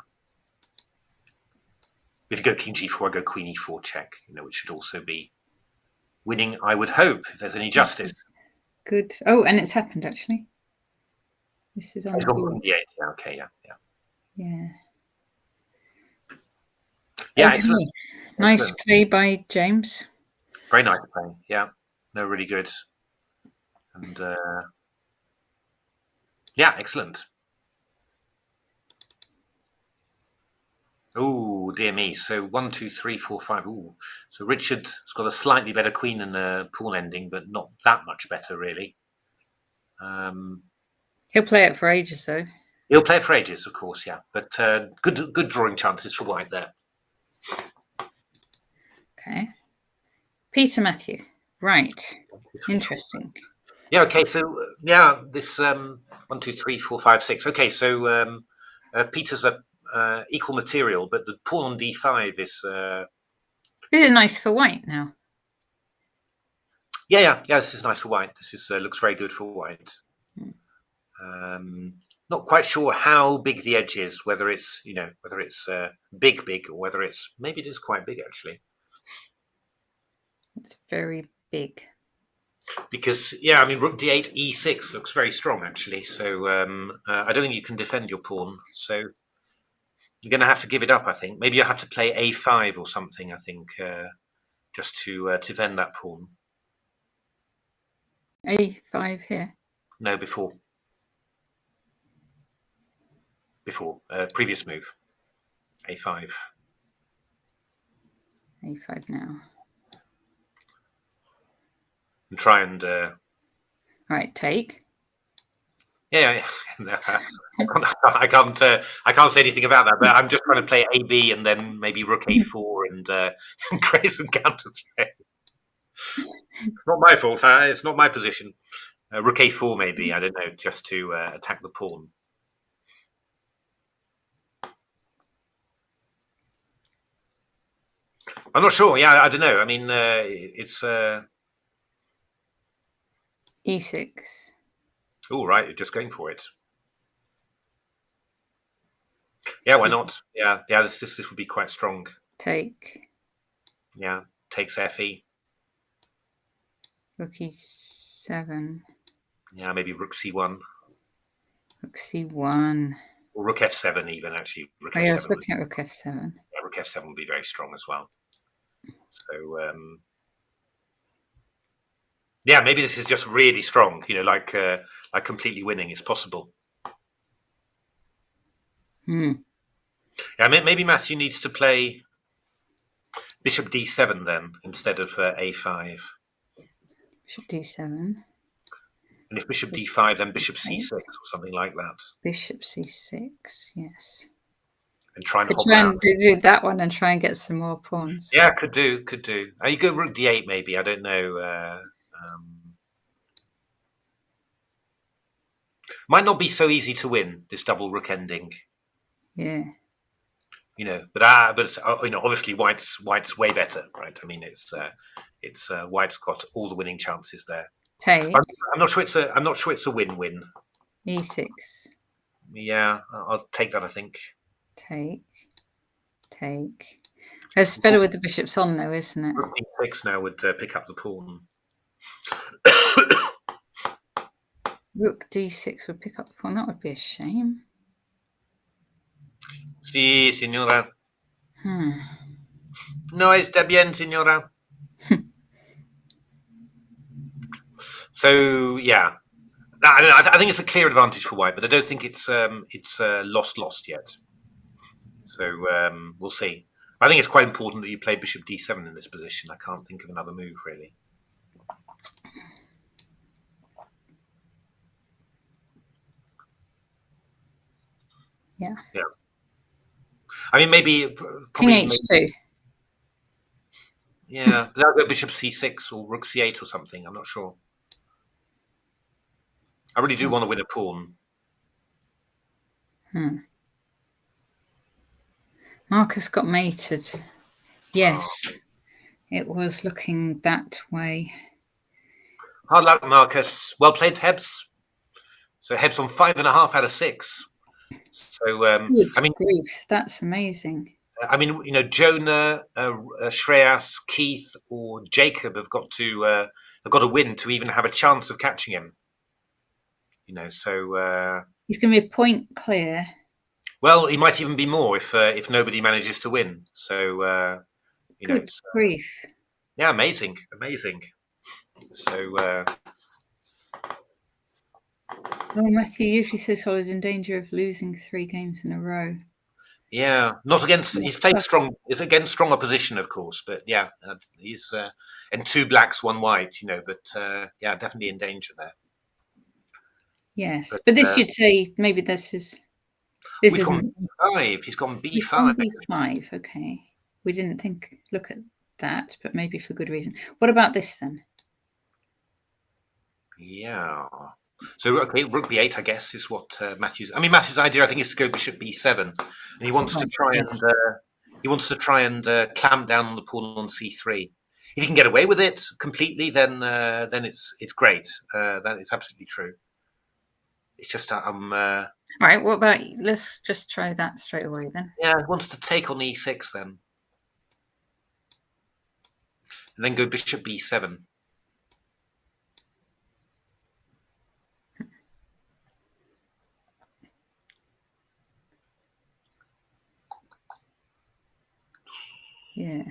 If you go king g4, I go queen e4 check. Which should also be winning. I would hope, if there's any justice. Good. Oh, and it's happened actually. This is on the board. Yeah. Okay. Yeah. Yeah. Excellent. Nice play by James. Very nice play. Yeah. No, really good. And yeah, excellent. Oh, dear me. So 1, 2, 3, 4, 5. Ooh. So Richard's got a slightly better queen and a pawn ending, but not that much better, really. He'll play it for ages, though. He'll play it for ages, of course, yeah. But good drawing chances for white there. Okay. Peter Matthew. Right. Interesting. Yeah, okay. So, yeah, this 1, 2, 3, 4, 5, 6. Okay, so Peter's equal material, but the pawn on d5 is... This is nice for white now. Yeah, this is nice for white. This is looks very good for white. Not quite sure how big the edge is, whether it's big, or whether it's maybe it is quite big actually. It's very big. Because I mean, rook d8, e6 looks very strong actually. So I don't think you can defend your pawn. So you're going to have to give it up. I think maybe you have to play a5 or something. I think just to defend that pawn. A5 here. No, before previous move. A5. A5 now. And try and right, take. Yeah. I can't say anything about that. But I'm just trying to play AB and then maybe rook A4 and create some counter threat. Not my fault. It's not my position. Rook A4 maybe. I don't know, just to attack the pawn. I'm not sure. Yeah, I don't know. I mean, it's E6. Oh, right. You're just going for it. Yeah, why not? Yeah. This would be quite strong. Take. Yeah, takes FE. Rook E7. Yeah, maybe rook C1. Rook C1. Or rook F7 even, actually. Rook F7. I was looking at rook F7. Yeah, rook F7 would be very strong as well. So, yeah, maybe this is just really strong, like completely winning. It's possible. Yeah, maybe Matthew needs to play bishop d7 then, instead of a5. Bishop d7. And if bishop d5, then bishop c6 or something like that. Bishop c6, yes. and try and Could hobble try out. and do that one and try and get some more pawns. Yeah, could do. You go rook d8 maybe. I don't know. Might not be so easy to win this double rook ending. Yeah. Obviously White's way better, right? I mean, it's White's got all the winning chances there. Take. I'm not sure it's a win-win. E6. Yeah, I'll take that. I think. Take. It's better with the bishops on, though, isn't it? Rook d6 now would pick up the pawn. Rook d6 would pick up the pawn. That would be a shame. Sí, señora. Hmm. No está bien, señora. So yeah, I think it's a clear advantage for White, but I don't think it's lost yet. So we'll see. I think it's quite important that you play bishop d7 in this position. I can't think of another move really. Yeah. I mean, maybe King h2. Yeah, but I'll go bishop c6 or rook c8 or something. I'm not sure. I really do want to win a pawn. Marcus got mated. Yes, it was looking that way. Hard luck, Marcus. Well played, Hebs. So Hebs on 5.5 out of 6. So Good grief, that's amazing. Jonah, Shreyas, Keith, or Jacob have got to win to even have a chance of catching him. So he's going to be a point clear. Well, he might even be more if nobody manages to win. So Good grief. Yeah, amazing. So. Well, Matthew usually so solid, in danger of losing 3 games in a row. Yeah, not against. He's played strong. It's against strong opposition, of course, but yeah, he's and 2 blacks, 1 white. But yeah, definitely in danger there. Yes, but this you'd say maybe this is. He's gone B5. He's gone B5. He's gone B5. Okay, we didn't look at that, but maybe for good reason. What about this then? Yeah. So okay, rook b8, I guess, is what Matthew's. I mean, Matthew's idea, I think, is to go bishop b7, and he wants to try and clamp down on the pawn on c3. If he can get away with it completely, then it's great. That is absolutely true. It's just All right. What about let's just try that straight away then. Yeah, he wants to take on e6 then, and then go bishop b7. Yeah.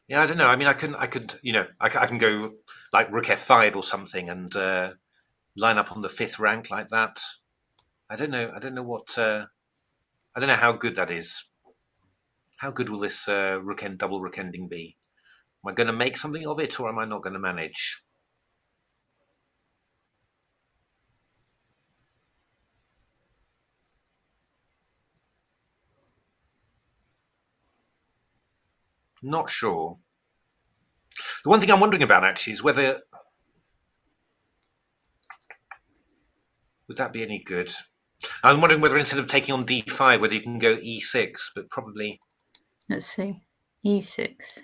Yeah, I don't know. I mean, I can go like rook f5 or something and line up on the 5th rank like that. I don't know. I don't know how good that is. How good will this double rook ending be? Am I going to make something of it, or am I not going to manage? Not sure. The one thing I'm wondering about actually is whether would that be any good. I'm wondering whether instead of taking on d5, whether you can go e6, but probably. Let's see, e6.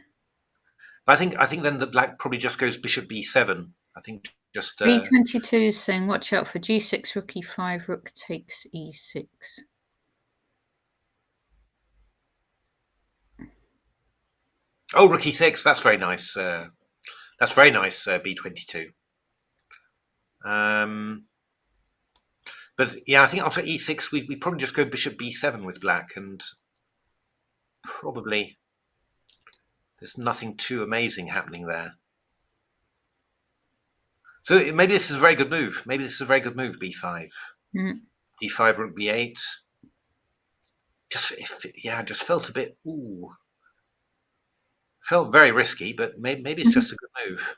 I think then the black probably just goes bishop b7. I think just. B22 is saying, watch out for g6, rook e5, rook takes e6. Oh, rook e6. That's very nice. That's very nice. B22. But yeah, I think after e6, we probably just go bishop b7 with black, and probably there's nothing too amazing happening there. So maybe this is a very good move. B5. D5, rook b8. Just felt a bit. Ooh, felt very risky, but maybe it's just a good move.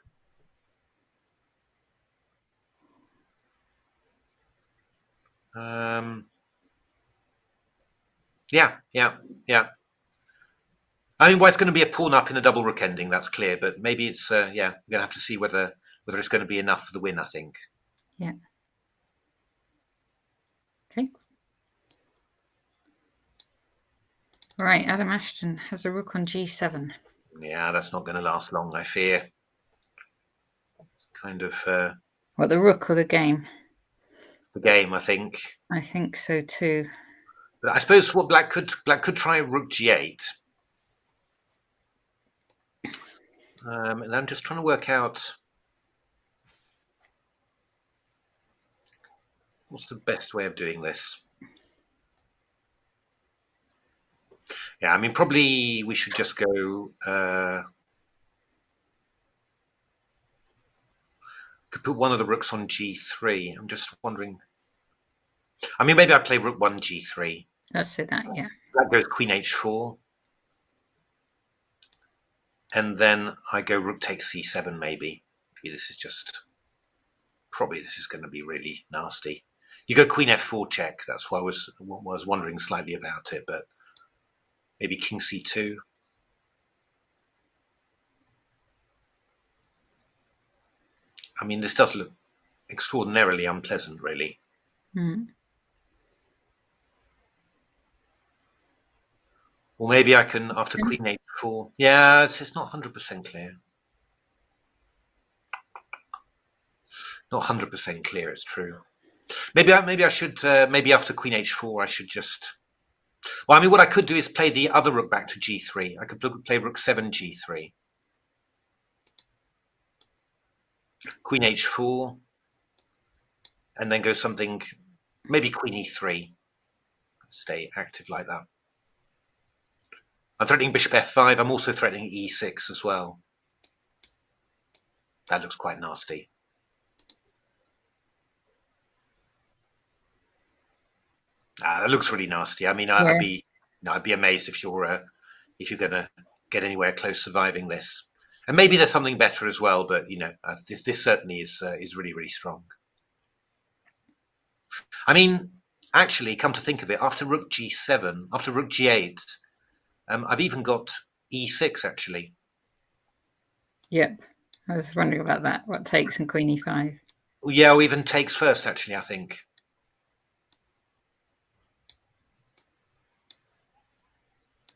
Yeah, yeah, yeah. I mean, well, it's going to be a pawn up in a double rook ending, that's clear. But maybe it's yeah, we're going to have to see whether it's going to be enough for the win. I think. Yeah. Okay. All right, Adam Ashton has a rook on g7. Yeah, that's not going to last long, I fear. It's kind of What, the rook or the game? the game, I think. I think so too. But I suppose what black could try rook g8. And I'm just trying to work out what's the best way of doing this. Yeah, I mean, probably we should just go. Could put one of the rooks on g3. I'm just wondering. I mean, maybe I play rook 1 g3. Let's say that, yeah. That goes queen h4. And then I go rook takes c7, maybe. This is just... Probably this is going to be really nasty. You go queen f4 check. That's why I was wondering slightly about it, but maybe king c2. I mean, this does look extraordinarily unpleasant, really. Mm. Or maybe I can, after queen h4... Yeah, it's not 100% clear. Not 100% clear, it's true. Maybe I should, maybe after queen h4, I should just... Well, I mean, what I could do is play the other rook back to g3. I could play rook 7 g3. Queen h4. And then go something, maybe queen e3. Stay active like that. I'm threatening bishop f5. I'm also threatening e6 as well. That looks quite nasty. That looks really nasty. I mean, I'd be amazed if you're going to get anywhere close surviving this. And maybe there's something better as well, but this certainly is really, really strong. I mean, actually, come to think of it, after rook g7, after rook g8, I've even got e6 actually. Yep. I was wondering about that. What takes and queen e5? Yeah, or even takes first, actually, I think.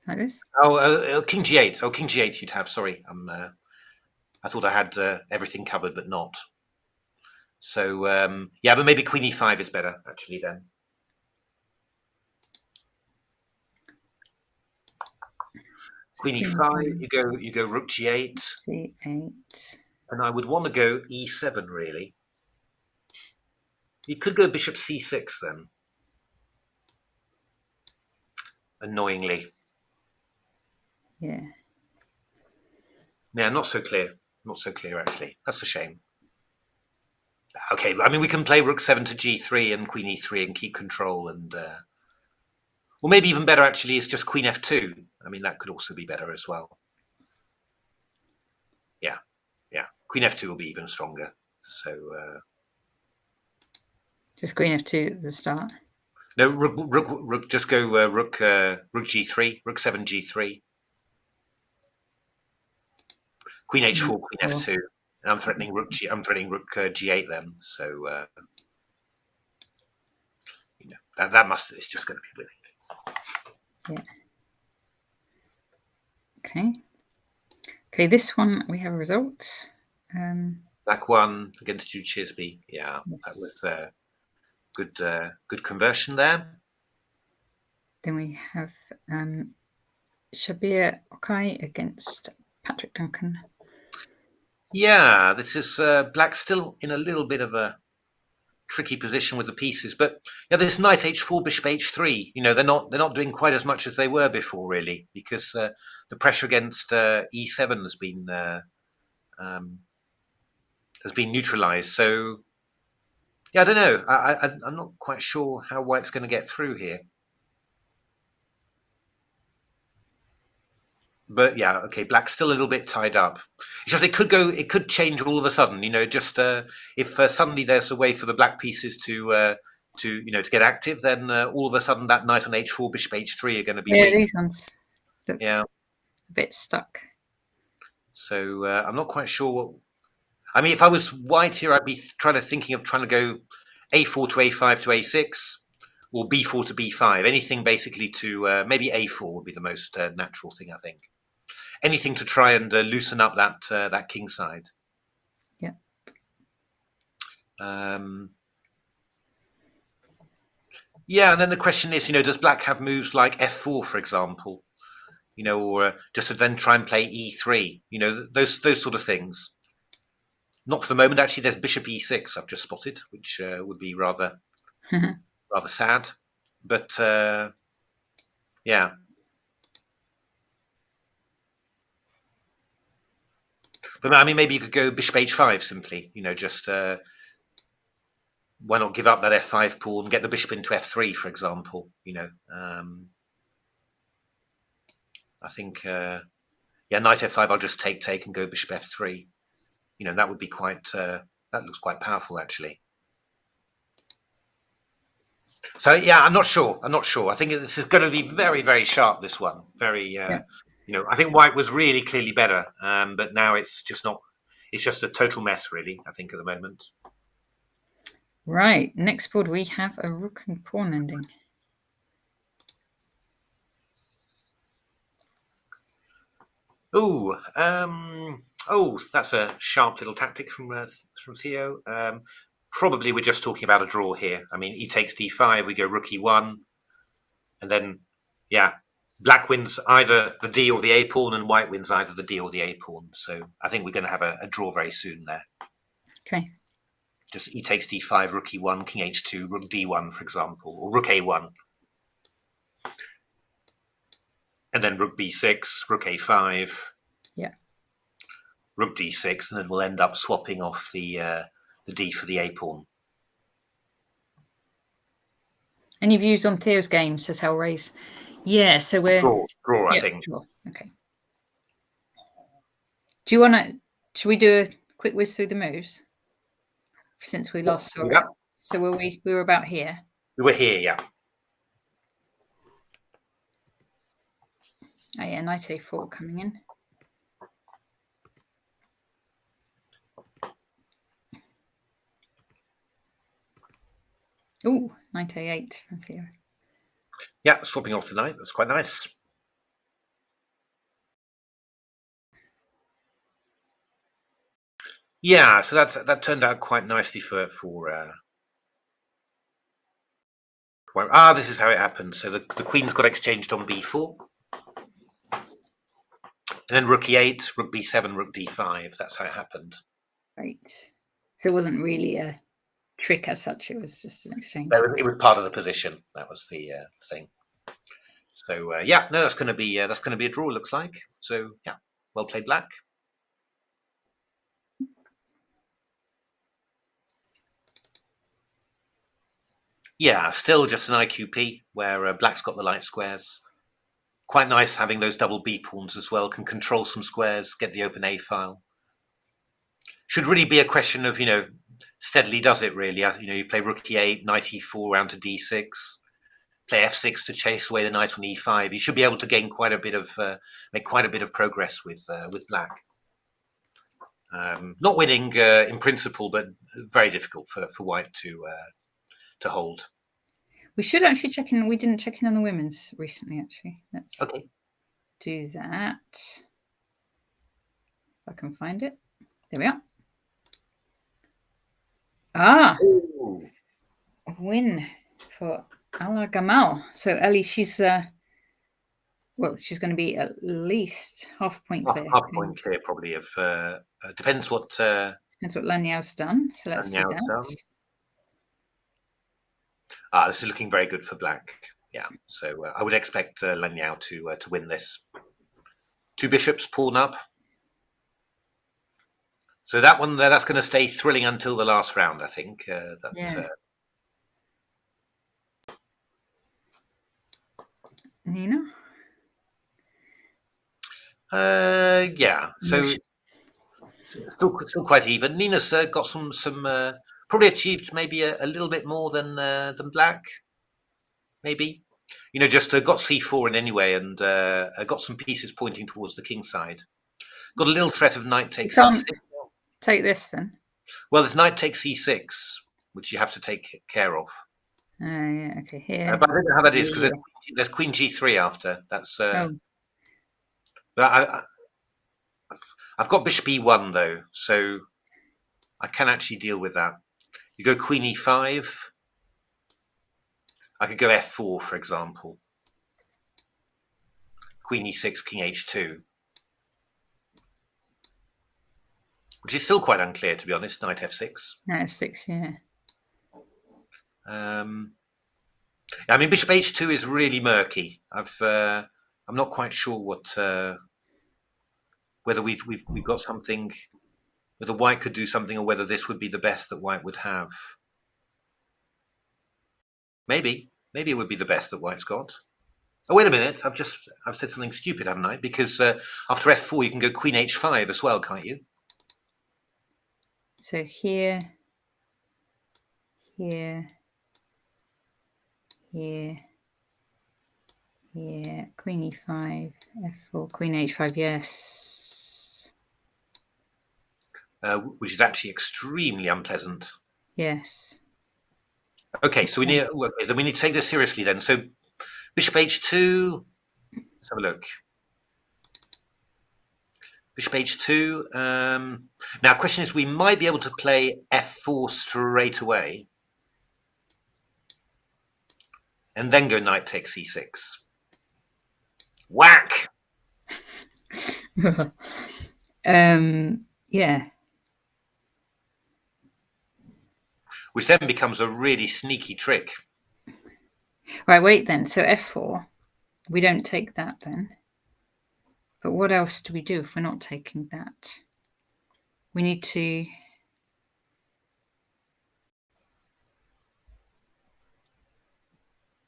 Like this? Oh, king g8. Oh, king g8 you'd have. Sorry. I thought I had everything covered, but not. So, yeah, but maybe queen e5 is better, actually, then. Queen e5, you go rook g8. g8. And I would want to go e7, really. You could go bishop c6, then. Annoyingly. Yeah. Yeah, not so clear. Not so clear, actually. That's a shame. Okay, I mean, we can play rook 7 to g3 and queen e3 and keep control. And well, maybe even better, actually, is just queen f2. I mean, that could also be better as well. Yeah, yeah. Queen f2 will be even stronger. So... just queen f2 at the start? No, rook just go rook g3, rook 7 g3. Queen h4, queen f2. And I'm threatening rook g8 then. So it's just going to be winning. Yeah. Okay, this one we have a result. Black won against Jude Chisby. Yeah, yes. That was good conversion there. Then we have Shabir Okai against Patrick Duncan. Yeah, this is Black still in a little bit of a tricky position with the pieces, but yeah, this knight h4, bishop h3. They're not doing quite as much as they were before, really, because the pressure against e7 has been neutralized. So yeah, I don't know. I'm not quite sure how White's going to get through here. But yeah, okay, Black's still a little bit tied up because it could change all of a sudden. Just if suddenly there's a way for the black pieces to to get active, then all of a sudden that knight on h4, bishop h3 are going to be Yeah, weak. these ones look a bit stuck. So I'm not quite sure what. I mean, if I was white here, I'd be thinking of trying to go a4 to a5 to a6, or b4 to b5. Anything basically to maybe a4 would be the most natural thing, I think. Anything to try and loosen up that king side. Yeah. Yeah, and then the question is, does black have moves like f4, for example? Or just to then try and play e3. Those sort of things. Not for the moment. Actually, there's bishop e6 I've just spotted, which would be rather sad. But yeah. But I mean, maybe you could go bishop h5 simply. Just why not give up that f5 pawn, get the bishop into f3, for example. I think knight f5. I'll just take and go bishop f3. That would be quite. That looks quite powerful, actually. So yeah, I'm not sure. I think this is going to be very, very sharp. This one, very. I think white was really clearly better, but now it's just not. It's just a total mess, really. I think at the moment. Right. Next board we have a rook and pawn ending. Oh, that's a sharp little tactic from Theo. Probably we're just talking about a draw here. I mean, e takes d5, we go rook e1, and then black wins either the d or the a pawn, and white wins either the d or the a pawn. So I think we're going to have a draw very soon there. Okay. Just e takes d5, rook e1, king h2, rook d1, for example, or rook a1. And then rook b6, rook a5. Yeah. Rook d6, and then we'll end up swapping off the d for the a pawn. Any views on Theo's game, says Hellraise? Yeah, so we're draw, I think. Draw. Okay. Do you want to? Should we do a quick whiz through the moves since we last saw it? So we were about here. We were here, yeah. Oh yeah, knight a4 coming in. Oh, knight a8 from Theo. Yeah, swapping off the knight. That's quite nice. Yeah, so that turned out quite nicely for this is how it happened. So the queen's got exchanged on b4. And then rook e8, rook b7, rook d5. That's how it happened. Right. So it wasn't really a trick as such. It was just an exchange. It was part of the position. That was the thing. So that's going to be a draw. Looks like. So yeah, well played, black. Yeah, still just an IQP where black's got the light squares. Quite nice having those double B pawns as well. Can control some squares, get the open A file. Should really be a question of, steadily does it really? You play rook e8, knight e4 round to d6, play f6 to chase away the knight on e5. You should be able to gain make quite a bit of progress with black. Not winning in principle, but very difficult for white to hold. We should actually check in. We didn't check in on the women's recently, actually. Let's do that. If I can find it. There we are. Ooh. Win for Ala Gamal. So Ellie, she's she's going to be at least half a point clear. Half a point clear, probably. Of depends what Lanyau's done. So let's see that. This is looking very good for black. Yeah, so I would expect Lanyau to win this. Two bishops, pawn up. So that one there, that's going to stay thrilling until the last round, I think. Nina? Yeah. So still quite even. Nina's got some Probably achieved maybe a little bit more than black, maybe. Just got c4 in anyway, and got some pieces pointing towards the king side. Got a little threat of knight You takes can't c6. take this then. Well, there's knight takes c6, which you have to take care of. Yeah, okay, here. But I don't know how that is, because there's queen g3 after. That's. But I've got bishop e1 though, so I can actually deal with that. You go queen e5. I could go f4, for example. Queen e6, king h2. Which is still quite unclear, to be honest. Knight f6. Knight f6, yeah. I mean, bishop h2 is really murky. I'm not quite sure what whether we've got something, whether white could do something, or whether this would be the best that white would have. Maybe it would be the best that white's got. Oh, wait a minute! I've said something stupid, haven't I? Because after f4, you can go queen h5 as well, can't you? So here, here, here, here, queen e5, f4, queen h5, yes. Which is actually extremely unpleasant. Yes. Okay, so we need to take this seriously then. So bishop h2. Let's have a look. Bishop h2. Now, question is, we might be able to play f4 straight away, and then go knight takes c6. Whack! Yeah. Which then becomes a really sneaky trick. Right, wait then. So f4, we don't take that then. But what else do we do if we're not taking that? We need to...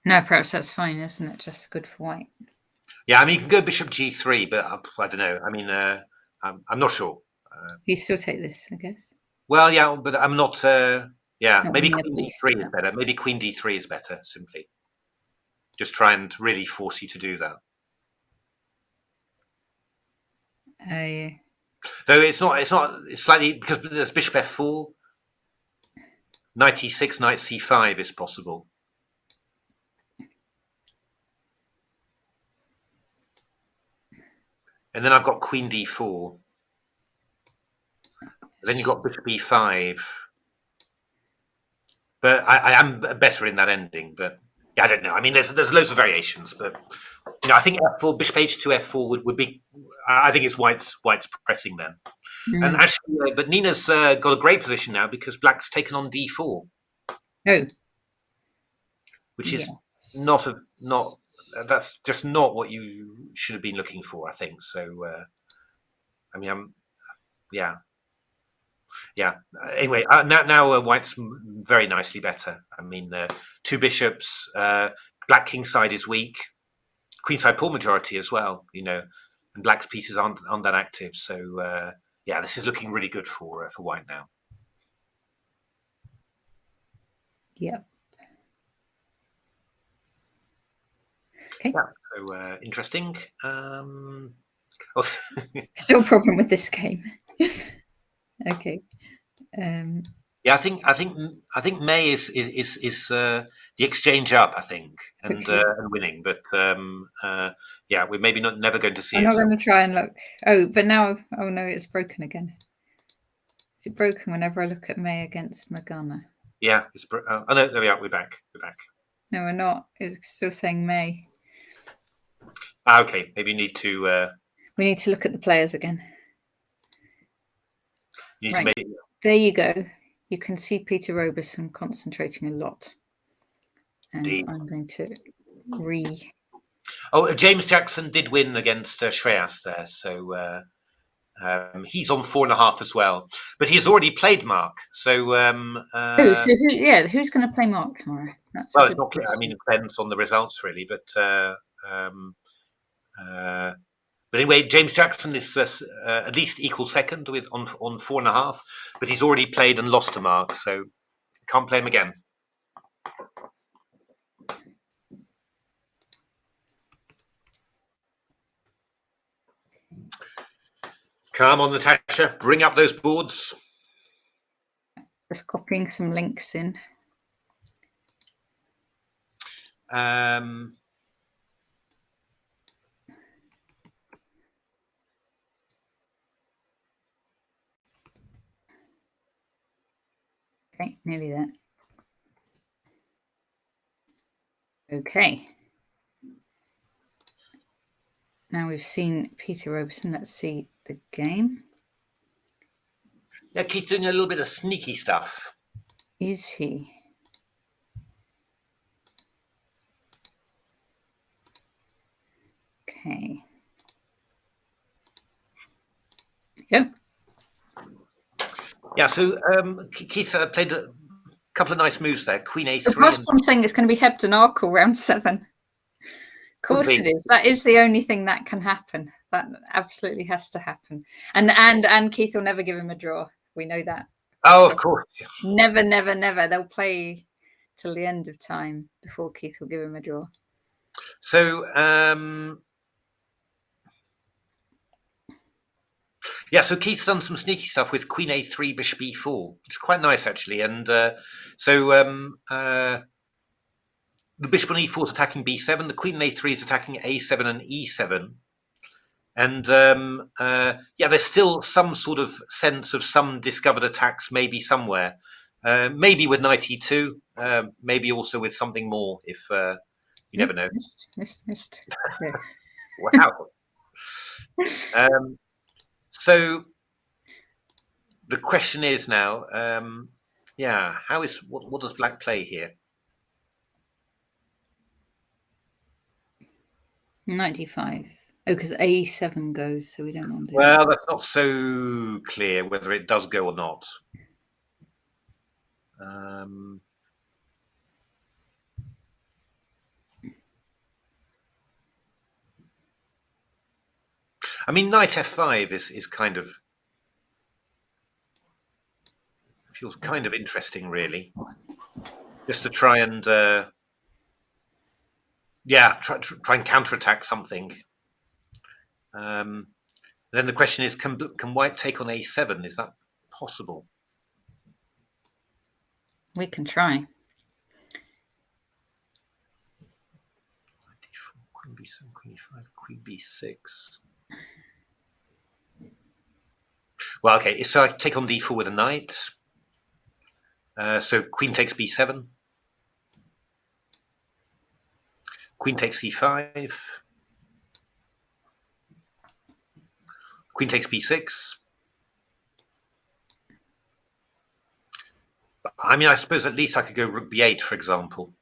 No, perhaps that's fine, isn't it? Just good for white. Yeah, I mean, you can go bishop g3, but I don't know. I mean, I'm not sure. You still take this, I guess. Well, yeah, but I'm not... Not maybe winning a queen piece, d3 is better. Maybe queen d3 is better, simply. Just try and really force you to do that. Yeah. Though it's slightly, because there's bishop f4, knight e6, knight c5 is possible. And then I've got queen d4. Then you've got bishop e5. But I am better in that ending. But yeah, I don't know. I mean, there's loads of variations. But I think f4, bishop h2, f4 would be. I think it's white's pressing then. And actually, but Nina's got a great position now because black's taken on d4. Oh. Which is not. That's just not what you should have been looking for, I think. So, I mean, yeah. Anyway, now white's very nicely better. I mean, two bishops. Black king side is weak. Queen side pawn majority as well. And black's pieces aren't that active. So, yeah, this is looking really good for white now. Yep. Okay. Yeah, so interesting. Still a problem with this game. Okay. Yeah, I think May is the exchange up. I think and winning, but yeah, we're maybe never going to see it. I'm not going to try and look. Oh, but now, oh no, it's broken again. Is it broken whenever I look at May against Morgana? Yeah, it's oh no, there we are. We're back. No, we're not. It's still saying May. Okay, maybe you need to. We need to look at the players again. You need right. to there you go. You can see Peter Robertson concentrating a lot. And indeed. I'm going to Oh, James Jackson did win against Shreyas there, so he's on 4.5 as well. But he's already played Mark, so. Who's going to play Mark tomorrow? Well, it's not clear. I mean, it depends on the results, really. But anyway, James Jackson is at least equal second on 4.5, but he's already played and lost to Mark. So Can't play him again. Come on, Natasha, bring up those boards. Just copying some links in. Okay, nearly there. Okay. Now we've seen Peter Robertson. Let's see the game. Yeah, Keith's doing a little bit of sneaky stuff. Is he? Okay. Yep. Yeah, so Keith played a couple of nice moves there. Queen A3. The last one saying it's going to be Hebden Arkle round 7. Of course it is. That is the only thing that can happen. That absolutely has to happen. And Keith will never give him a draw. We know that. Oh, of course. Never, never, never. They'll play till the end of time before Keith will give him a draw. So, yeah, so Keith's done some sneaky stuff with Queen A3, Bishop E4, which is quite nice, actually. And the Bishop on E4 is attacking B7, the Queen on A3 is attacking A7 and E7. And yeah, there's still some sort of sense of some discovered attacks maybe somewhere. Maybe with Knight E2, maybe also with something more if you never know. Missed. Yeah. Wow. So the question is now, yeah, what does Black play here? 95. Oh, because A7 goes, so we don't want to. Well, that's not so clear whether it does go or not. I mean, Knight F5 is kind of feels kind of interesting, really, just to try and yeah, try and counterattack something. Then the question is, can White take on A7? Is that possible? We can try. Queen B7, Queen E5, Queen B6. Well, okay, so I take on D4 with a knight. So Queen takes B7. Queen takes C5. Queen takes B6. I mean, I suppose at least I could go Rook B8, for example,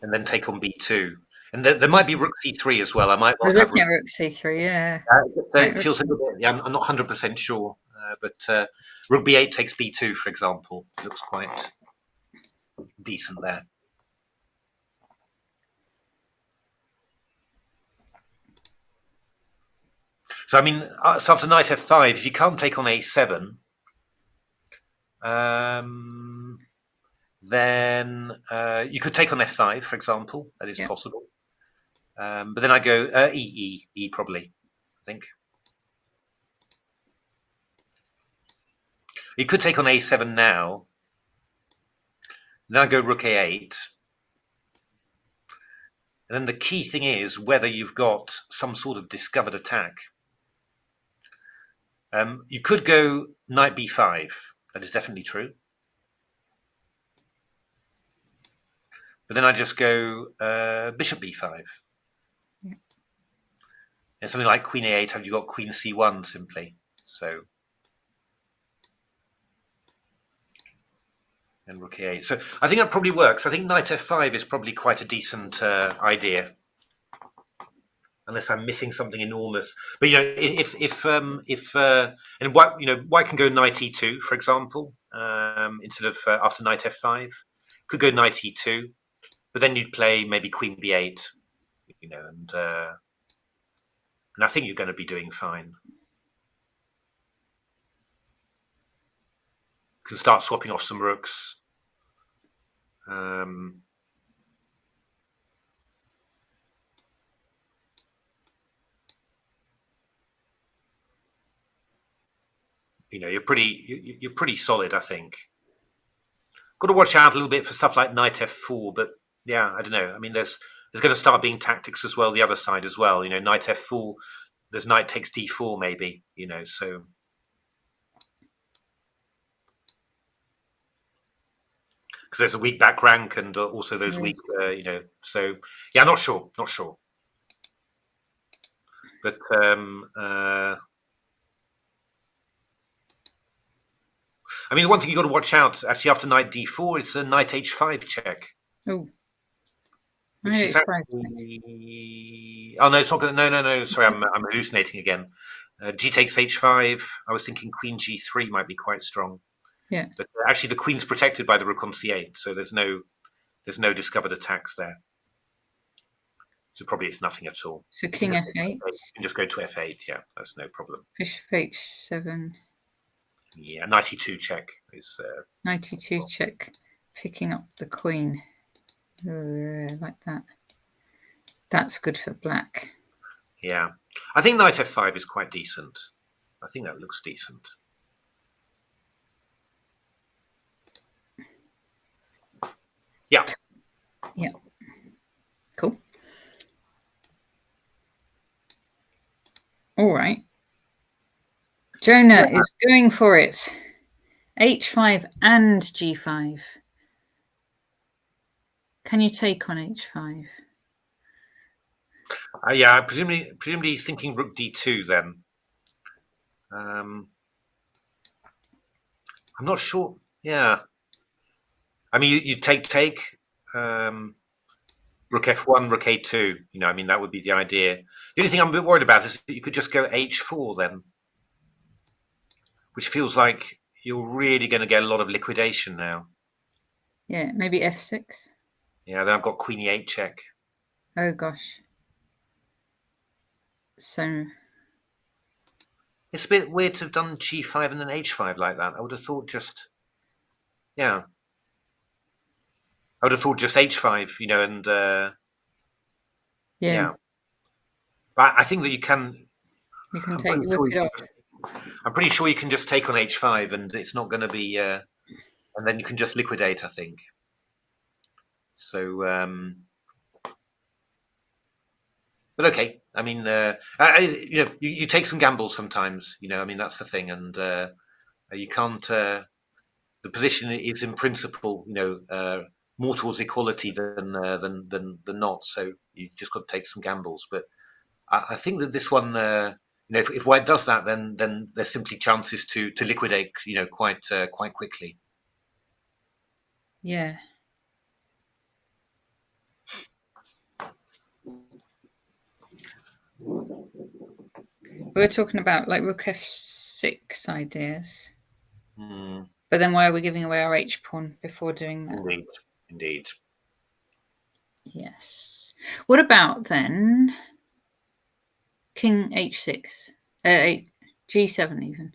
and then take on B2. And there might be Rook C3 as well. I might well have Rook C3, yeah. It feels a little bit. Yeah, I'm not 100% sure, but Rook B8 takes B2, for example. Looks quite decent there. So I mean, so after Knight F5, if you can't take on A7, then you could take on F5, for example. That is possible. But then I go E probably, I think. You could take on A7 now. Then I go Rook A8. And then the key thing is whether you've got some sort of discovered attack. You could go Knight B5. That is definitely true. But then I just go Bishop B5. Yeah. And something like Queen A8, have you got Queen C1 simply? So, and Rook A8. So I think that probably works. I think Knight F5 is probably quite a decent idea, unless I'm missing something enormous. But you know, if and White can go Knight E2, for example, instead of after Knight F5, could go Knight E2, but then you'd play maybe Queen B8, you know, and I think you're going to be doing fine. can start swapping off some rooks. You're pretty solid, I think. Got to watch out a little bit for stuff like knight f4, but yeah, I don't know. I mean, there's going to start being tactics as well, the other side as well. Knight f4, there's knight takes d4 maybe, so. Because there's a weak back rank and also those weak, so yeah, not sure. But I mean, the one thing you got to watch out actually after knight d4 is a knight h5 check. Oh, which is actually... Oh no, it's not going to. No. Sorry, I'm hallucinating again. G takes h5. I was thinking queen g3 might be quite strong. Yeah. But actually, the queen's protected by the rook on c8, so there's no discovered attacks there. So probably it's nothing at all. So king f8. You can just go to f8. Yeah, that's no problem. Bishop h7. Yeah, knight e2 check is. Knight e2 check, picking up the queen. Like that. That's good for black. Yeah, I think knight f5 is quite decent. I think that looks decent. Yeah. Yeah. Cool. All right. Jonah is going for it. h5 and g5. Can you take on h5? Yeah, presumably he's thinking rook d2 then. I'm not sure. Yeah. I mean, you take rook f1, rook a2. I mean, that would be the idea. The only thing I'm a bit worried about is that you could just go h4 then, which feels like you're really going to get a lot of liquidation now. Yeah, maybe f6. Yeah, then I've got queen e8 check. Oh gosh. So it's a bit weird to have done g5 and then h5 like that. I would have thought just, yeah. I would have thought just h5, and yeah. But I think that you can. You can whip it off. I'm pretty sure you can just take on h5, and it's not going to be. And then you can just liquidate, I think. So, but okay. I mean, you take some gambles sometimes. I mean, that's the thing, and you can't. The position is in principle, more towards equality than not. So you just got to take some gambles. But I think that this one, if white does that, then there's simply chances to liquidate, quite quickly. Yeah. We were talking about like rook f6 ideas. But then why are we giving away our h pawn before doing that? Indeed. Yes. What about then king h6, g7 even?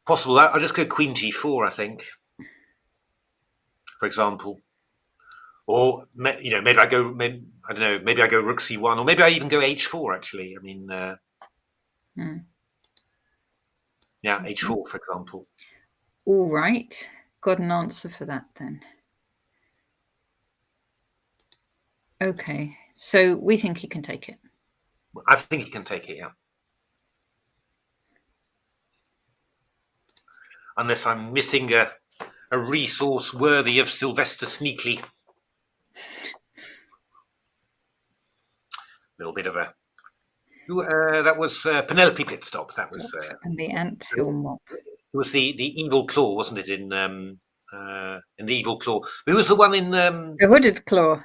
Possible. I'll just go queen g4, I think, for example. Or maybe I go. I don't know. Maybe I go rook c1, or maybe I even go h4. Actually, I mean, yeah, h4, for example. All right, got an answer for that then. Okay, so we think he can take it. I think he can take it, yeah. Unless I'm missing a resource worthy of Sylvester Sneakley. A little bit of a... that was Penelope Pitstop. That was... and the anthill mob. It was the evil claw, wasn't it, in the evil claw? Who was the one in... the hooded claw.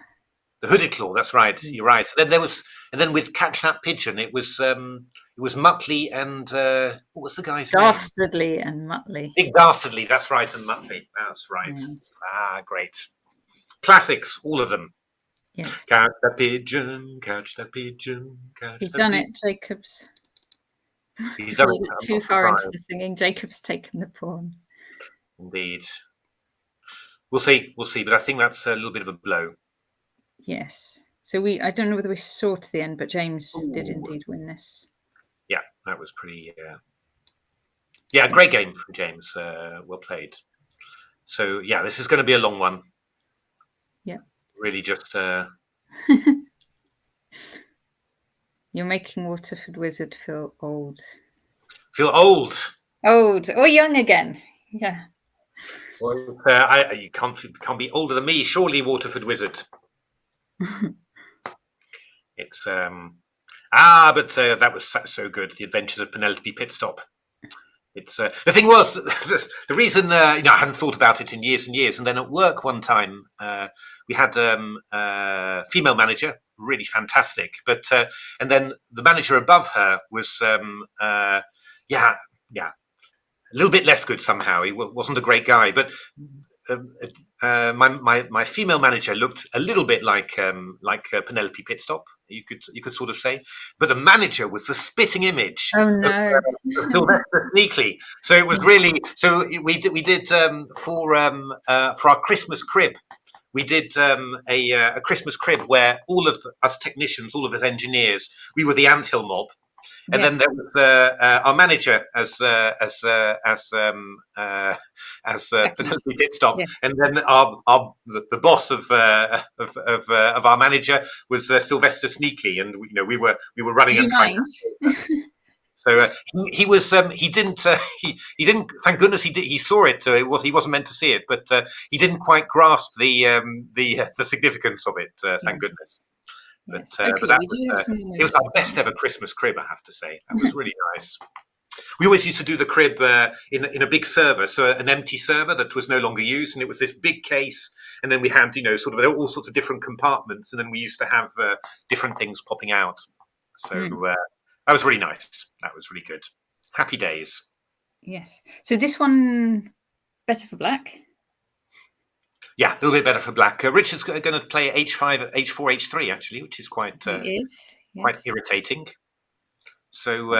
The hooded claw, that's right. You're right. And then with Catch That Pigeon, it was Muttley and what was the guy's name? Dastardly and Muttley. Big Dastardly, that's right, and Muttley. That's right. Great. Classics, all of them. Yes. Catch that pigeon, catch that pigeon, catch He's that done pigeon. it, Jacobs. He's Before done you it get a too lot of far into times. the singing, Jacob's taken the pawn. Indeed. We'll see. We'll see. But I think that's a little bit of a blow. Yes. So I don't know whether we saw to the end, but James did Ooh. indeed win this. Yeah, that was pretty. Yeah, great game from James. Well played. So yeah, this is going to be a long one. Yeah. Really, just You're making Waterford Wizard feel old. feel old. Old or young again. Yeah. Well, you can't be older than me, surely, Waterford Wizard. It's but that was so good. The Adventures of Penelope Pitstop. It's the thing was the reason I hadn't thought about it in years and years, and then at work one time we had female manager, really fantastic, but and then the manager above her was yeah, a little bit less good somehow. He wasn't a great guy, but my female manager looked a little bit like Penelope Pitstop. You could sort of say, but the manager was the spitting image Oh of, no. Sylvester Sneakley. So it was really so we did for our Christmas crib. We did a Christmas crib where all of us technicians, all of us engineers, we were the anthill mob, and then Yes. there was our manager as Becky. Penelope Pitstop, Yeah. and then the boss of our manager was Sylvester Sneakley, and we were running Did you and trying. mind? So he was he didn't, thank goodness he saw it. He wasn't meant to see it, but he didn't quite grasp the significance of it. Yeah. Thank goodness. But Yes. but Okay, that we was do have some it was moves. our best ever Christmas crib, I have to say. That was really nice. We always used to do the crib in a big server, so an empty server that was no longer used, and it was this big case, and then we had sort of all sorts of different compartments, and then we used to have different things popping out. So that was really nice. That was really good. Happy days. Yes. So this one better for black. Yeah, a little bit better for black. Richard's going to play h5, h4, h3 actually, which is quite It is. quite Yes. irritating. So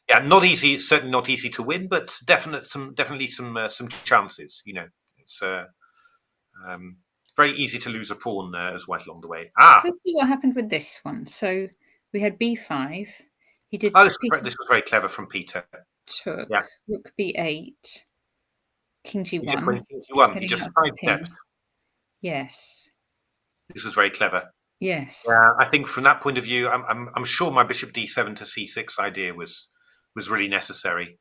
yeah, not easy. Certainly not easy to win, but definitely some chances. It's very easy to lose a pawn as white along the way. Let's see what happened with this one. So we had b5. He did. This was very clever from Peter. Took Yeah, rook b8, king he just g1, went into one. He heading just out the sidestepped. pin. Yes. This was very clever. Yes. Yeah, I think from that point of view, I'm sure my bishop d7 to c6 idea was really necessary.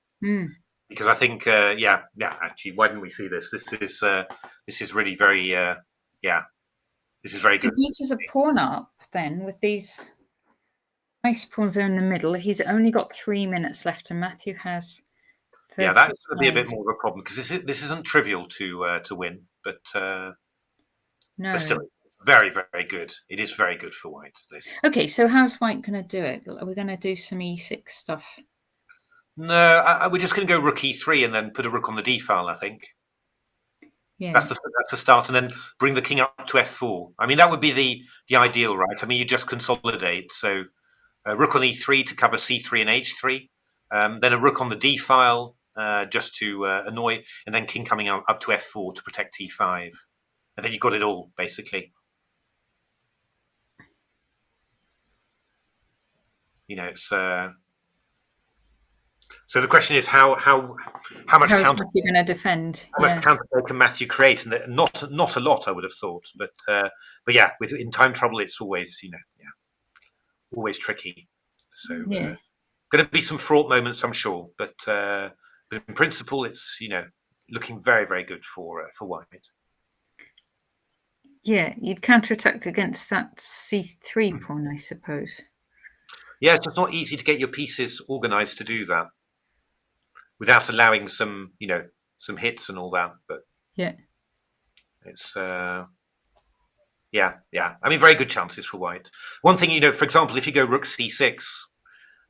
Because I think, actually, why didn't we see this? This is really very, this is very So good. Peter's a pawn up then with these nice pawns there in the middle. He's only got 3 minutes left, and Matthew has 35. Yeah, that's going to be a bit more of a problem because this isn't trivial to win, but still, very, very good. It is very good for white. This. Okay, so how's white going to do it? Are we going to do some e6 stuff? No, we're just going to go rook e3 and then put a rook on the d file. I think. Yeah, that's the start, and then bring the king up to f4. I mean, that would be the ideal, right? I mean, you just consolidate. So rook on e3 to cover c3 and h3, then a rook on the d file just to annoy, and then king coming up to f4 to protect e5, and then you've got it all basically. It's. So the question is how much counter Matthew going to defend? How much counterplay can Matthew create? And not a lot, I would have thought. But yeah, in time trouble, it's always always tricky. So going to be some fraught moments, I'm sure. But in principle, it's looking very, very good for white. Yeah, you'd counterattack against that c3 pawn, I suppose. Yeah, it's just not easy to get your pieces organised to do that without allowing some some hits and all that. But yeah, it's I mean, very good chances for white. One thing, for example, if you go rook c6,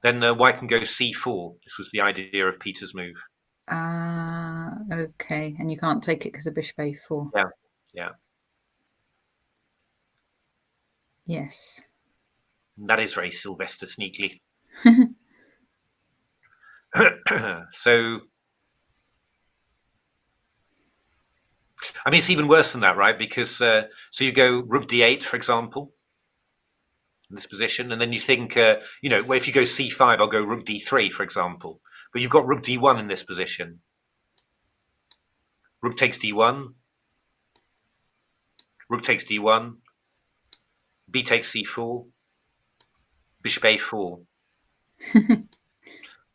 then white can go c4. This was the idea of Peter's move. Okay, and you can't take it because of bishop a4. Yeah. Yes. That is very Sylvester Sneakley. So, I mean, it's even worse than that, right? Because so you go rook d8, for example, in this position, and then you think, well, if you go c5, I'll go rook d3, for example. But you've got rook d1 in this position. Rook takes d1. Rook takes d1. B takes c4. Bishop a4.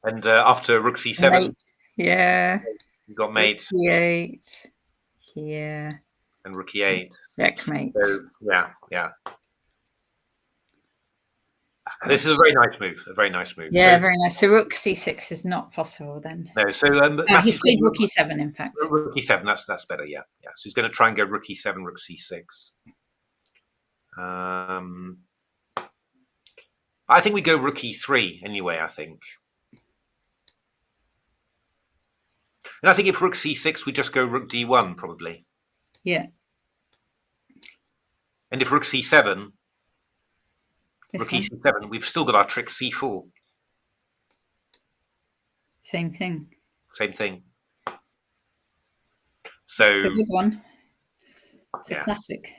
And after rook c7, Mate. Yeah. you've got mate. E8. Here. And rook e8. Checkmate. So, yeah. This is a very nice move. A very nice move. Yeah, so, very nice. So rook c6 is not possible then. No, so He's played rook e7, in fact. Rook e7, that's better, yeah. So he's going to try and go rook e7, rook c6. I think we go rook e3 anyway, I think. And I think if rook c6, we just go rook d1, probably. Yeah. And if rook c7, This rook one. e7, we've still got our trick c4. Same thing. Same thing. So It's a good one. It's a classic.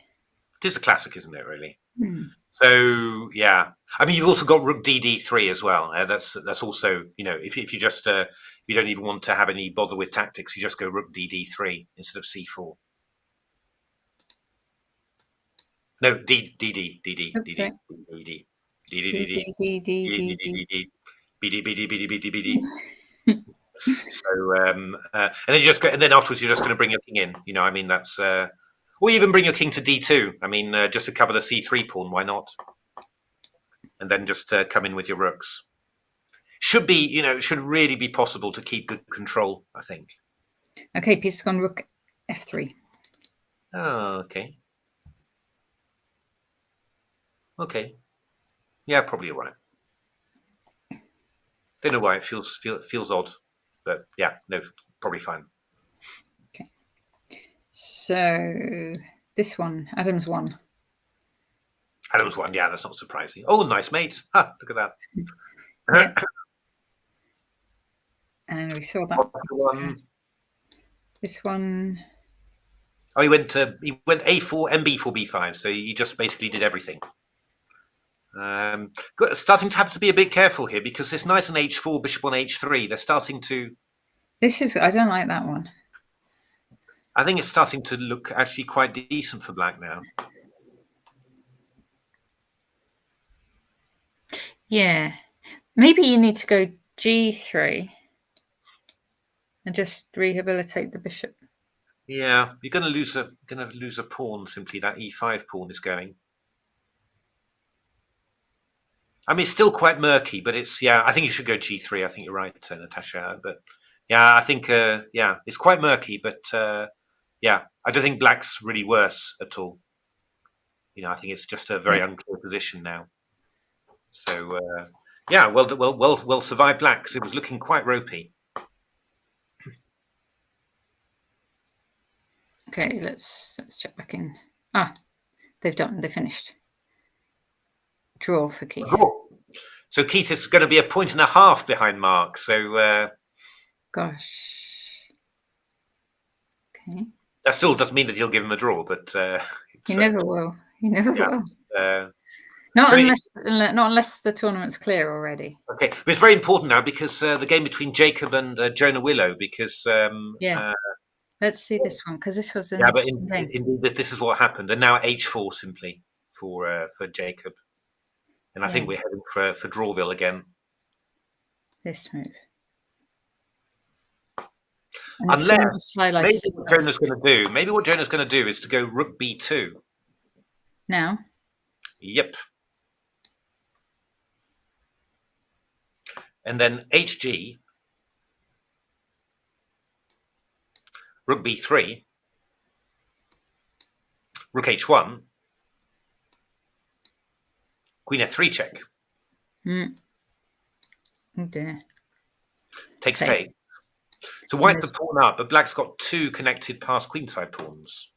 It is a classic, isn't it, really? Hmm. So, yeah. I mean, you've also got rook dd3 as well. That's also, if you just, if you don't even want to have any bother with tactics, you just go rook dd3 instead of c4. No, dd, So, and then you just go, and then afterwards you're just going to bring your king in. I mean, that's, or even bring your king to d2. I mean, just to cover the c3 pawn, why not? And then just come in with your rooks. Should be, should really be possible to keep good control, I think. Okay, piece's gone rook f3. Oh, okay. Okay. Yeah, probably you're right. Don't know why it feels odd, but yeah, no, probably fine. Okay. So this one, Adams won. Adams won. Yeah, that's not surprising. Oh, nice mate. Look at that. Yeah. And we saw that one. This one. Oh, he went a4, mb4, b5. So he just basically did everything. Starting to have to be a bit careful here because this knight on h4, bishop on h3, they're starting to. I don't like that one. I think it's starting to look actually quite decent for black now. Yeah. Maybe you need to go g3 and just rehabilitate the bishop. Yeah, you're going to lose a pawn simply. That e5 pawn is going. I mean, it's still quite murky, but it's I think you should go g3. I think you're right, Natasha. But yeah, I think it's quite murky, but I don't think black's really worse at all. I think it's just a very unclear position now. So well survived black because it was looking quite ropey. Okay, let's check back in. They finished. Draw for Keith. So Keith is going to be a point and a half behind Mark. So gosh. Okay. That still doesn't mean that he'll give him a draw, but he never will. He never will. Not unless the tournament's clear already. Okay, but it's very important now because the game between Jacob and Jonah Willow. Because let's see this one because this was an but interesting game. Indeed, this is what happened, and now h4 simply for Jacob, and I think we're heading for Drawville again. This move. Unless maybe what Jonah's going to do is to go rook b2. Now? Yep. And then hg, rook b3, rook h1, queen f3 check. Oh dear. Takes take. So white's the pawn up, but black's got two connected past queenside pawns.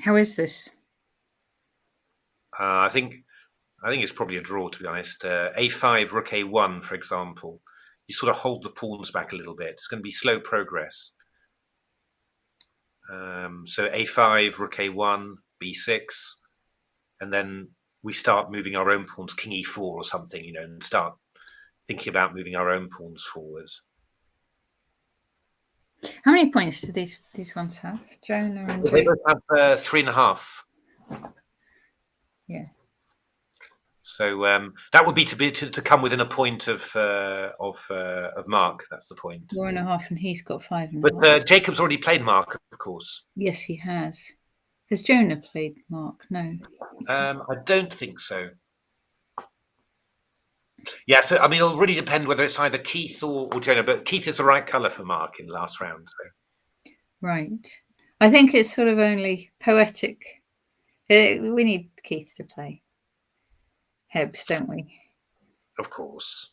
How is this? I think I think it's probably a draw, to be honest. A5, rook A1, for example. You sort of hold the pawns back a little bit. It's going to be slow progress. So A5, rook A1, B6, and then we start moving our own pawns, king E4 or something, and start thinking about moving our own pawns forwards. How many points do these ones have? Jonah and They both have 3.5. Yeah. So that would be to come within a point of Mark. That's the point. 4.5, and he's got 5.5. But Jacob's already played Mark, of course. Yes, he has. Has Jonah played Mark? No. I don't think so. Yeah, so I mean, it'll really depend whether it's either Keith or Jonah. But Keith is the right colour for Mark in the last round. So. Right. I think it's sort of only poetic. We need Keith to play Hebs, don't we? Of course.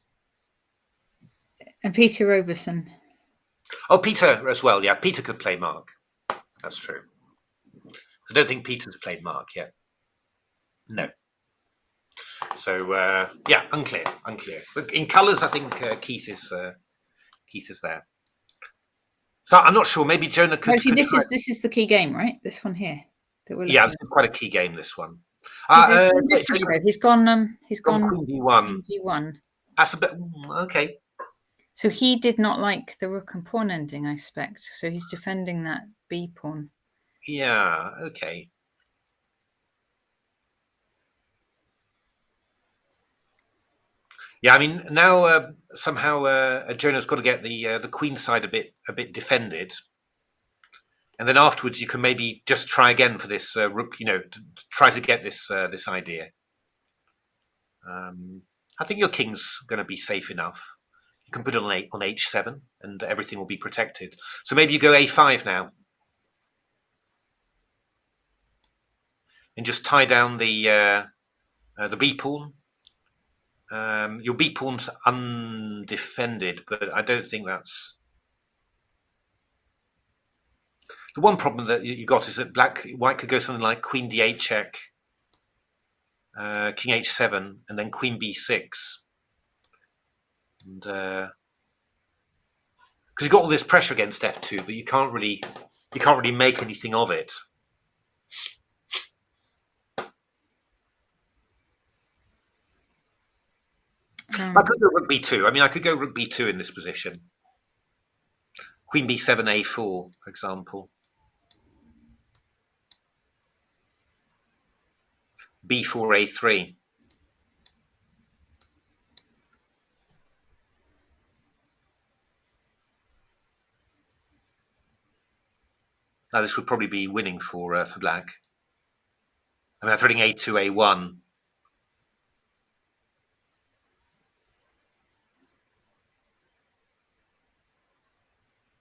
And Peter Robertson. Oh, Peter as well. Yeah, Peter could play Mark. That's true. I don't think Peter's played Mark yet. No. So yeah, unclear. But in colours, I think Keith is there. So I'm not sure. Maybe Jonah could. Actually, this is the key game, right? This one here. Yeah, it's quite a key game. This one. He's gone Queen D1. D1. That's a bit okay. So he did not like the rook and pawn ending, I expect. So he's defending that B pawn. Yeah. Okay. Yeah, I mean now somehow Jonah's got to get the queen side a bit defended, and then afterwards you can maybe just try again for this rook. To try to get this idea. I think your king's going to be safe enough. You can put it on H7, and everything will be protected. So maybe you go A5 now, and just tie down the B pawn. Your B pawn's undefended, but I don't think that's the one problem that you got is that white could go something like Queen D8 check, King H7, and then Queen B6, and because you've got all this pressure against F2, but you can't really make anything of it. I could go rook B2. I mean, I could go rook B2 in this position. Queen B7, A4, for example. B4, A3. Now, this would probably be winning for black. I mean, I'm threading A2, A1.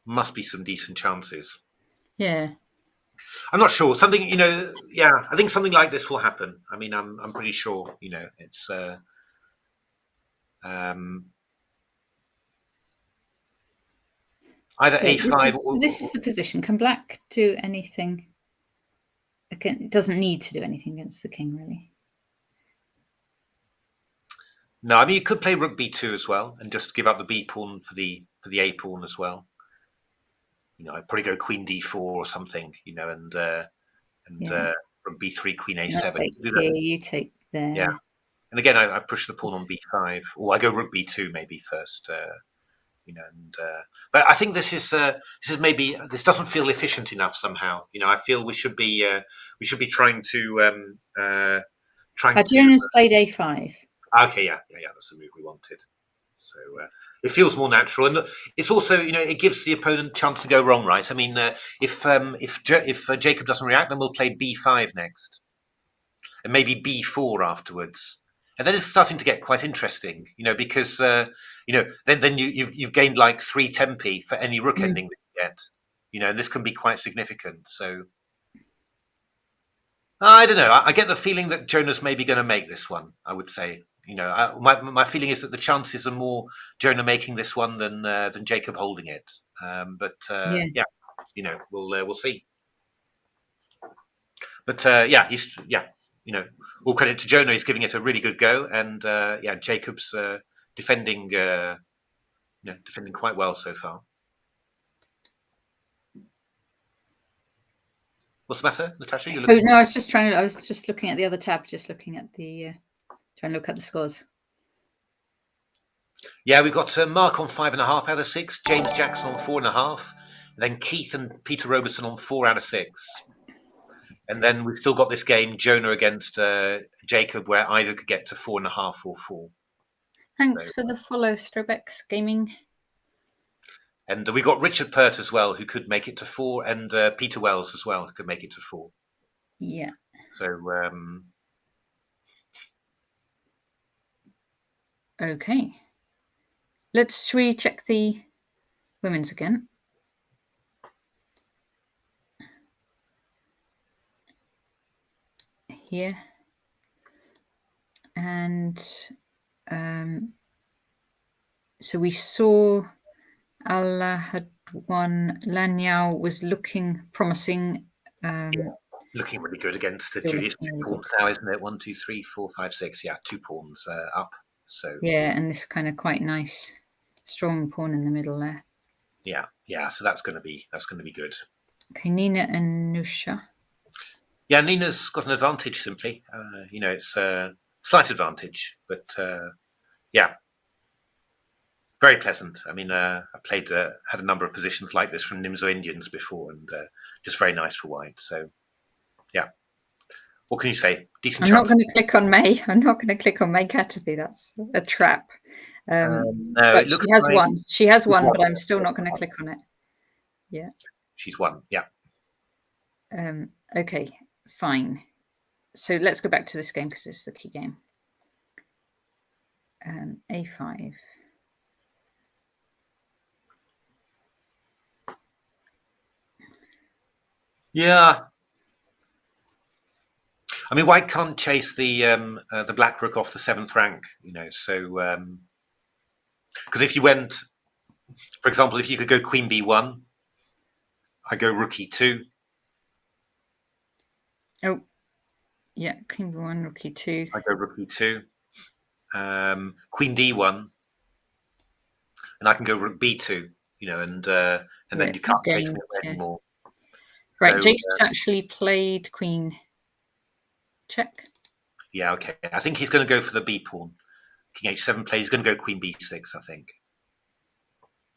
Must be some decent chances. Yeah. I'm not sure. Something, yeah, I think something like this will happen. I mean, I'm pretty sure, it's either A5 or... This is the position. Can black do anything? Again, it doesn't need to do anything against the king, really. No, I mean, you could play rook B2 as well and just give up the B pawn for the A pawn as well. I'd probably go Queen D4 or something, and rook B3, Queen A7. You take there. Yeah. And again, I push the pawn on B5, or I go rook B2 maybe first, but I think this is maybe, this doesn't feel efficient enough somehow. I feel we should be trying to Jonah's played A5. Okay, yeah, that's the move we wanted. So it feels more natural, and it's also, it gives the opponent a chance to go wrong, right? I mean, if Jacob doesn't react, then we'll play B5 next, and maybe B4 afterwards, and then it's starting to get quite interesting, because then you've gained like 3 tempi for any rook ending that you get, and this can be quite significant. So I don't know. I get the feeling that Jonah's maybe going to make this one. I would say. My feeling is that the chances are more Jonah making this one than Jacob holding it. But we'll see. But all credit to Jonah. He's giving it a really good go, and Jacob's defending quite well so far. What's the matter, Natasha? You're looking. Oh no, I was just looking at the other tab, just looking at the trying to look at the scores. Yeah, we've got Mark on 5.5 out of 6, James Jackson on 4.5, then Keith and Peter Robertson on 4 out of 6. And then we've still got this game, Jonah against Jacob, where either could get to 4.5 or 4. Thanks for the follow, Strobex Gaming. And we got Richard Pert as well, who could make it to 4, and Peter Wells as well, who could make it to 4. Yeah. So, okay. Should we check the women's again? Here. And so we saw Allah had won. Lan Yao was looking promising. Looking really good against Julius. 2 pawns now, isn't it? 1, 2, 3, 4, 5, 6. Yeah, 2 pawns up. So yeah, and this kind of quite nice, strong pawn in the middle there. Yeah. So that's going to be good. Okay, Nina and Nusha. Yeah, Nina's got an advantage simply. It's a slight advantage, but yeah, very pleasant. I mean, I played, had a number of positions like this from Nimzo Indians before, and just very nice for white. So, yeah. What can you say? Decent chance. I'm not going to click on May. I'm not going to click on May Caterpie. That's a trap. No, but she has won. She has won, but I'm still not going to click on it. Yeah. She's won. Yeah. Okay, fine. So let's go back to this game because this is the key game. A5. Yeah. I mean, white can't chase the black rook off the 7th rank, so because if you went, for example, if you could go queen b1, I go rook e2. Oh, yeah, queen b1, rook e2. I go rook e2. Queen d1, and I can go rook b2, and then you can't chase me anymore. Right, so, Jacob's actually played queen check. Yeah, okay. I think he's going to go for the b pawn. King h7 play. He's going to go queen b6, I think.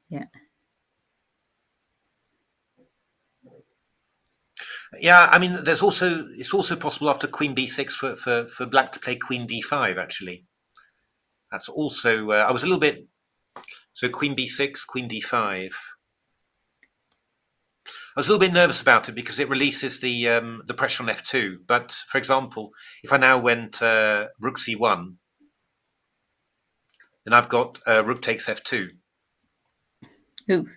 Yeah. Yeah, I mean, it's also possible after queen b6 for black to play queen d5. Actually, that's also. I was a little bit. So queen b6, queen d5. I was a little bit nervous about it because it releases the pressure on f2. But for example, if I now went rook c1, then I've got rook takes f2. Ooh.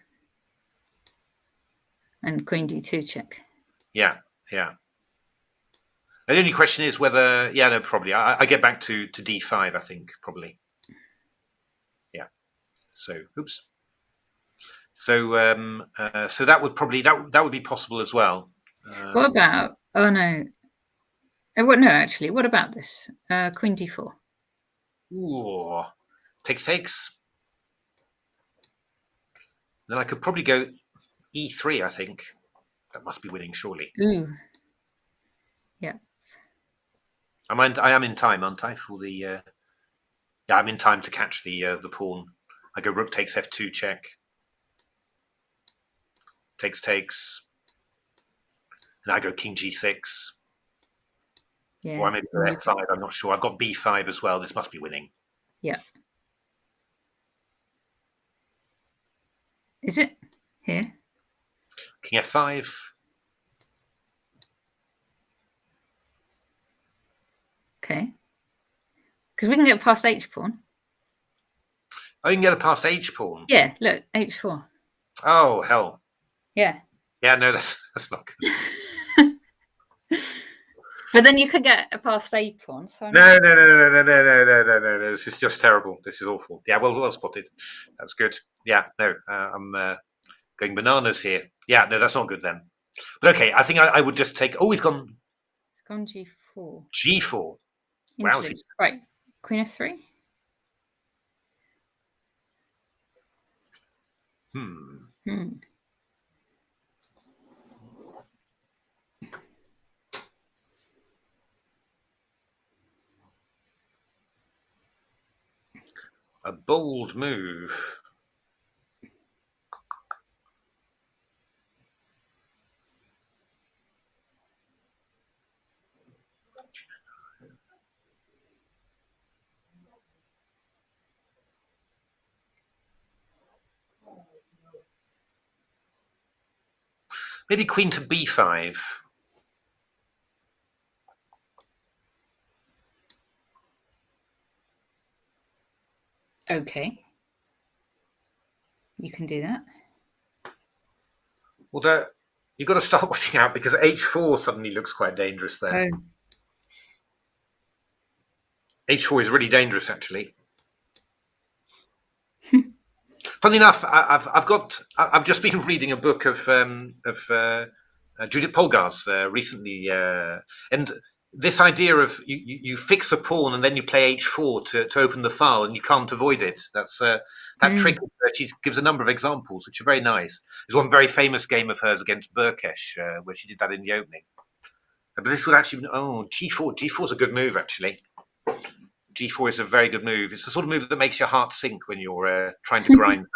And queen d2 check. Yeah. And the only question is whether, probably. I get back to d5, I think, probably. Yeah. So, oops. So, so that would probably that would be possible as well. What about? Oh no. No, actually, what about this? Queen d4. Ooh, takes. Then I could probably go e3. I think that must be winning, surely. Ooh. Yeah. I am in time, aren't I? For the yeah, I'm in time to catch the pawn. I go rook takes f2 check. Takes. And I go king g6. Yeah. Or I maybe go f5. I'm not sure. I've got b5 as well. This must be winning. Yeah. Is it here? King f5. Okay. Because we can get past h pawn. Oh, you can get it past h pawn. Yeah. Look, h4. Oh hell. Yeah. Yeah. No, that's not good. But then you could get a past a pawn. So No. This is just terrible. This is awful. Yeah, well spotted. That's good. Yeah, no, I'm going bananas here. Yeah, no, that's not good then. But okay, I think I would just take. Oh, he's gone. It's gone g4. H4. G4. Interesting. Wowsy. Right. Queen F3. Hmm. A bold move. Maybe queen to b5. Okay. You can do that. Although you've got to start watching out because h4 suddenly looks quite dangerous there. Oh. H4 is really dangerous, actually. Funnily enough, I've just been reading a book of Judith Polgar's recently, and this idea of you fix a pawn and then you play h4 to open the file and you can't avoid it. That's that trick. She gives a number of examples which are very nice. There's one very famous game of hers against Burkesh where she did that in the opening. But this would actually g4. G4 is a good move, actually. G4 is a very good move. It's the sort of move that makes your heart sink when you're trying to grind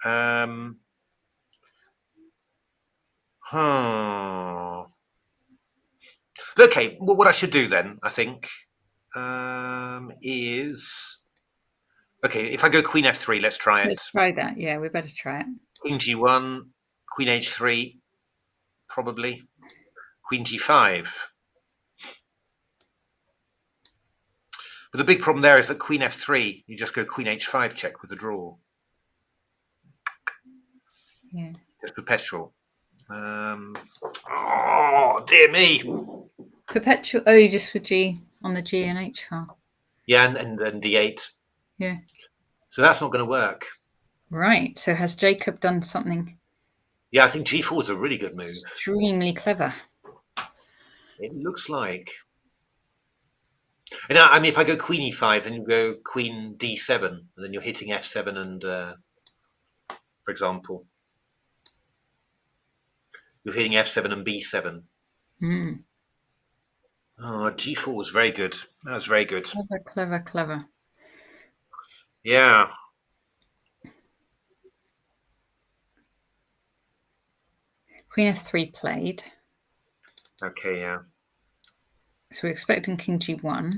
someone. Okay, well, what I should do then, I think, is... Okay, if I go queen f3, let's try it. Let's try that. Yeah, we better try it. Queen g1, queen h3, probably. Queen g5. But the big problem there is that queen f3, you just go queen h5 check with the draw. Yeah. Just perpetual. Oh, dear me. Perpetual. Oh, just for G on the G and H file. Yeah, and d8. Yeah. So that's not going to work. Right. So has Jacob done something? Yeah, I think g4 is a really good move. Extremely clever. It looks like. And I mean, if I go queen e5, then you go queen d7, and then you're hitting f7 and, for example, you're hitting f7 and b7. Oh, g4 was very good. That was very good. Clever, clever, clever. Yeah. Queen f3 played. Okay, yeah. So we're expecting king g1.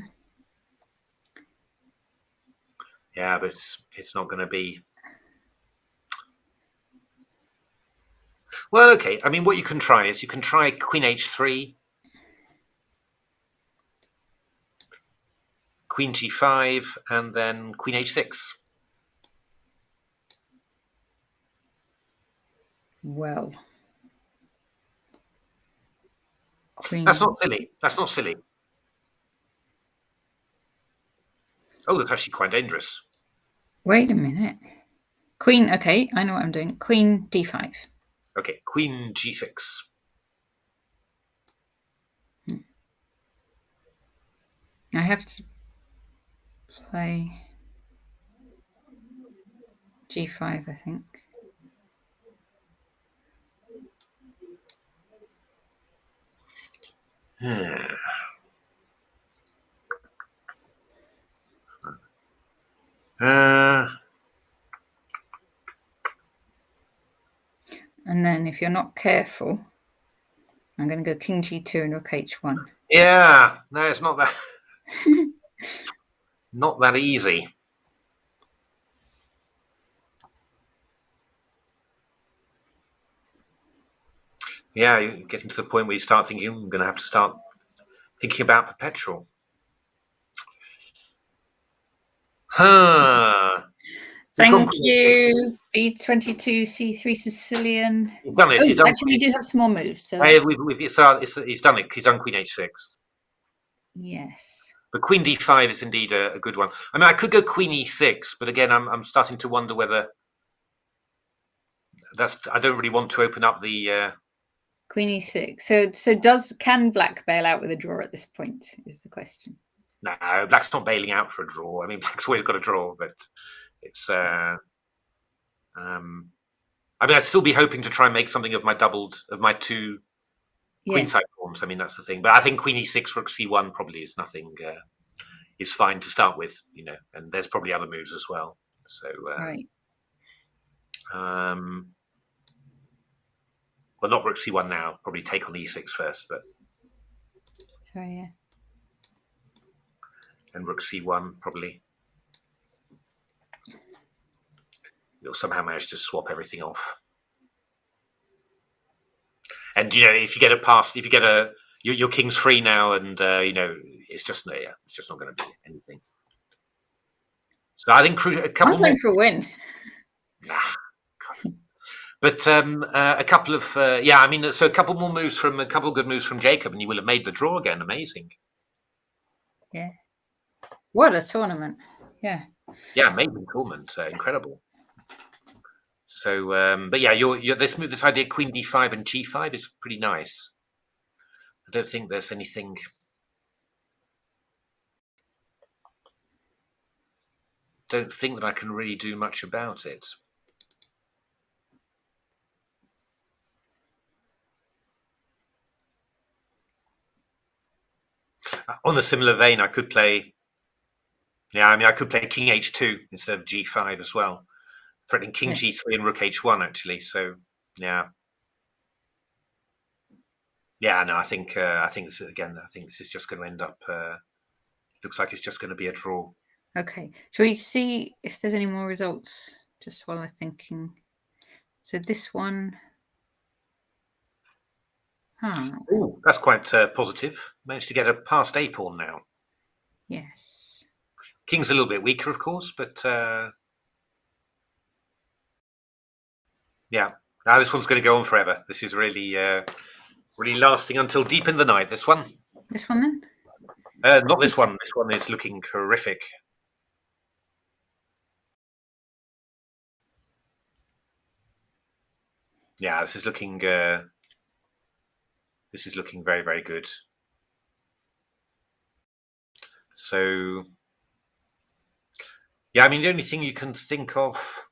Yeah, but it's not going to be... Well, okay. I mean, what you can try is you can try queen h3, queen g5, and then queen h6. Well. Queen. That's not silly. That's not silly. Oh, that's actually quite dangerous. Wait a minute. Queen, okay, I know what I'm doing. Queen d5. Okay, queen g6. I have to play g5, I think. And then if you're not careful, I'm going to go king g2 and rook h1. Yeah, no, it's not that not that easy. Yeah, you're getting to the point where you start thinking, I'm going to have to start thinking about perpetual. Thank you, B22 C3 Sicilian. He's done it. Oh, He's done actually, we do have some more moves. So he's done it. He's done queen h6. yes. But queen d5 is indeed a good one. I mean, I could go queen e6, but again, I'm starting to wonder whether I don't really want to open up the Queen e6. So can black bail out with a draw at this point, is the question. No, black's not bailing out for a draw. I mean, black's always got a draw, but it's I mean, I'd still be hoping to try and make something of my two queenside pawns. I mean, that's the thing. But I think queen e6, rook c1 probably is nothing. Is fine to start with, and there's probably other moves as well. So right. Well, not rook c1 now. Probably take on e6 first, but sorry, yeah. And rook c1 probably. You'll somehow manage to swap everything off. And if you get a pass, if you get your king's free now, and it's just not going to be anything. So I think a couple I'm going for a win. Nah, but a couple of I mean, so a couple more moves a couple of good moves from Jacob, and you will have made the draw again. Amazing. Yeah. What a tournament! Yeah. Yeah, amazing tournament. Incredible. So, but yeah, this idea queen d5 and g5 is pretty nice. I don't think there's anything. Don't think that I can really do much about it. On a similar vein, I could play. Yeah, I mean, I could play king h2 instead of g5 as well, threatening king g3 and rook h1 actually. So, yeah. Yeah, no, I think this is just going to end up. Looks like it's just going to be a draw. Okay, shall we see if there's any more results? Just while I'm thinking. So this one. Oh, that's quite positive. Managed to get a past a pawn now. Yes. King's a little bit weaker, of course, but yeah. Now this one's going to go on forever. This is really, really lasting until deep in the night. This one. This one then? Not this one. This one is looking horrific. Yeah, this is looking very, very good. So, yeah, I mean, the only thing you can think of.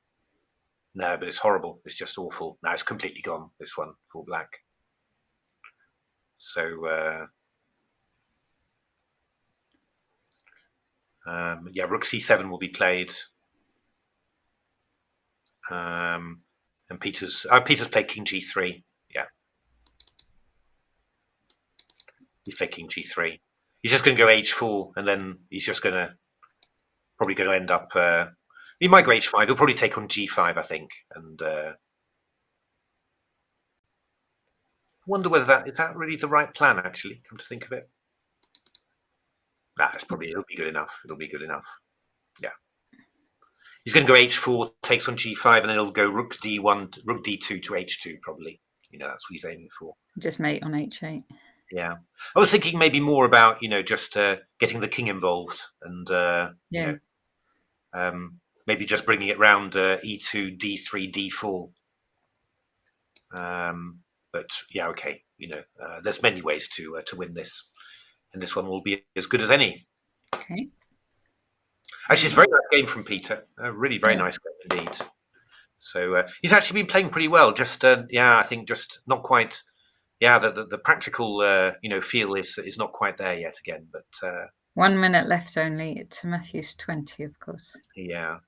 No, but it's horrible. It's just awful. Now it's completely gone. This one for black. So, yeah, rook c7 will be played. And Peter's played king g3. Yeah, he's played king g3. He's just going to go h4, and then he's just probably going to end up. He might go h5. He'll probably take on g5, I think. And I wonder whether is that really the right plan. Actually, come to think of it, it'll be good enough. It'll be good enough. Yeah. He's going to go h4, takes on g5, and then he'll go rook d1, rook d2 to h2, probably. That's what he's aiming for. Just mate on h8. Yeah. I was thinking maybe more about, just getting the king involved and, maybe just bringing it round e2, d3, d4. But, yeah, okay. There's many ways to win this. And this one will be as good as any. Okay. Actually, it's a very nice game from Peter. Really very nice game indeed. So he's actually been playing pretty well. Just I think just not quite. Yeah, the practical feel is not quite there yet again. But 1 minute left only. It's Matthew's 20, of course. Yeah.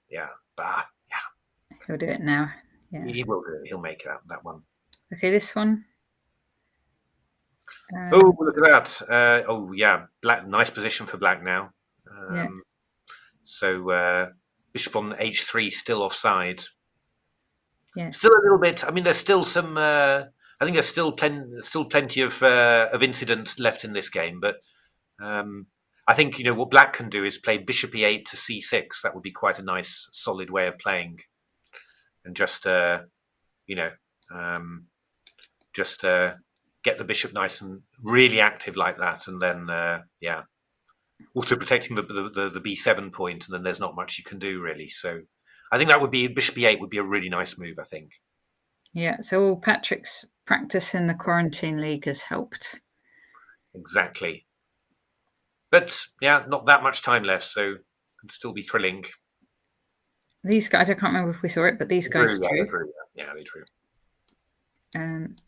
He'll do it now. Yeah. He will do it. He'll make that one. Okay, this one. Oh, look at that! Black, nice position for black now. So bishop on h3 still offside. Yes. Still a little bit. I mean, there's still some. I think there's still plenty of incidents left in this game, but I think what black can do is play bishop e8 to c6. That would be quite a nice, solid way of playing, and just get the bishop nice and really active like that, and then also protecting the b7 point, and then there's not much you can do really. So I think that would be bishop e8 would be a really nice move, I think. Yeah, so all Patrick's practice in the quarantine league has helped. Exactly. But yeah, not that much time left, so it can still be thrilling. These guys, I can't remember if we saw it, but these guys drew. Yeah, they drew.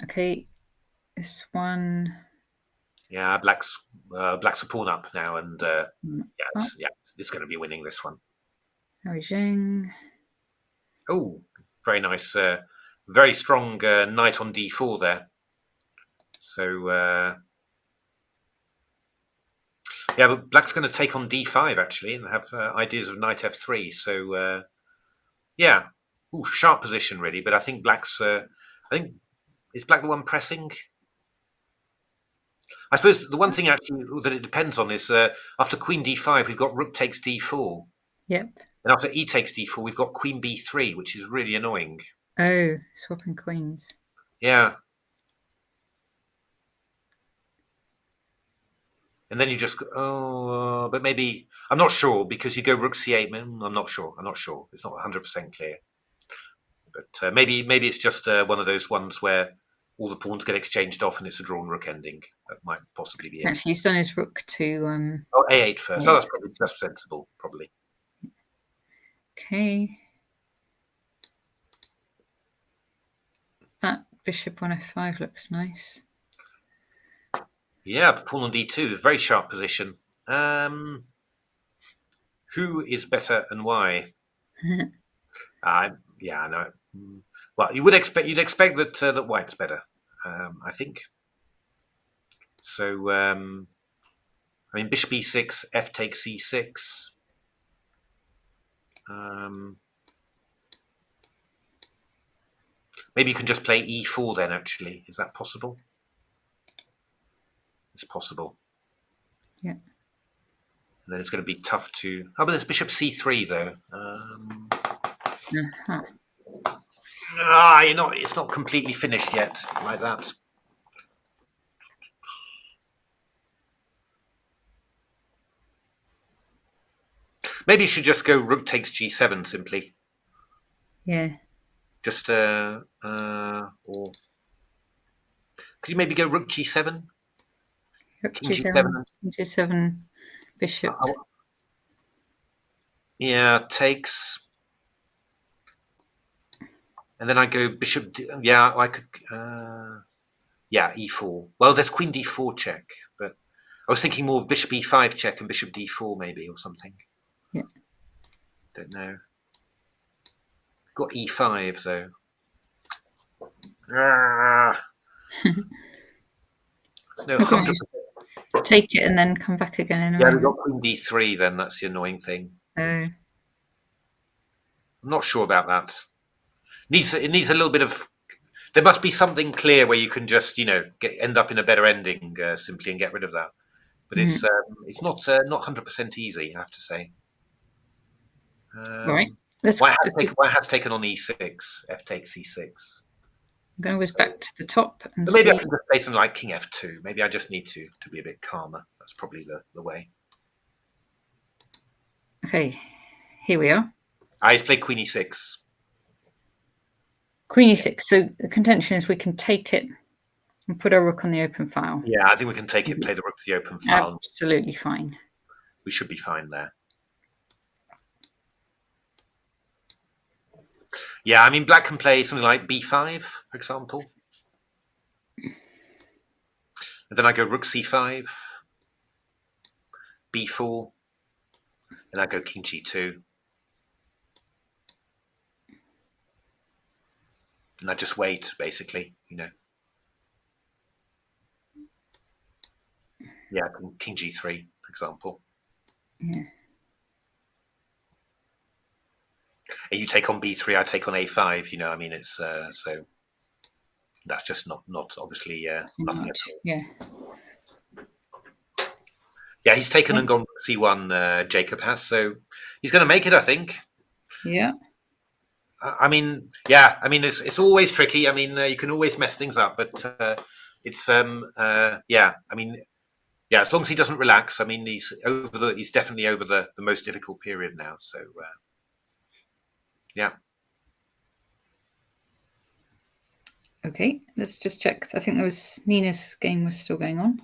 Okay, this one. Yeah, Black's a pawn up now, and Up. it's going to be winning this one. Regan. Oh, very nice, very strong knight on d4 there. So yeah, but Black's going to take on d5 actually, and have ideas of knight f3. So yeah, ooh, sharp position really. But I think Black's. I think is Black the one pressing? I suppose the one thing actually that it depends on is after Queen d5, we've got Rook takes d4. Yep. And after E takes d4, we've got Queen b3, which is really annoying. Oh, swapping queens. Yeah. And then you just go, but maybe, I'm not sure, because you go Rook c8, I'm not sure. It's not 100% clear. But maybe it's just one of those ones where all the pawns get exchanged off and it's a drawn rook ending. That might possibly be it. Actually, he's done his rook to... A8 first. Oh, that's probably just sensible, probably. Okay. That bishop on f5 looks nice. Yeah, pawn on d2, very sharp position. Who is better and why? Yeah, no. Well, you'd expect that that White's better. I think. So, I mean, bishop e6, f takes e6. Maybe you can just play e4 then. Actually, is that possible? It's possible. Yeah. And then it's going to be tough to. Oh, but there's bishop c3 though. It's not completely finished yet, like that. Maybe you should just go rook takes g7 simply. Yeah. Just or could you maybe go rook g7? Rook g7, g7, bishop. Yeah, takes. And then I go bishop. Yeah, I could. Yeah, e4. Well, there's queen d4 check, but I was thinking more of bishop e5 check and bishop d4 maybe or something. Yeah. Don't know. Got e5 though. No, 100%. Take it and then come back again. Yeah, we've got queen d3 then. That's the annoying thing. I'm not sure about that. It needs a little bit of. There must be something clear where you can just, end up in a better ending simply and get rid of that. But it's not 100% easy, I have to say. Right. White has taken on e6. F takes e6. I'm going to whiz back to the top and maybe see. I can just play something like king f2. Maybe I just need to be a bit calmer. That's probably the way. Okay, here we are. I play queen e6. Queen e6. So the contention is we can take it and put our rook on the open file. Yeah, I think we can take it, play the rook to the open file. Absolutely fine. We should be fine there. Yeah, I mean, Black can play something like b5, for example. And then I go rook c5, b4, and I go king g2. And I just wait, basically, Yeah, king g3, for example. Yeah. And you take on b3, I take on a5. I mean, it's so that's just not obviously nothing at all. Yeah. Yeah, he's taken and gone c1. Jacob has, so he's going to make it, I think. Yeah. I mean, yeah. I mean, it's always tricky. I mean, you can always mess things up, but it's yeah. I mean, yeah. As long as he doesn't relax, I mean, he's definitely over the most difficult period now. So yeah. Okay, let's just check. I think Nina's game was still going on.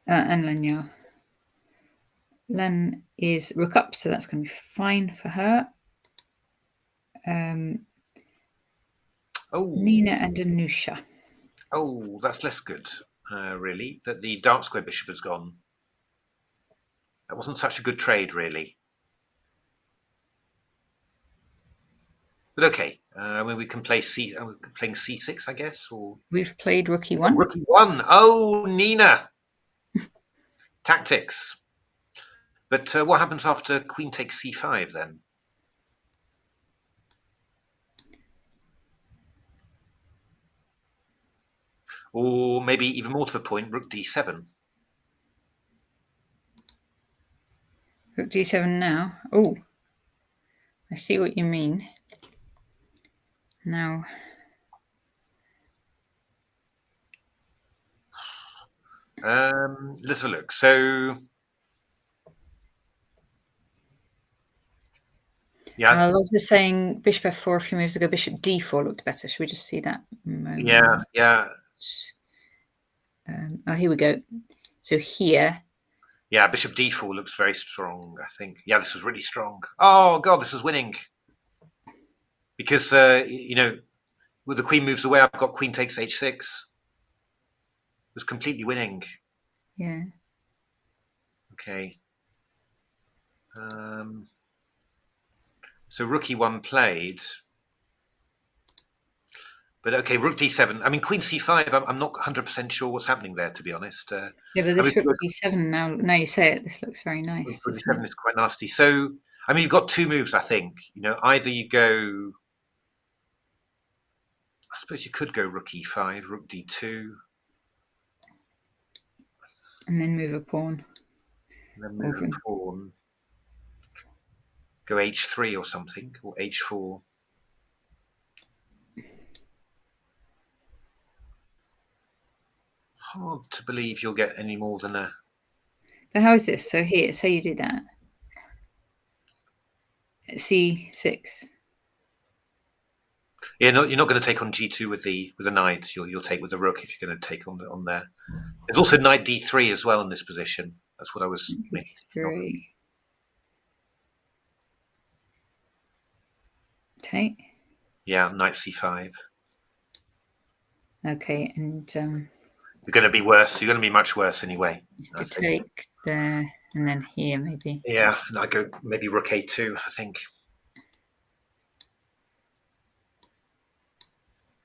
And Len, yeah. Len is rook up, so that's going to be fine for her. Nina and Nusha. Oh, that's less good, really, that the dark square bishop has gone. That wasn't such a good trade, really. But okay, we can play playing c6, I guess, or we've played rook e1. Rook e1. Oh, Nina, tactics. But what happens after queen takes c5 then? Or maybe even more to the point, rook d7. Rook d7 now. Oh, I see what you mean. Now, let's have a look. So, yeah, I was just saying bishop f4 a few moves ago. Bishop d4 looked better. Should we just see that moment? yeah. Oh, here we go. So here. Yeah, bishop d4 looks very strong, I think. Yeah, this was really strong. Oh, God, this is winning. Because, when the queen moves away, I've got queen takes h6. It was completely winning. Yeah. Okay. So rook e1 played. But okay, rook d7. I mean, queen c5. I'm not 100% sure what's happening there, to be honest. Yeah, but this rook d7 now you say it, this looks very nice. Rook d7 is quite nasty. So, I mean, you've got two moves, I think. Either you go. I suppose you could go rook e5, rook d2, and then move a pawn. and then move a pawn. Go h3 or something, or h4. Hard to believe you'll get any more than a. So how is this? So here, say you did that. c6. Yeah, no, you're not going to take on g2 with the knight. You'll take with the rook if you're going to take on there. There's also knight d3 as well in this position. That's what I was thinking of. Take. Yeah, knight c5. Okay, and you're going to be worse. You're going to be much worse anyway. to take there and then here maybe. Yeah, and I go maybe rook a2. I think.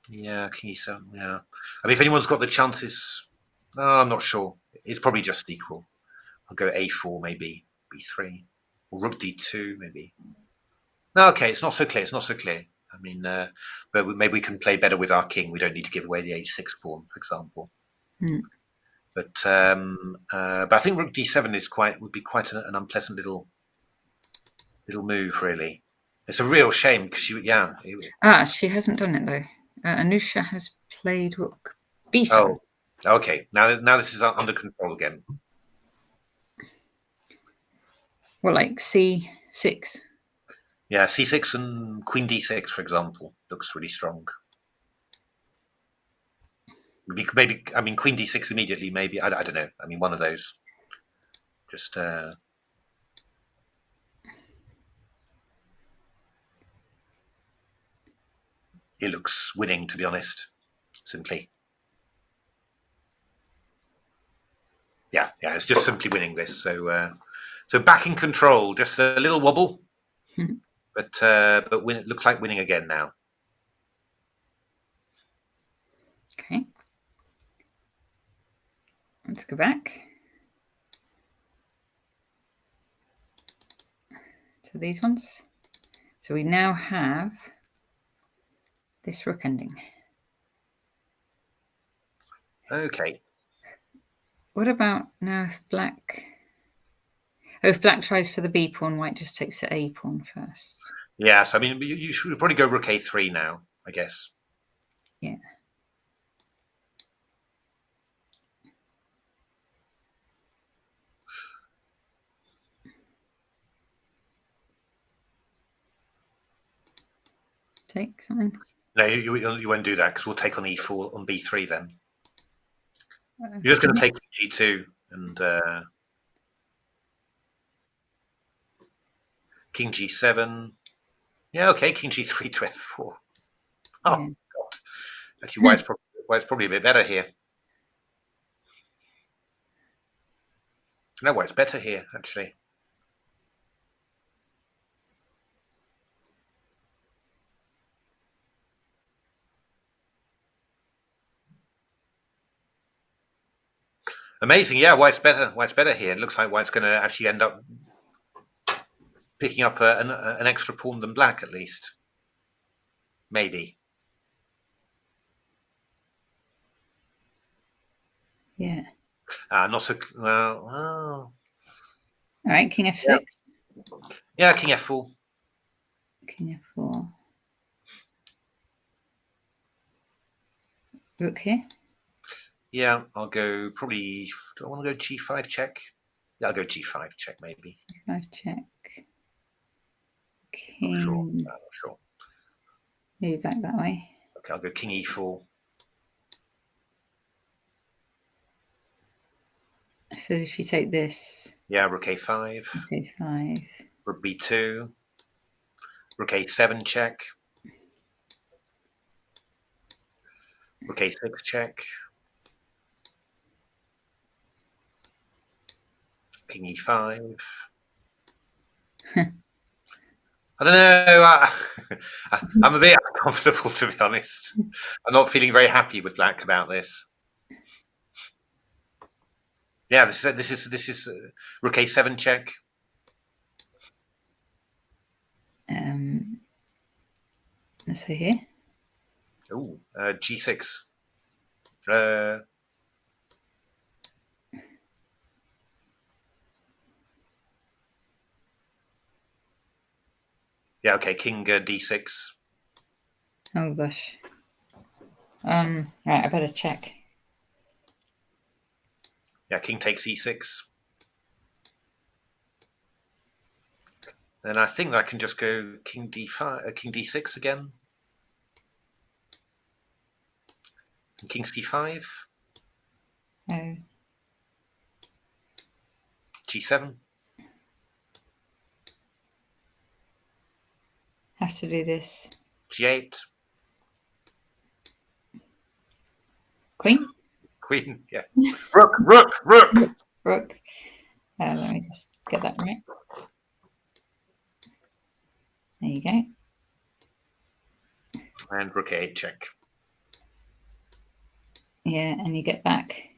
Yeah, king e7. Yeah, I mean, if anyone's got the chances, I'm not sure. It's probably just equal. I'll go a4 maybe, b3, or rook d2 maybe. No, okay, it's not so clear. It's not so clear. I mean, but maybe we can play better with our king. We don't need to give away the h6 pawn, for example. But I think rook d7 would be quite an unpleasant little move, really. It's a real shame because she hasn't done it though. Nusha has played rook b7. Oh, okay. Now this is under control again. Well, like c6. Yeah, c6 and queen d6, for example, looks really strong. Maybe I mean queen d6 immediately. Maybe I don't know. I mean one of those. Just it looks winning, to be honest. Simply. Yeah, it's just simply winning this. So back in control. Just a little wobble, but it looks like winning again now. Okay. Let's go back to these ones. So we now have this rook ending. Okay. What about now if black... Oh, if black tries for the b pawn, white just takes the a pawn first. Yes, I mean, you should probably go rook a3 now, I guess. Yeah. take something? No, you won't do that because we'll take on e4 on b3 then. You're just going to take g2 and king g7. Yeah, okay, king g3 to f4. Oh, Yeah. God. Actually, white's probably a bit better here. No, white's better here, actually. Amazing, yeah, white's better. White's better here. It looks like white's going to actually end up picking up an extra pawn than black, at least. Maybe. Yeah. Not so well. All right, king f6. Yeah, king f4. King f4. Rook here. Yeah, I'll go probably. Do I want to go g5 check? Yeah, I'll go g5 check maybe. G5 check. Not King. sure. Not sure. Move back that way. Okay, I'll go king e4. So if you take this. Yeah, rook a5. A5. Rook b2. Rook a7 check. Rook a6 check. King e5. I don't know. I'm a bit uncomfortable, to be honest. I'm not feeling very happy with black about this. Yeah, this is rook a7 check. Let's see here. Oh, g6. Yeah, okay, king d6. Oh gosh. Right, I better check. Yeah, king takes e6. Then I think that I can just go king d5, king d6 again. And king c5. Oh. g7. Have to do this. g8. Queen? Queen, yeah. Rook. Rook. Let me just get that right. There you go. And rook a8 check. Yeah, and you get back.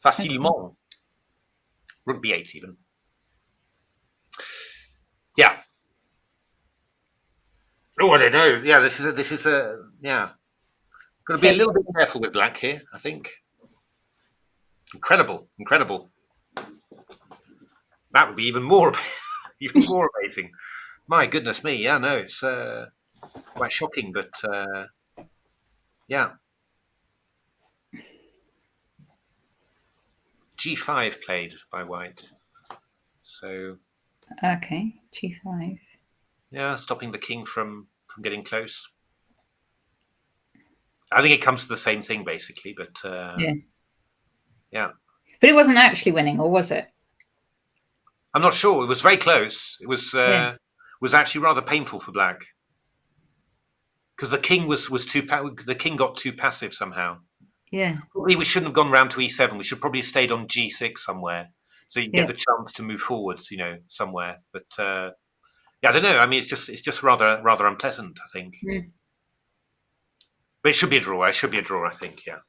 Facilement. Okay. Rook b8 even. Yeah. Oh, I don't know. Yeah, this is a yeah. Got to be a little bit careful with black here, I think. Incredible. That would be even more amazing. My goodness me. Yeah, no, it's quite shocking, but yeah. g5 played by white. So okay, g5. Yeah, stopping the king from getting close. I think it comes to the same thing basically, but yeah. But it wasn't actually winning, or was it? I'm not sure. It was very close. It was was actually rather painful for black because the king was too. The king got too passive somehow. Yeah. Probably we shouldn't have gone round to e7. We should probably have stayed on g6 somewhere, so you get the chance to move forwards, somewhere. But yeah, I don't know. I mean, it's just rather unpleasant, I think. But it should be a draw. It should be a draw, I think. Yeah.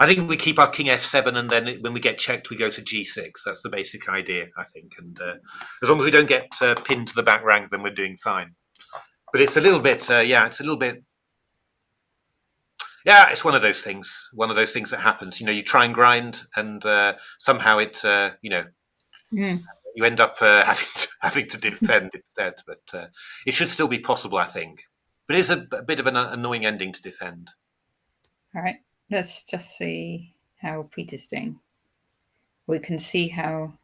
I think we keep our king f7, and then when we get checked, we go to g6. That's the basic idea, I think. And as long as we don't get pinned to the back rank, then we're doing fine. But it's a little bit, it's a little bit. Yeah, it's one of those things. One of those things that happens. You try and grind, and somehow it, you end up having to defend instead. But it should still be possible, I think. But it's a bit of an annoying ending to defend. All right, let's just see how Peter's doing. We can see how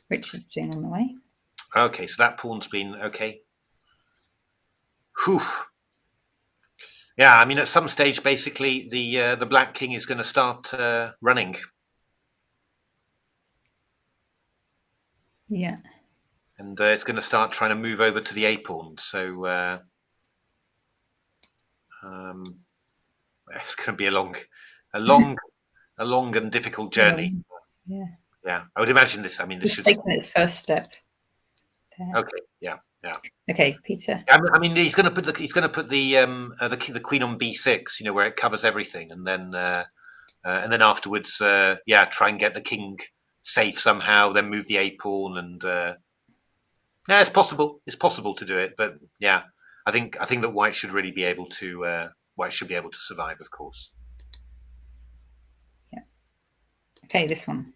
Richard's doing on the way. Okay, so that pawn's been okay. Whew. Yeah, I mean, at some stage, basically, the black king is going to start running. Yeah. And it's going to start trying to move over to the a pawn. So it's going to be a long and difficult journey. Yeah. Yeah, I would imagine this. I mean, this It's should. taken its first step. There. Okay. Yeah. Okay, Peter. I mean, he's going to put the queen on b6. You know, where it covers everything, and then afterwards, try and get the king safe somehow. Then move the a pawn, and yeah, it's possible. It's possible to do it, but yeah, I think that white should really be able to survive, of course. Yeah. Okay, this one.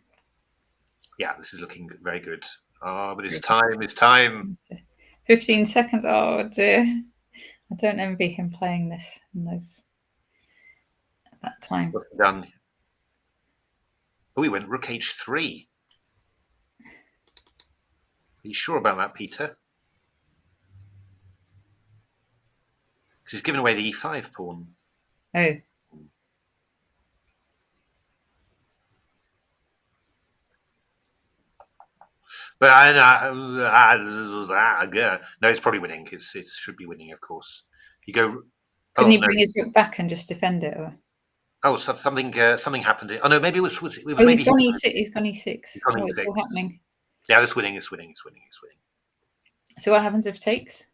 Yeah, this is looking very good. Oh, but it's time. It's time. 15 seconds. Oh dear. I don't envy him playing this at that time. What's he done? Oh, he went rook h3. Are you sure about that, Peter? Because he's given away the e5 pawn. Oh. But no, it's probably winning. It should be winning, of course. You go. Couldn't he bring his rook back and just defend it? Or? Oh, so something happened. Oh no, maybe it was maybe he's gone e6. He's gone e6. It's all happening. Yeah, it's winning. It's winning. So what happens if it takes?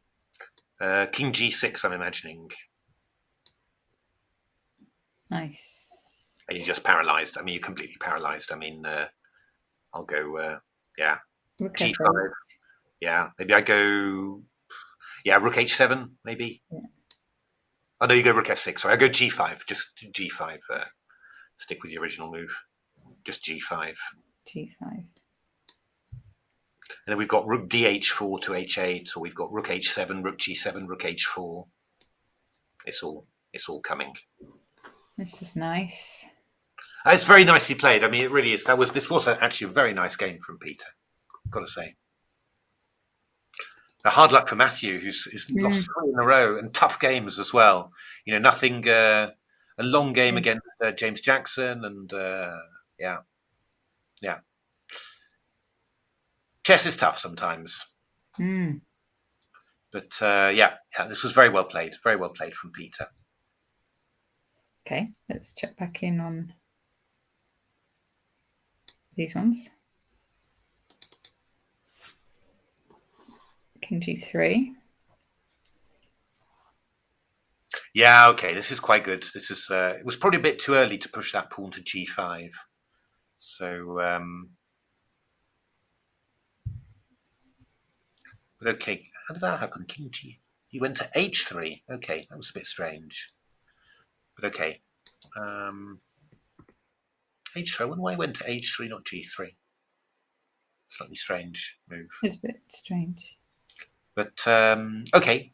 King g6. I'm imagining. Nice. Are you just paralyzed? I mean, you're completely paralyzed. I mean, I'll go. Yeah. Rook G5. F8. Yeah, maybe I go. Yeah, rook h7. Maybe. Yeah. Oh no, you go rook f6. Sorry, I go g5. Just g5. Stick with the original move. Just g5. G5. And then we've got rook dh4 to h8, or we've got rook h7, rook g7, rook h4. It's all coming. This is nice. It's very nicely played. I mean, it really is. This was actually a very nice game from Peter. Got to say. Hard luck for Matthew, who's lost 3 in a row, and tough games as well. You know, nothing. A long game against James Jackson, and yeah. Chess is tough sometimes. But yeah, this was very well played. Very well played from Peter. Okay, let's check back in on these ones. King g3. Yeah, okay, this is quite good. This is it was probably a bit too early to push that pawn to g5. So but okay, how did that happen? King g. He went to h3. Okay, that was a bit strange. But okay. h3. I wonder why he went to h3, not g3. Slightly strange move. It's a bit strange. But okay.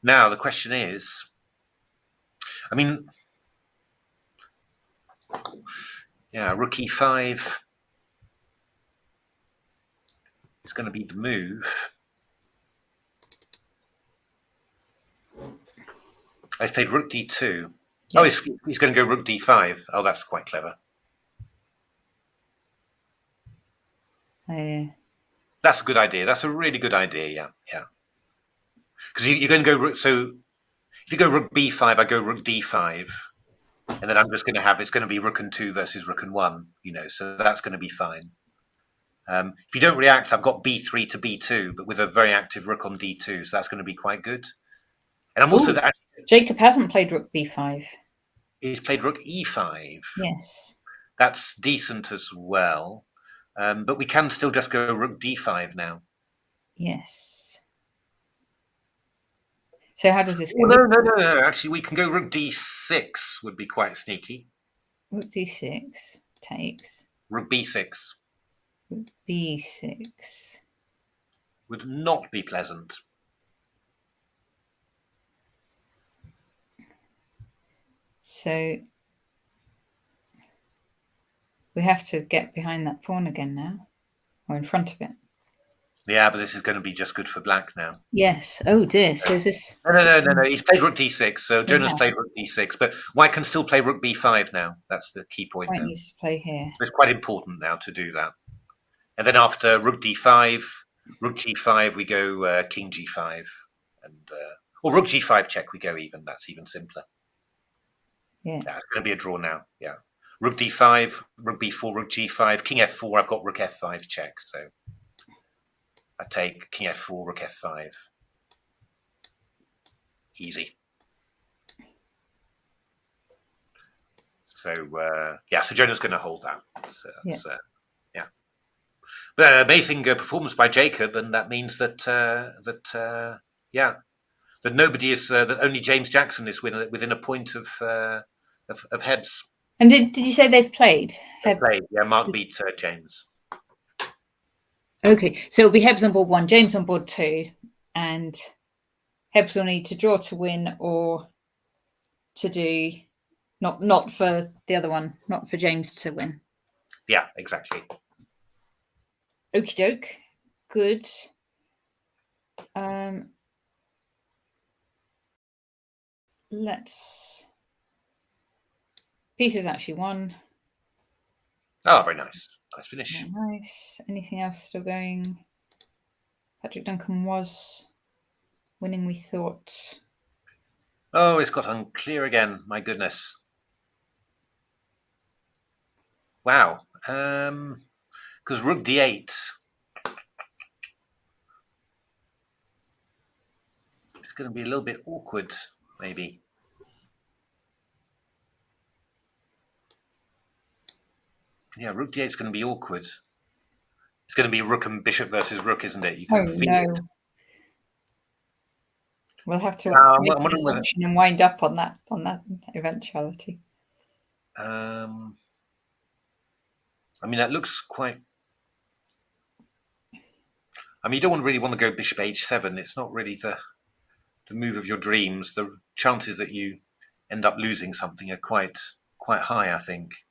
Now the question is, I mean, yeah, rook e5 is going to be the move. I've played rook d2. Yeah. Oh, he's going to go rook d5. Oh, that's quite clever. That's a good idea. That's a really good idea. Yeah. Because you're going to go. So if you go rook b5, I go rook d5, and then I'm just going to have it's going to be rook and 2 versus rook and 1. You know, so that's going to be fine. If you don't react, I've got b3 to b2, but with a very active rook on d2, so that's going to be quite good. And I'm also Jacob hasn't played rook b5. He's played rook e5. Yes, that's decent as well. But we can still just go rook d5 now. Yes. So how does this go? No. Actually, we can go rook d6. Would be quite sneaky. Rook d6 takes. Rook b6. Rook b6 would not be pleasant. So we have to get behind that pawn again now, or in front of it. Yeah, but this is going to be just good for black now. Yes. Oh dear. So is this? No. He's played rook d6, so Jonah's Yeah. played rook d6, but white can still play rook b5 now. That's the key point White now. needs to play here. It's quite important now to do that. And then after rook d5, rook g5, we go king g5, and or rook g5 check, we go even. That's even simpler. Yeah. It's going to be a draw now. Yeah. Rook d5, rook b4, rook g5, king f4. I've got rook f5 check, so I take king f4, rook f5. Easy. So so Jonah's going to hold that. Yeah. But amazing performance by Jacob, and that means that that nobody is that only James Jackson is within a point of Hebs. And did you say they've played? They played. Yeah, Mark beat James. Okay, so it'll be Hebs on board 1, James on board 2, and Hebs will need to draw to win or to do not for the other one, not for James to win. Yeah, exactly. Okie doke. Good. Let's. Peter's actually won. Oh, very nice. Nice finish. Very nice. Anything else still going? Patrick Duncan was winning, we thought. Oh, it's got unclear again. My goodness. Wow. Because rook d8. It's going to be a little bit awkward, maybe. Yeah, rook d8 is going to be awkward. It's going to be rook and bishop versus rook, isn't it? You can feel it. We'll have to make an assumption and wind up on that eventuality. I mean, that looks quite. I mean, you don't really want to go bishop h7. It's not really the move of your dreams. The chances that you end up losing something are quite high, I think.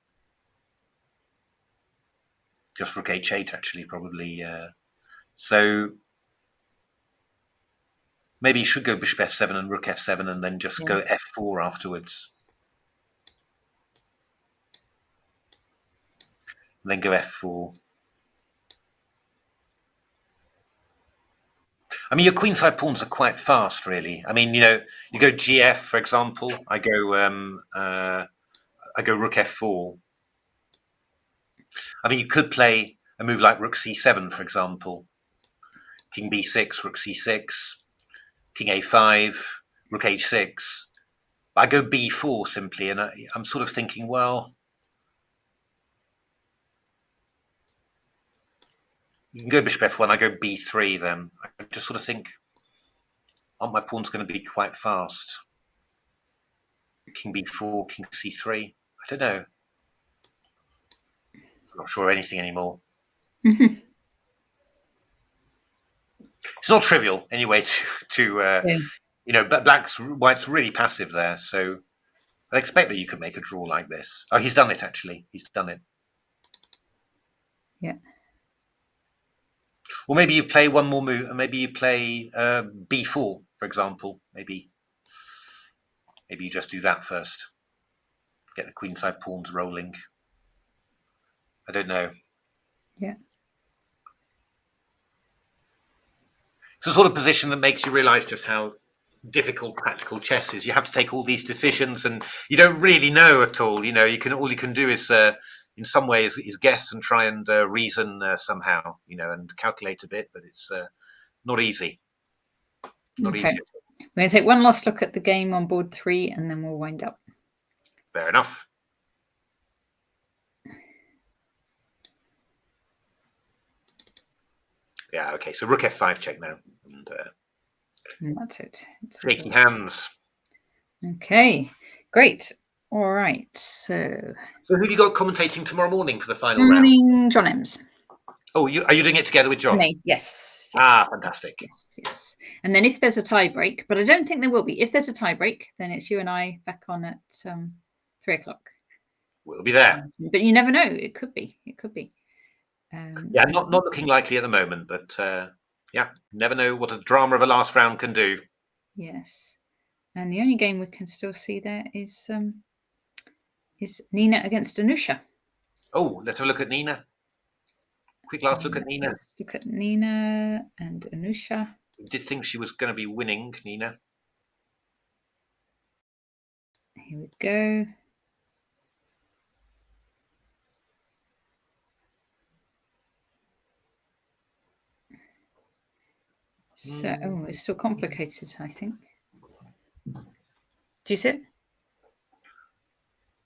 Just rook h8, actually, probably. So maybe you should go bishop f7 and rook f7 and then just go f4 afterwards. And then go f4. I mean, your queenside pawns are quite fast, really. I mean, you go gf, for example. I go rook f4. I mean, you could play a move like rook c7, for example. King b6, rook c6, king a5, rook h6. I go b4 simply, and I'm sort of thinking, well, you can go bishop f1. I go b3 then. I just sort of think, aren't my pawns going to be quite fast? King b4, king c3. I don't know. I'm not sure of anything anymore. Mm-hmm. It's not trivial anyway but white's really passive there, so I'd expect that you could make a draw like this. Oh, he's done it, actually. He's done it. Yeah. Or maybe you play one more move, and maybe you play b4, for example. Maybe you just do that first. Get the queenside pawns rolling. I don't know. Yeah. It's the sort of position that makes you realize just how difficult practical chess is. You have to take all these decisions, and you don't really know at all. All you can do is, in some ways, is guess and try and reason somehow. And calculate a bit, but it's not easy. Not easy. We're going to take one last look at the game on board 3, and then we'll wind up. Fair enough. Yeah, okay, so rook f5 check now. And that's it. Shaking hands. Okay, great. All right, so who have you got commentating tomorrow morning for the final round? John Ems. Oh, are you doing it together with John? Yes. Fantastic. Yes. And then if there's a tie break, but I don't think there will be. If there's a tie break, then it's you and I back on at 3:00. We'll be there. But you never know. It could be. Not looking likely at the moment, but Yeah, never know what a drama of a last round can do. Yes. And the only game we can still see there is Nina against Nusha. Oh, let's have a look at Nina. Quick last look at Nina. Let's look at Nina and Nusha. I did think she was going to be winning, Nina. Here we go. So, oh, it's still complicated, I think. Do you see it?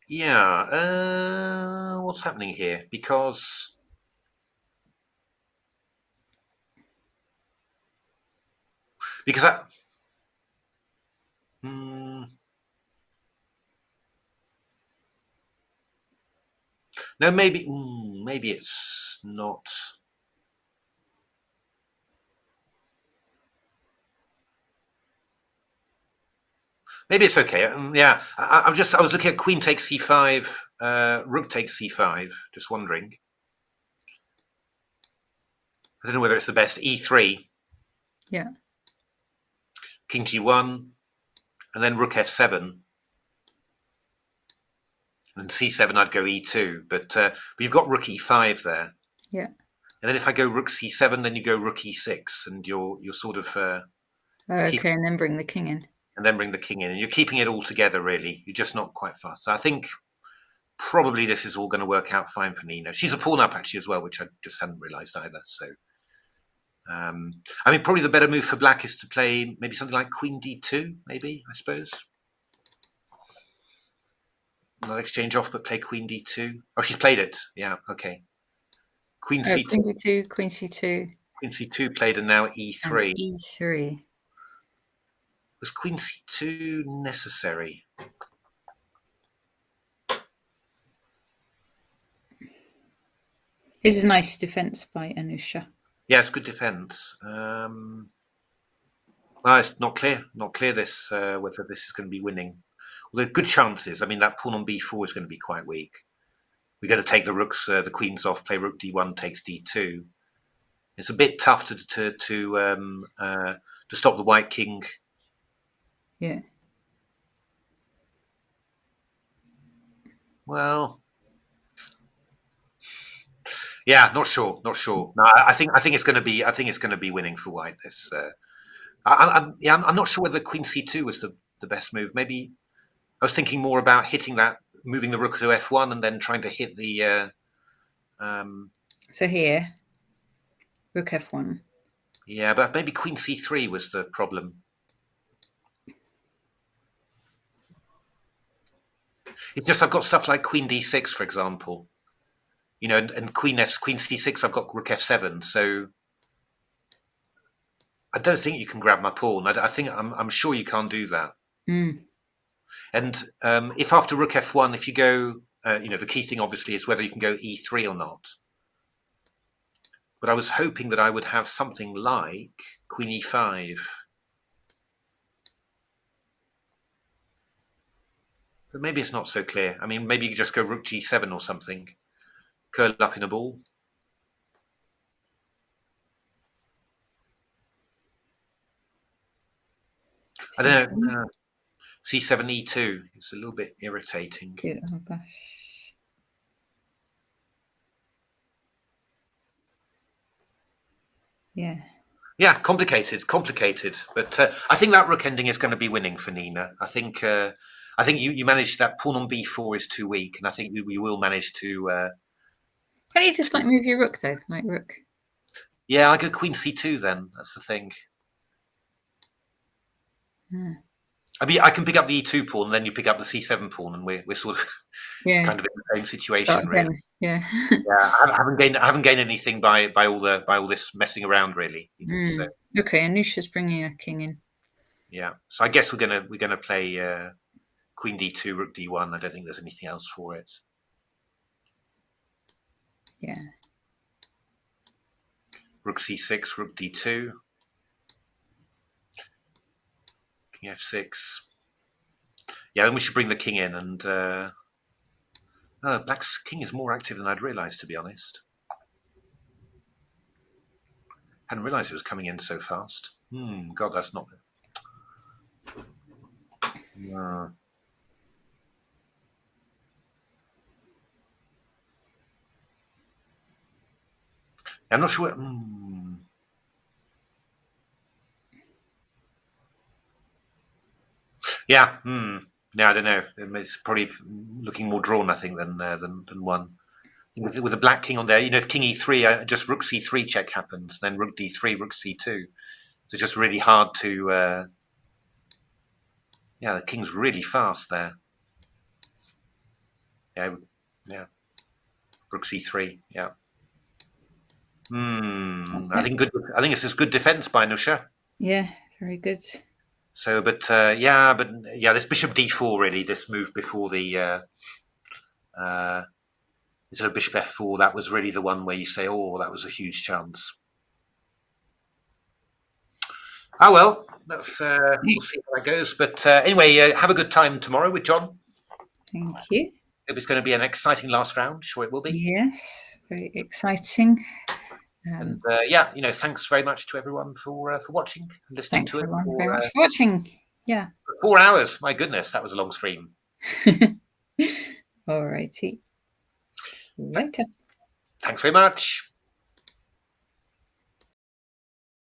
Yeah. What's happening here? Because I. No, maybe it's not. Maybe it's okay. Yeah, I was looking at Queen takes c5, Rook takes c5. Just wondering. I don't know whether it's the best. E3. Yeah. King g1, and then Rook f7. And c7, I'd go e2, but you've got Rook e5 there. Yeah. And then if I go Rook c7, then you go Rook e6, and you're sort of Okay, and then bring the king in. And then bring the king in, and you're keeping it all together. Really, you're just not quite fast. So I think probably this is all going to work out fine for Nina. She's a pawn up actually as well, which I just hadn't realised either. So, I mean, probably the better move for Black is to play maybe something like Queen d2. Maybe I suppose. Not exchange off, but play Queen d2. Oh, she's played it. Yeah, okay. Queen c2. Queen d2, Queen c2. Queen c2 played, and now e3. And e3. Was Queen c2 necessary? This is nice defense by Nusha. Yeah, it's good defense. Well, it's not clear. Not clear this whether this is going to be winning. Well, there are good chances. I mean, that pawn on b4 is going to be quite weak. We're going to take the rooks, the queens off. Play Rook d1 takes d2. It's a bit tough to stop the white king. Yeah. Well, yeah, not sure. No, I think it's going to be. I think it's going to be winning for white. This. I'm not sure whether Queen c2 was the best move. Maybe I was thinking more about hitting that, moving the rook to f1, and then trying to hit the. So here, Rook f1. Yeah, but maybe Queen c3 was the problem. It's just I've got stuff like Queen d6, for example. You know, and Queen c6. I've got Rook f7. So I don't think you can grab my pawn. I think I'm sure you can't do that. Mm. And if after Rook f1, if you go, the key thing obviously is whether you can go e3 or not. But I was hoping that I would have something like Queen e5. But maybe it's not so clear. I mean, maybe you could just go Rook g7 or something. Curl up in a ball. I don't know. C7 e2. It's a little bit irritating. Oh gosh. Yeah. Yeah, complicated. But I think that rook ending is going to be winning for Nina. I think you managed that pawn on b4 is too weak, and I think we will manage to. Can you just like move your rook though, like rook? Yeah, I go Queen c2 then. That's the thing. Yeah. I mean, I can pick up the e2 pawn, and then you pick up the c7 pawn, and we're sort of kind of in the same situation, really. Yeah. Yeah, I haven't gained anything by all this messing around, really. So. Okay, and Nusha's bringing a king in. Yeah, so I guess we're gonna play Queen d2, Rook d1. I don't think there's anything else for it. Yeah. Rook c6, Rook d2, King f6. Yeah, then we should bring the king in, and Black's king is more active than I'd realised, to be honest. Hadn't realised it was coming in so fast. God, that's not. I'm not sure. Yeah. Yeah, I don't know. It's probably looking more drawn, I think, than one. With the black king on there, if king e3, just rook c3 check happens, then rook d3, rook c2. So it's just really hard to. Yeah, the king's really fast there. Yeah. Rook c3. Yeah. I think good. I think it's just good defense by Nusha. Yeah, very good. So, but this bishop d4 really. This move before the instead of bishop f4, that was really the one where you say, "Oh, that was a huge chance." Oh well, we'll see how that goes. But anyway, have a good time tomorrow with John. Thank you. It was going to be an exciting last round. Sure, it will be. Yes, very exciting. And thanks very much to everyone for watching and listening to it. Thanks everyone very much for watching. Yeah. 4 hours. My goodness, that was a long stream. All righty. See you later. Thanks very much.